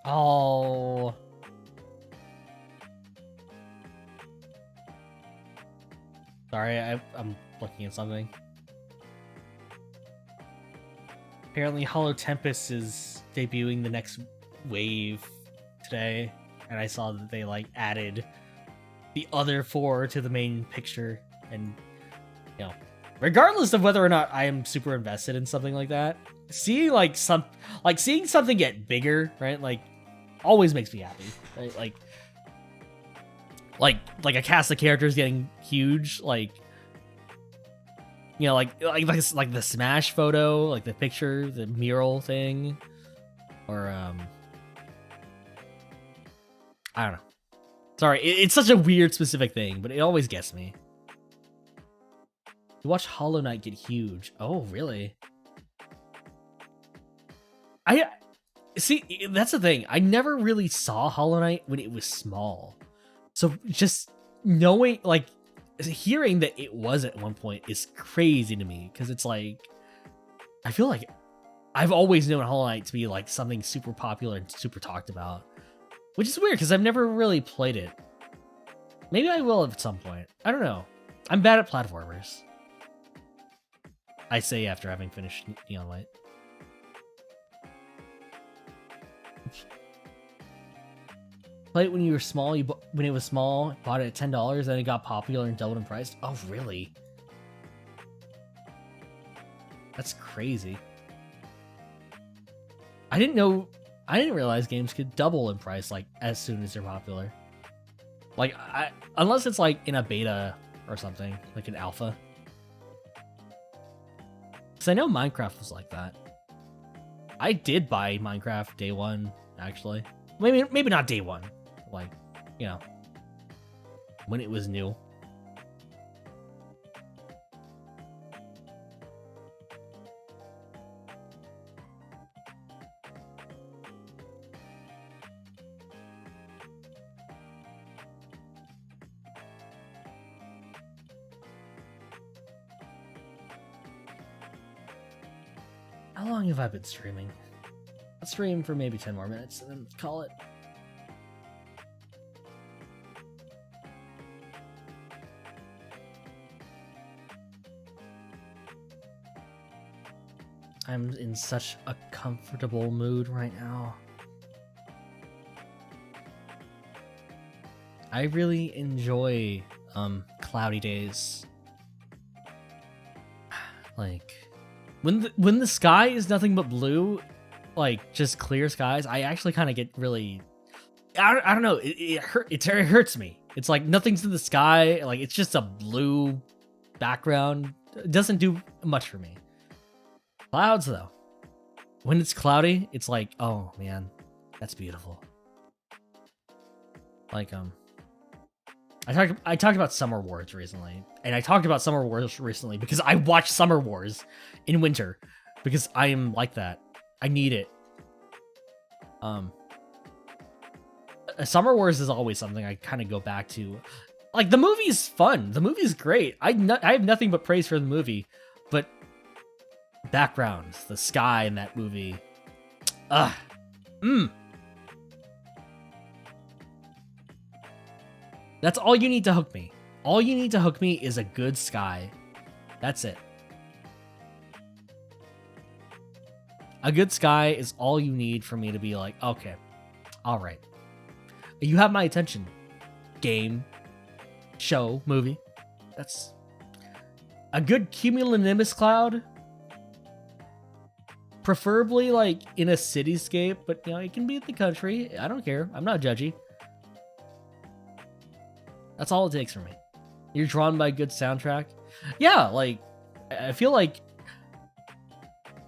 Oh. Sorry, I'm looking at something. Apparently, Hollow Tempest is debuting the next wave today, and I saw that they like added the other 4 to the main picture, and you know, regardless of whether or not I am super invested in something like that, seeing seeing something get bigger, right? Like, always makes me happy, right? Like a cast of characters getting huge, like, you know, like the Smash photo, like the picture, the mural thing, or I don't know. Sorry, it's such a weird specific thing, but it always gets me. You watch Hollow Knight get huge. Oh, really? I see. That's the thing. I never really saw Hollow Knight when it was small, so just knowing, like, hearing that it was at one point is crazy to me, because it's like, I feel like I've always known Hollow Knight to be like something super popular and super talked about, which is weird because I've never really played it. Maybe I will at some point. I don't know. I'm bad at platformers, I say after having finished Neon White. Play it when you were small. When it was small, bought it at $10, then it got popular and doubled in price. Oh, really? That's crazy. I didn't realize games could double in price like as soon as they're popular. Like, unless it's like in a beta or something, like an alpha. Because I know Minecraft was like that. I did buy Minecraft day one, actually. Maybe not day one. Like, you know, when it was new. How long have I been streaming? I'll stream for maybe 10 more minutes and then call it. I'm in such a comfortable mood right now. I really enjoy cloudy days. Like, when the sky is nothing but blue, like just clear skies, I actually kind of get really I don't know. It hurts me. It's like nothing's in the sky. Like it's just a blue background. It doesn't do much for me. Clouds though. When it's cloudy, it's like, oh man, that's beautiful. Like I talked about Summer Wars recently, and I talked about Summer Wars recently because I watched Summer Wars in winter because I am like that. I need it. Summer Wars is always something I kind of go back to. Like the movie's fun. The movie's great. I have nothing but praise for the movie, but backgrounds, the sky in that movie. That's all you need to hook me. All you need to hook me is a good sky. That's it. A good sky is all you need for me to be like, okay, all right. You have my attention. Game, show, movie. That's a good cumulonimbus cloud. Preferably like in a cityscape, but you know, it can be in the country. I don't care. I'm not judgy. That's all it takes for me. You're drawn by a good soundtrack. Yeah, like I feel like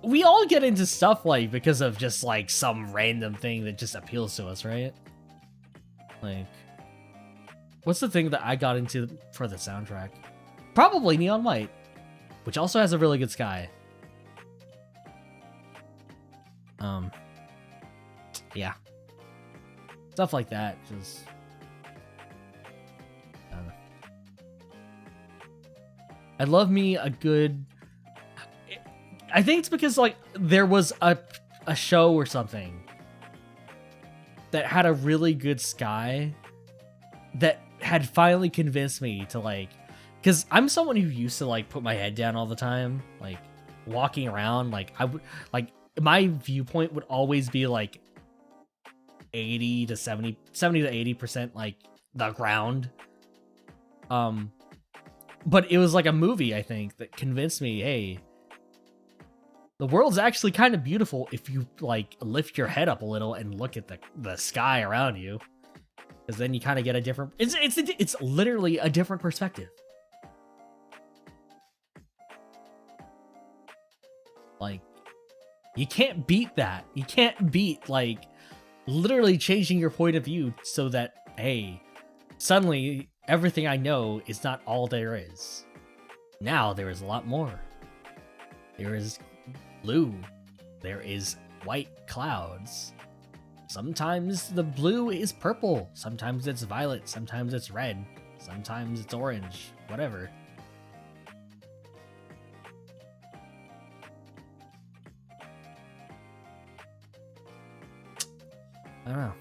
we all get into stuff like because of just like some random thing that just appeals to us, right? Like, what's the thing that I got into for the soundtrack? Probably Neon White, which also has a really good sky. Yeah. Stuff like that, just... I don't know. I love me a good... I think it's because, like, there was a show or something that had a really good sky that had finally convinced me to, like... Because I'm someone who used to, like, put my head down all the time. Like, walking around, like, I would... Like, my viewpoint would always be, like, 70 to 80%, like, the ground. But it was, like, a movie, I think, that convinced me, hey... The world's actually kind of beautiful if you, like, lift your head up a little and look at the sky around you. Because then you kind of get a different... It's literally a different perspective. Like, you can't beat that. You can't beat, like, literally changing your point of view so that, hey, suddenly everything I know is not all there is. Now there is a lot more. There is... blue. There is white clouds. Sometimes the blue is purple. Sometimes it's violet. Sometimes it's red. Sometimes it's orange. Whatever. I don't know.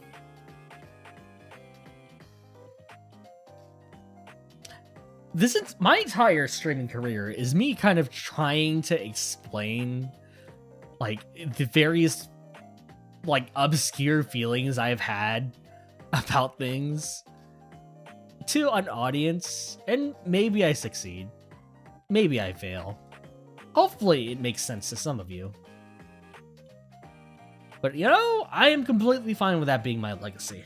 This is my entire streaming career is me kind of trying to explain like the various like obscure feelings I've had about things to an audience, and maybe I succeed, maybe I fail. Hopefully it makes sense to some of you. But you know, I am completely fine with that being my legacy.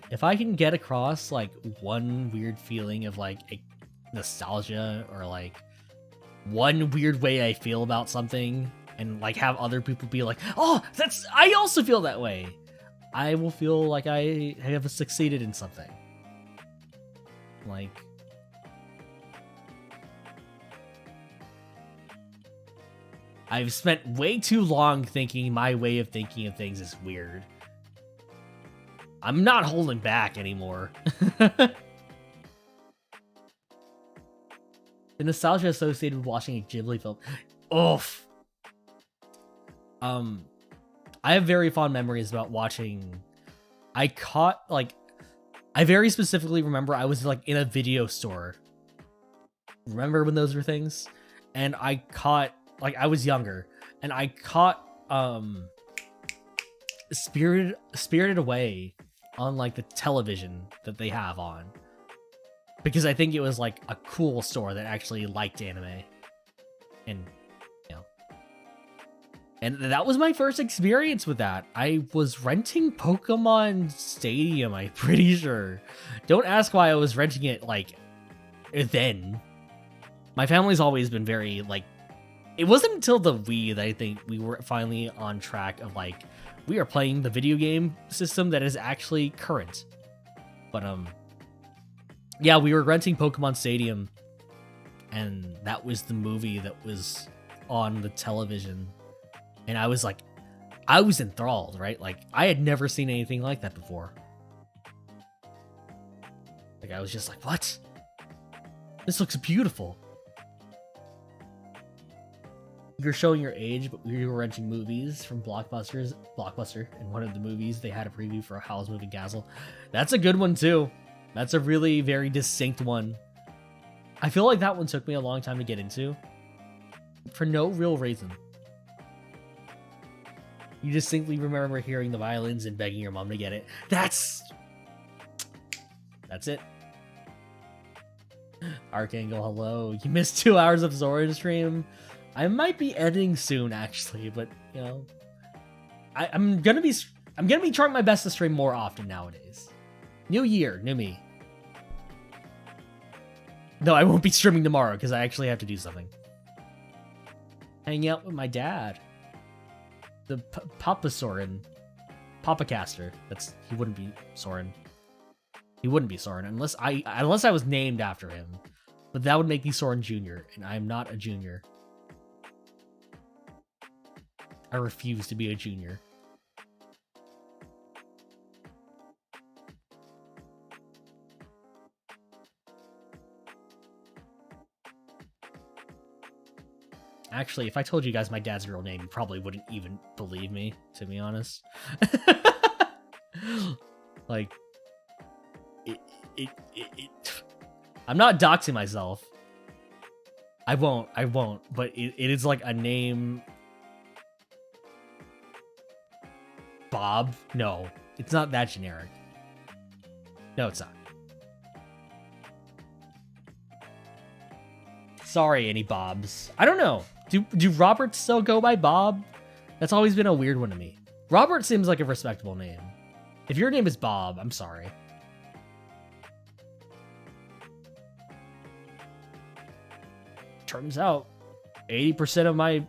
If I can get across like one weird feeling of like a nostalgia or like one weird way I feel about something and like have other people be like, oh, I also feel that way, I will feel like I have succeeded in something. Like, I've spent way too long thinking my way of thinking of things is weird. I'm not holding back anymore. The nostalgia associated with watching a Ghibli film. Oof. I have very fond memories about watching... I very specifically remember I was like in a video store. Remember when those were things? And I caught... Like, I was younger. And I caught Spirited Away on like the television that they have on, because I think it was like a cool store that actually liked anime, and you know, And that was my first experience with that. I was renting Pokemon Stadium, I'm pretty sure. Don't ask why I was renting it, like, then. My family's always been very, like... It wasn't until the Wii that I think we were finally on track of, like, we are playing the video game system that is actually current. But, yeah, we were renting Pokemon Stadium, and that was the movie that was on the television. And I was like, I was enthralled, right? Like, I had never seen anything like that before. Like, I was just like, what? This looks beautiful. You're showing your age, but we were renting movies from Blockbuster. In one of the movies, they had a preview for Howl's Moving Castle. That's a good one, too. That's a really very distinct one. I feel like that one took me a long time to get into. For no real reason. You distinctly remember hearing the violins and begging your mom to get it. That's it. Archangel, hello. You missed 2 hours of Zoran stream. I might be editing soon, actually, but you know, I'm gonna be trying my best to stream more often nowadays. New year, new me. No, I won't be streaming tomorrow because I actually have to do something. Hanging out with my dad. The Papa Soren. Papa Caster. He wouldn't be Soren. He wouldn't be Soren unless I was named after him. But that would make me Soren Jr. and I'm not a junior. I refuse to be a junior. Actually, if I told you guys my dad's real name, you probably wouldn't even believe me, to be honest. Like, I'm not doxing myself. I won't, but it is like a name. Bob? No, it's not that generic. No, it's not. Sorry, any Bobs. I don't know. Do Roberts still go by Bob? That's always been a weird one to me. Robert seems like a respectable name. If your name is Bob, I'm sorry. Turns out, 80% of my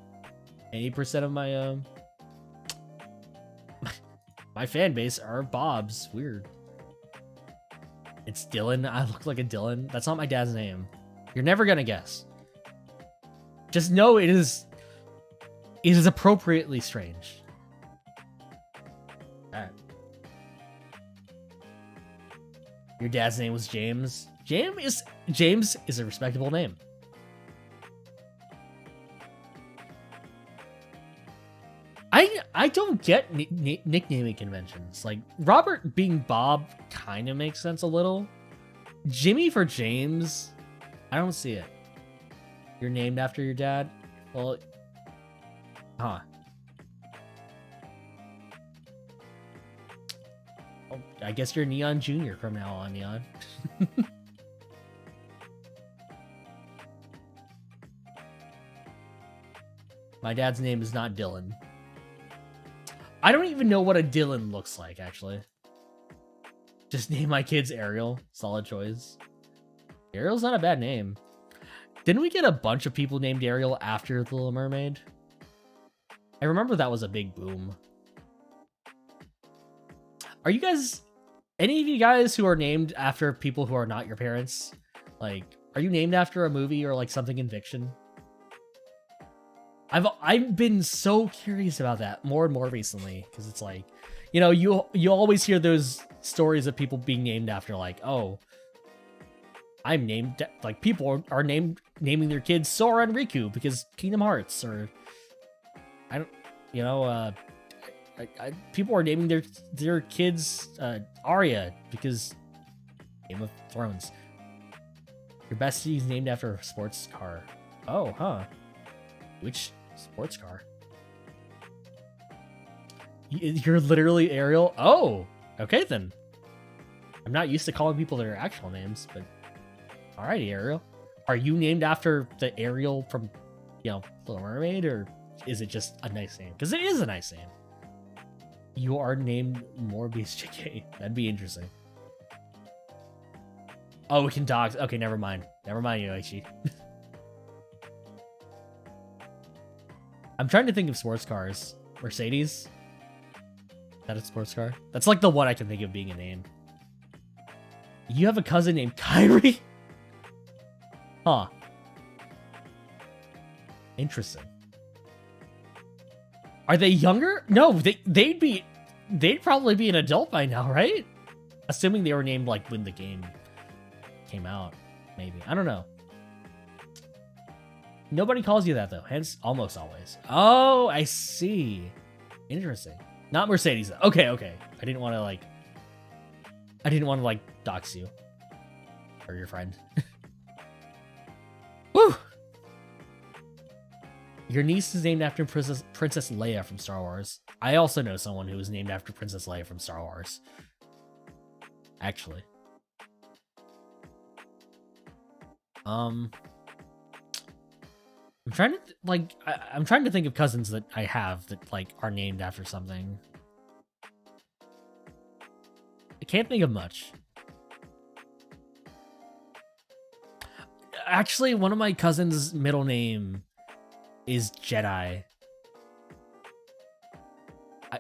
my fan base are Bobs. Weird. It's Dylan. I look like a Dylan. That's not my dad's name. You're never gonna guess. Just know it is appropriately strange. Alright. Your dad's name was James. James is a respectable name. I don't get nicknaming conventions. Like, Robert being Bob kind of makes sense a little. Jimmy for James, I don't see it. You're named after your dad? Well, huh. Oh, I guess you're Neon Jr. from now on, Neon. My dad's name is not Dylan. I don't even know what a Dylan looks like, actually. Just name my kids Ariel. Solid choice. Ariel's not a bad name. Didn't we get a bunch of people named Ariel after The Little Mermaid? I remember that was a big boom. Are you guys... Any of you guys who are named after people who are not your parents? Like, are you named after a movie or like something in fiction? I've been so curious about that more and more recently, because it's like, you know, you always hear those stories of people being named after, like, oh, I'm named, like, people are naming their kids Sora and Riku because Kingdom Hearts, or I don't, you know, people are naming their kids Arya because Game of Thrones. Your bestie is named after a sports car. Oh, huh. Which sports car? You're literally Ariel? Oh, okay then. I'm not used to calling people their actual names, but alrighty, Ariel. Are you named after the Ariel from, you know, Little Mermaid, or is it just a nice name? Because it is a nice name. You are named Morbius JK. That'd be interesting. Oh, we can dogs. Okay, never mind. Never mind, Yoichi. I'm trying to think of sports cars. Mercedes? Is that a sports car? That's like the one I can think of being a name. You have a cousin named Kyrie? Huh. Interesting. Are they younger? No, they'd probably be an adult by now, right? Assuming they were named like when the game came out, maybe. I don't know. Nobody calls you that though, hence almost always. Oh, I see. Interesting. Not Mercedes though. Okay, okay. I didn't want to like dox you or your friend. Woo! Your niece is named after Princess Leia from Star Wars. I also know someone who was named after Princess Leia from Star Wars. Actually. I'm trying to I'm trying to think of cousins that I have that like are named after something. I can't think of much. Actually, one of my cousins' middle name is Jedi.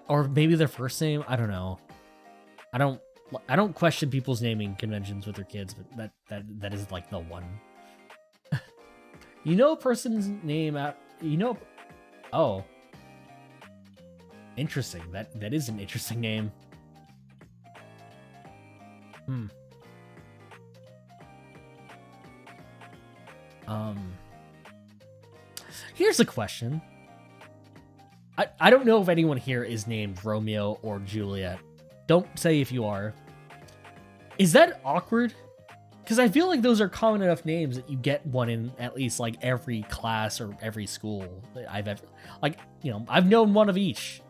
Or maybe their first name, I don't know. I don't question people's naming conventions with their kids, but that is like the one. You know a person's name out, oh. Interesting. That is an interesting name. Here's a question. I don't know if anyone here is named Romeo or Juliet. Don't say if you are. Is that awkward? Because I feel like those are common enough names that you get one in at least like every class or every school that I've ever, like, I've known one of each.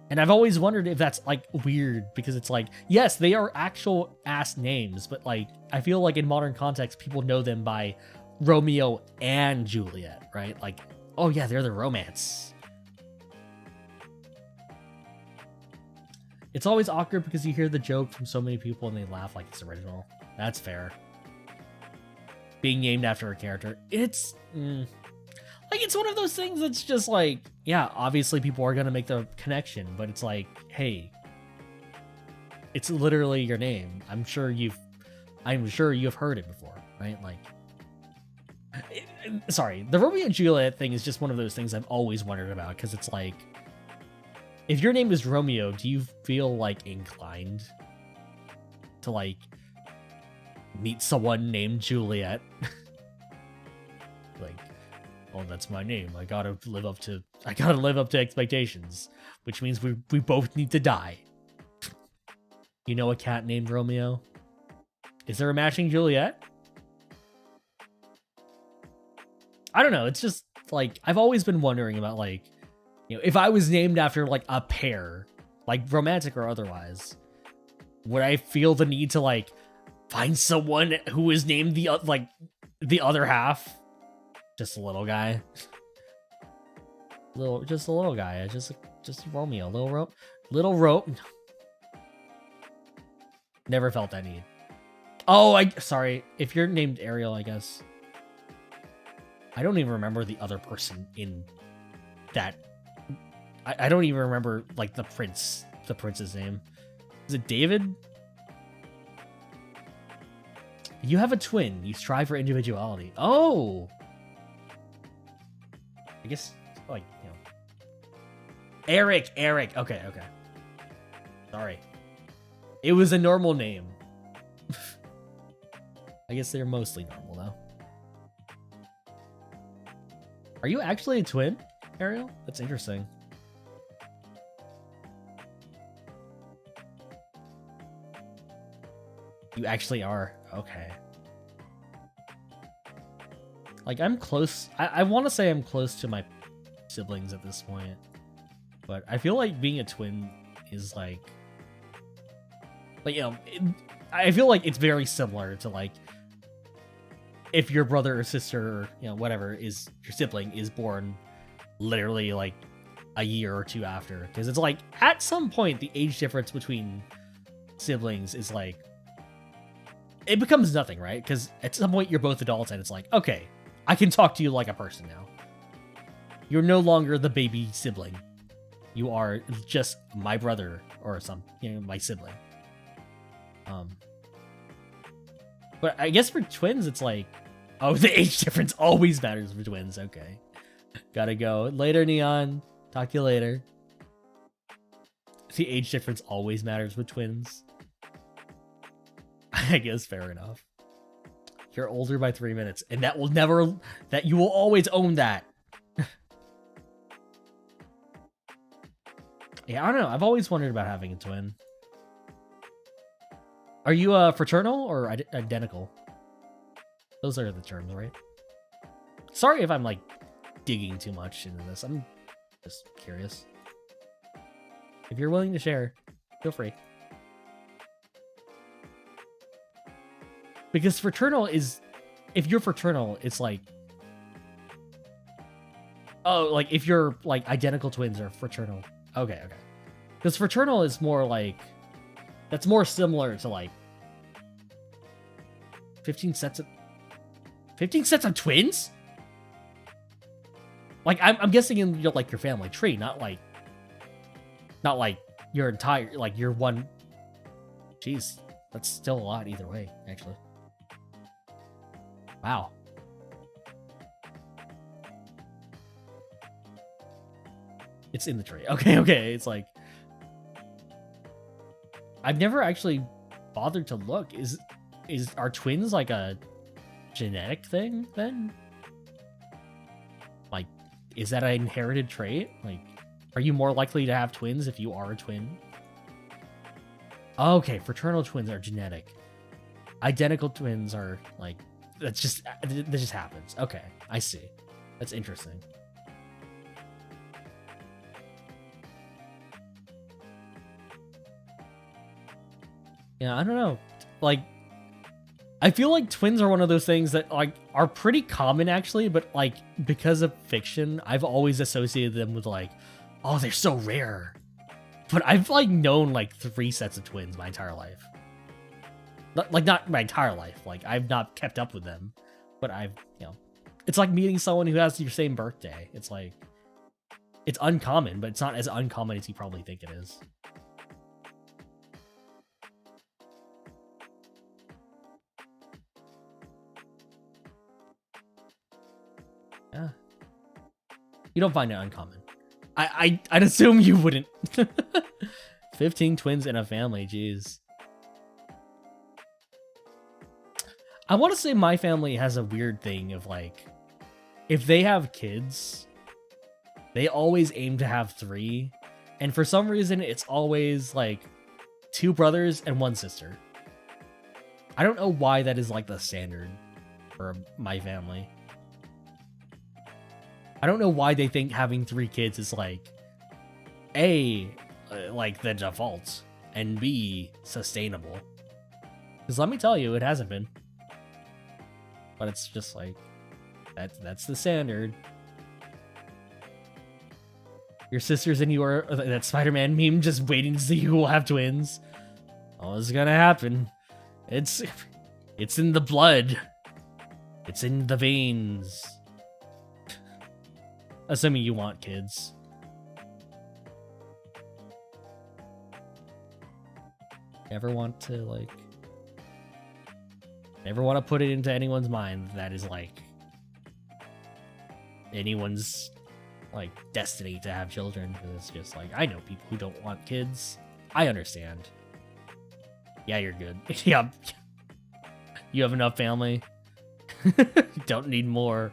And I've always wondered if that's like weird because it's like, yes, they are actual ass names, but like, I feel like in modern context, people know them by Romeo and Juliet, right? Like, oh yeah, they're the romance. It's always awkward because you hear the joke from so many people and they laugh like it's original. That's fair. Being named after a character. It's like, it's one of those things that's just like, yeah, obviously people are going to make the connection, but it's like, hey, it's literally your name. I'm sure you've heard it before, right? Like, sorry, the Romeo and Juliet thing is just one of those things I've always wondered about, because it's like, if your name is Romeo, do you feel like inclined to like meet someone named Juliet? Like, oh, that's my name. I gotta live up to expectations, which means we both need to die. You know a cat named Romeo? Is there a matching Juliet? I don't know. It's just like, I've always been wondering about like, if I was named after like a pair, like romantic or otherwise, would I feel the need to like find someone who is named the other half? Just a little guy. Just a little guy. Just Romeo. Little rope. Never felt that need. Oh, sorry. If you're named Ariel, I guess. I don't even remember the other person in that. I don't even remember like the prince's name. Is it David? You have a twin. You strive for individuality. Oh. I guess like, Eric. Okay. Sorry. It was a normal name. I guess they're mostly normal though. Are you actually a twin, Ariel? That's interesting. You actually are. Okay. Like, I'm close. I want to say I'm close to my siblings at this point. But I feel like being a twin is like I feel like it's very similar to like if your brother or sister or whatever is your sibling is born literally like a year or two after, because it's like at some point the age difference between siblings is like it becomes nothing, right? Because at some point you're both adults and it's like, okay, I can talk to you like a person now. You're no longer the baby sibling. You are just my brother or my sibling. But I guess for twins, it's like, oh, the age difference always matters for twins. Okay. Gotta go. Later, Neon. Talk to you later. The age difference always matters with twins. I guess fair enough. You're older by 3 minutes, and that you will always own that. Yeah, I don't know. I've always wondered about having a twin. Are you fraternal or identical? Those are the terms, right? Sorry if I'm like digging too much into this. I'm just curious. If you're willing to share, feel free. Because fraternal is, if you're fraternal, it's like, oh, like if you're like identical twins or fraternal. Okay. Because fraternal is more like, that's more similar to like 15 sets of twins? Like I'm guessing in your like your family tree, not like your entire, like your one. Jeez, that's still a lot either way, actually. Wow. It's in the tree. Okay. It's like, I've never actually bothered to look. Are twins like a genetic thing then? Like, is that an inherited trait? Like, are you more likely to have twins if you are a twin? Okay, fraternal twins are genetic. Identical twins are like, that just happens. Okay, I see. That's interesting. Yeah, I don't know. Like, I feel like twins are one of those things that like are pretty common actually, but like because of fiction, I've always associated them with like, oh, they're so rare. But I've like known like 3 sets of twins my entire life. Not my entire life. Like I've not kept up with them, but I've, it's like meeting someone who has your same birthday. It's like, it's uncommon, but it's not as uncommon as you probably think it is. Yeah. You don't find it uncommon. I'd assume you wouldn't. 15 twins in a family, jeez. I want to say my family has a weird thing of like, if they have kids, they always aim to have 3. And for some reason, it's always like 2 brothers and 1 sister. I don't know why that is like the standard for my family. I don't know why they think having 3 kids is like, A, like the default, and B, sustainable. Because let me tell you, it hasn't been. But it's just like, that's the standard. Your sisters and you are that Spider-Man meme, just waiting to see who will have twins. Oh, it's gonna happen. It's in the blood. It's in the veins. Assuming you want kids. Never want to put it into anyone's mind that is like anyone's like destiny to have children. Because it's just like, I know people who don't want kids. I understand. Yeah, you're good. Yeah. You have enough family. Don't need more.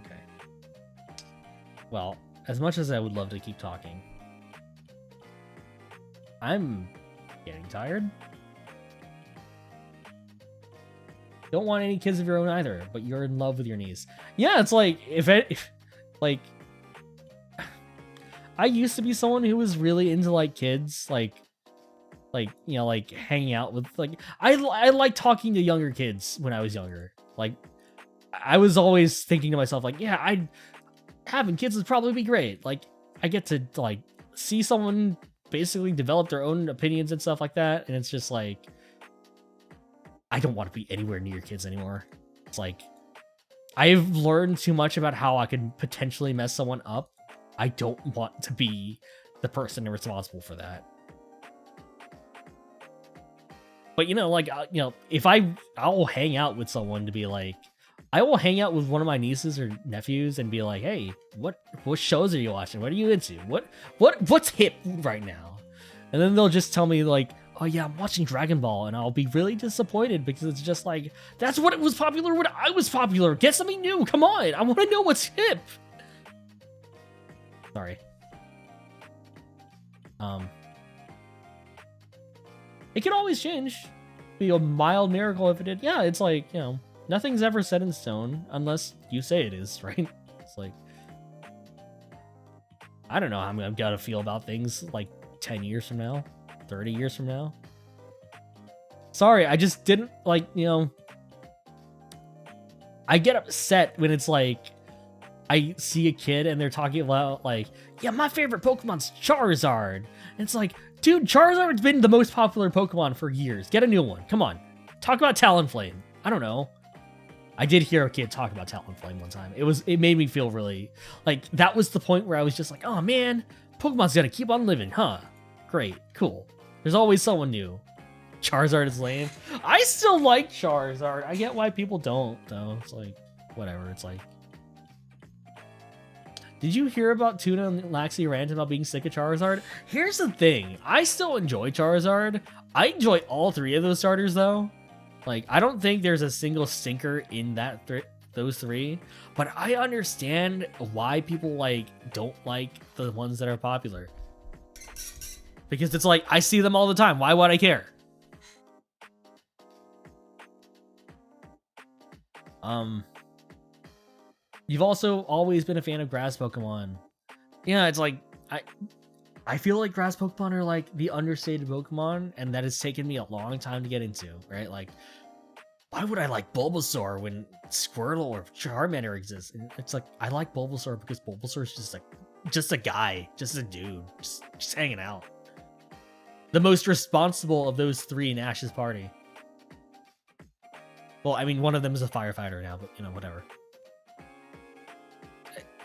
Okay. Well, as much as I would love to keep talking, I'm getting tired. Don't want any kids of your own either, but you're in love with your niece. Yeah, it's like, if I used to be someone who was really into like kids, like hanging out with I like talking to younger kids when I was younger. Like I was always thinking to myself, like, yeah, having kids would probably be great. Like, I get to, like, see someone basically develop their own opinions and stuff like that. And it's just like, I don't want to be anywhere near kids anymore. It's like, I've learned too much about how I could potentially mess someone up. I don't want to be the person responsible for that. But, you know, like, you know, if I'll hang out with someone to be like, I will hang out with one of my nieces or nephews and be like, hey, what shows are you watching? What are you into? What's hip right now? And then they'll just tell me like, oh yeah, I'm watching Dragon Ball, and I'll be really disappointed because it's just like, that's what it was popular when I was popular. Get something new. Come on. I want to know what's hip. Sorry. It could always change. Be a mild miracle if it did. Yeah, it's like, you know, nothing's ever set in stone unless you say it is, right? It's like, I don't know how I'm gonna feel about things like 10 years from now, 30 years from now. Sorry, I just didn't, like, you know, I get upset when it's like, I see a kid and they're talking about like, yeah, my favorite Pokemon's Charizard. And it's like, dude, Charizard's been the most popular Pokemon for years. Get a new one. Come on. Talk about Talonflame. I don't know. I did hear a kid talk about Talonflame one time. It made me feel really, like, that was the point where I was just like, oh man, Pokemon's gonna keep on living, huh? Great, cool. There's always someone new. Charizard is lame. I still like Charizard. I get why people don't, though. It's like, whatever. It's like, did you hear about Tuna and Laxi rant about being sick of Charizard? Here's the thing. I still enjoy Charizard. I enjoy all three of those starters, though. Like, I don't think there's a single stinker in that those three. But I understand why people, like, don't like the ones that are popular. Because it's like, I see them all the time. Why would I care? You've also always been a fan of grass Pokemon. Yeah, it's like, I feel like grass Pokemon are like the understated Pokemon, and that has taken me a long time to get into, right? Like, why would I like Bulbasaur when Squirtle or Charmander exists? And it's like, I like Bulbasaur because Bulbasaur is just a guy, just a dude, just hanging out. The most responsible of those three in Ash's party. Well, I mean, one of them is a firefighter now, but, you know, whatever.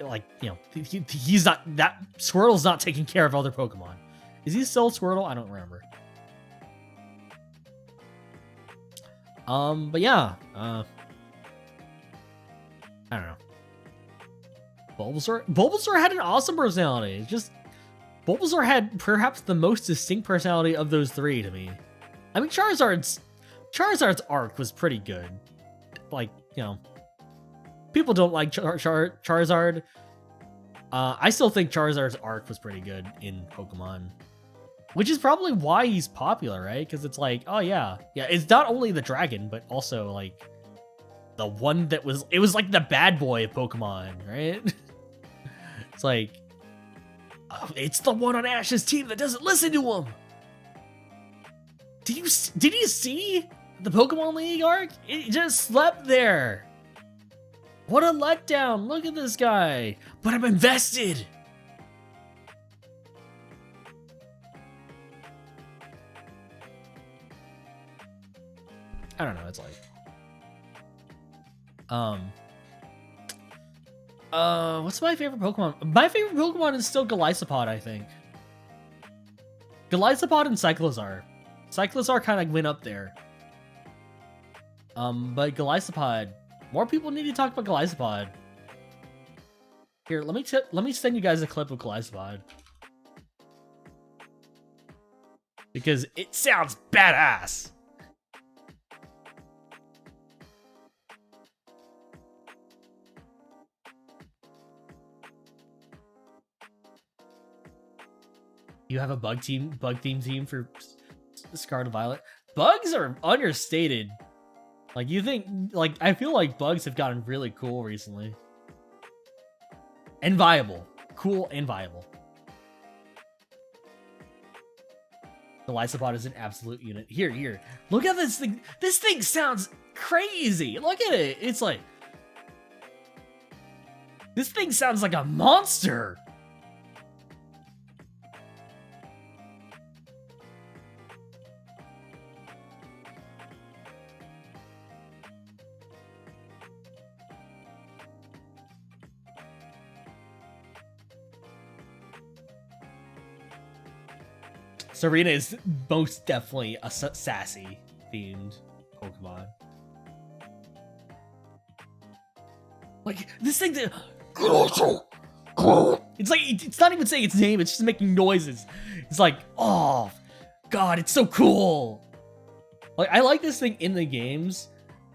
Like, you know, he's not, that Squirtle's not taking care of other Pokemon. Is he still Squirtle? I don't remember. But yeah, I don't know. Bulbasaur had an awesome personality. It's just, Bulbasaur had perhaps the most distinct personality of those three to me. I mean, Charizard's arc was pretty good. Like, you know, people don't like Charizard. I still think Charizard's arc was pretty good in Pokemon. Which is probably why he's popular, right? Because it's like, oh yeah. Yeah, it's not only the dragon, but also, like, the one that was... It was like the bad boy of Pokemon, right? It's like... it's the one on Ash's team that doesn't listen to him! Did you see the Pokemon League arc? It just slept there! What a letdown! Look at this guy! But I'm invested! I don't know, it's like... what's my favorite Pokemon? My favorite Pokemon is still Golisopod, I think. Golisopod and Cyclizar. Cyclizar kind of went up there. But Golisopod... More people need to talk about Golisopod. Here, let me send you guys a clip of Golisopod. Because it sounds badass! You have a bug theme team for Scarlet Violet? Bugs are understated. Like, you think, like, I feel like bugs have gotten really cool recently. And viable. Cool and viable. The Lysopod is an absolute unit. Here. Look at this thing. This thing sounds crazy. Look at it. It's like, This thing sounds like a monster! Serena is most definitely a sassy themed Pokemon. Like, this thing, it's like, it's not even saying its name, it's just making noises. It's like, oh, God, it's so cool. Like, I like this thing in the games,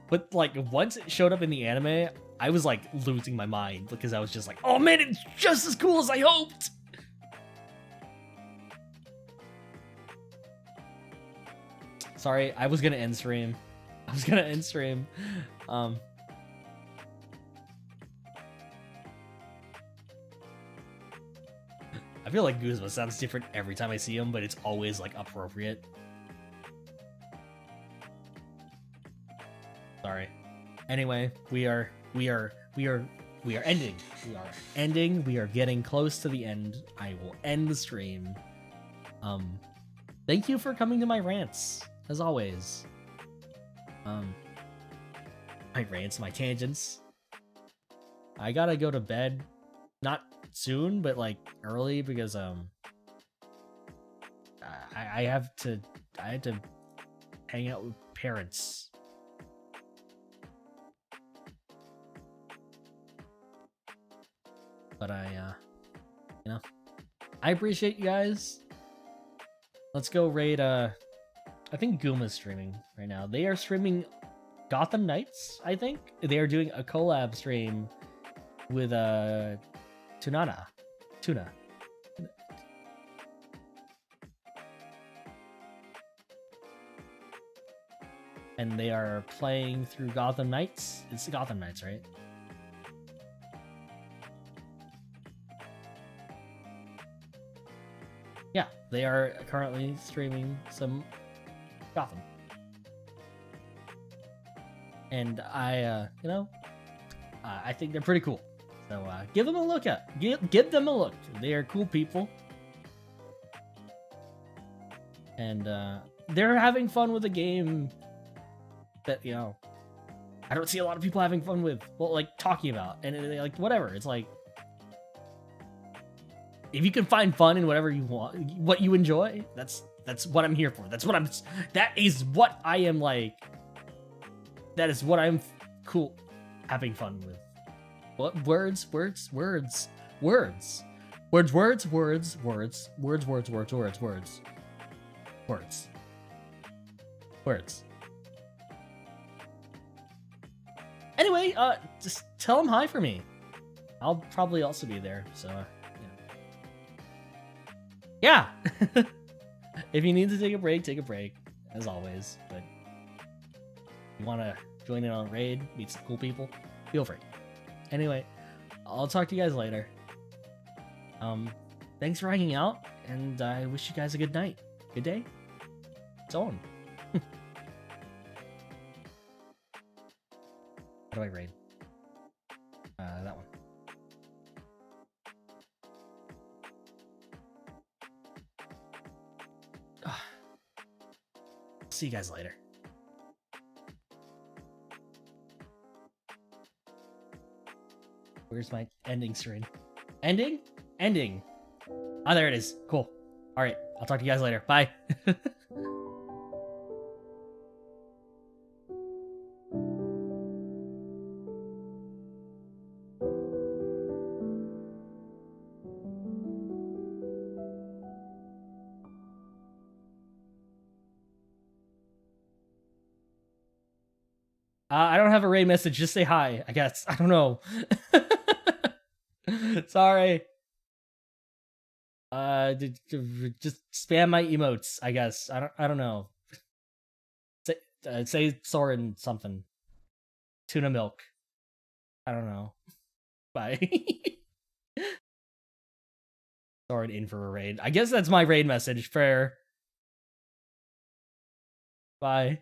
but like, once it showed up in the anime, I was like losing my mind because I was just like, oh man, it's just as cool as I hoped. Sorry, I was gonna end stream. I feel like Guzma sounds different every time I see him, but it's always like appropriate. Sorry. Anyway, we are ending. We are getting close to the end. I will end the stream. Thank you for coming to my rants, as always. My rants, my tangents. I gotta go to bed. Not soon, but like early because I had to hang out with parents. But you know, I appreciate you guys. Let's go raid I think Guma's streaming right now. They are streaming Gotham Knights, I think. They are doing a collab stream with Tuna. And they are playing through Gotham Knights. It's the Gotham Knights, right? Yeah, they are currently streaming some Gotham. And I think they're pretty cool. So give them a look at. Give them a look. They are cool people. And they're having fun with a game that, you know, I don't see a lot of people having fun with. Well, like, talking about. And like, whatever. It's like, if you can find fun in whatever you want, what you enjoy, that's what I'm here for. That is what I am like. That is what I'm cool having fun with. What? Words. Anyway, just tell them hi for me. I'll probably also be there, so, yeah. If you need to take a break, as always. But if you want to join in on a raid, meet some cool people, feel free. Anyway, I'll talk to you guys later. Thanks for hanging out, and I wish you guys a good night, good day, so on. How do I raid? That one. See you guys later. Where's my ending screen? Ending? Oh, there it is. Cool. All right. I'll talk to you guys later. Bye. I don't have a raid message. Just say hi, I guess. I don't know. Sorry. Just spam my emotes, I guess. I don't know. Say Soren something. Tuna milk. I don't know. Bye. Soren in for a raid. I guess that's my raid message. Fair. Bye.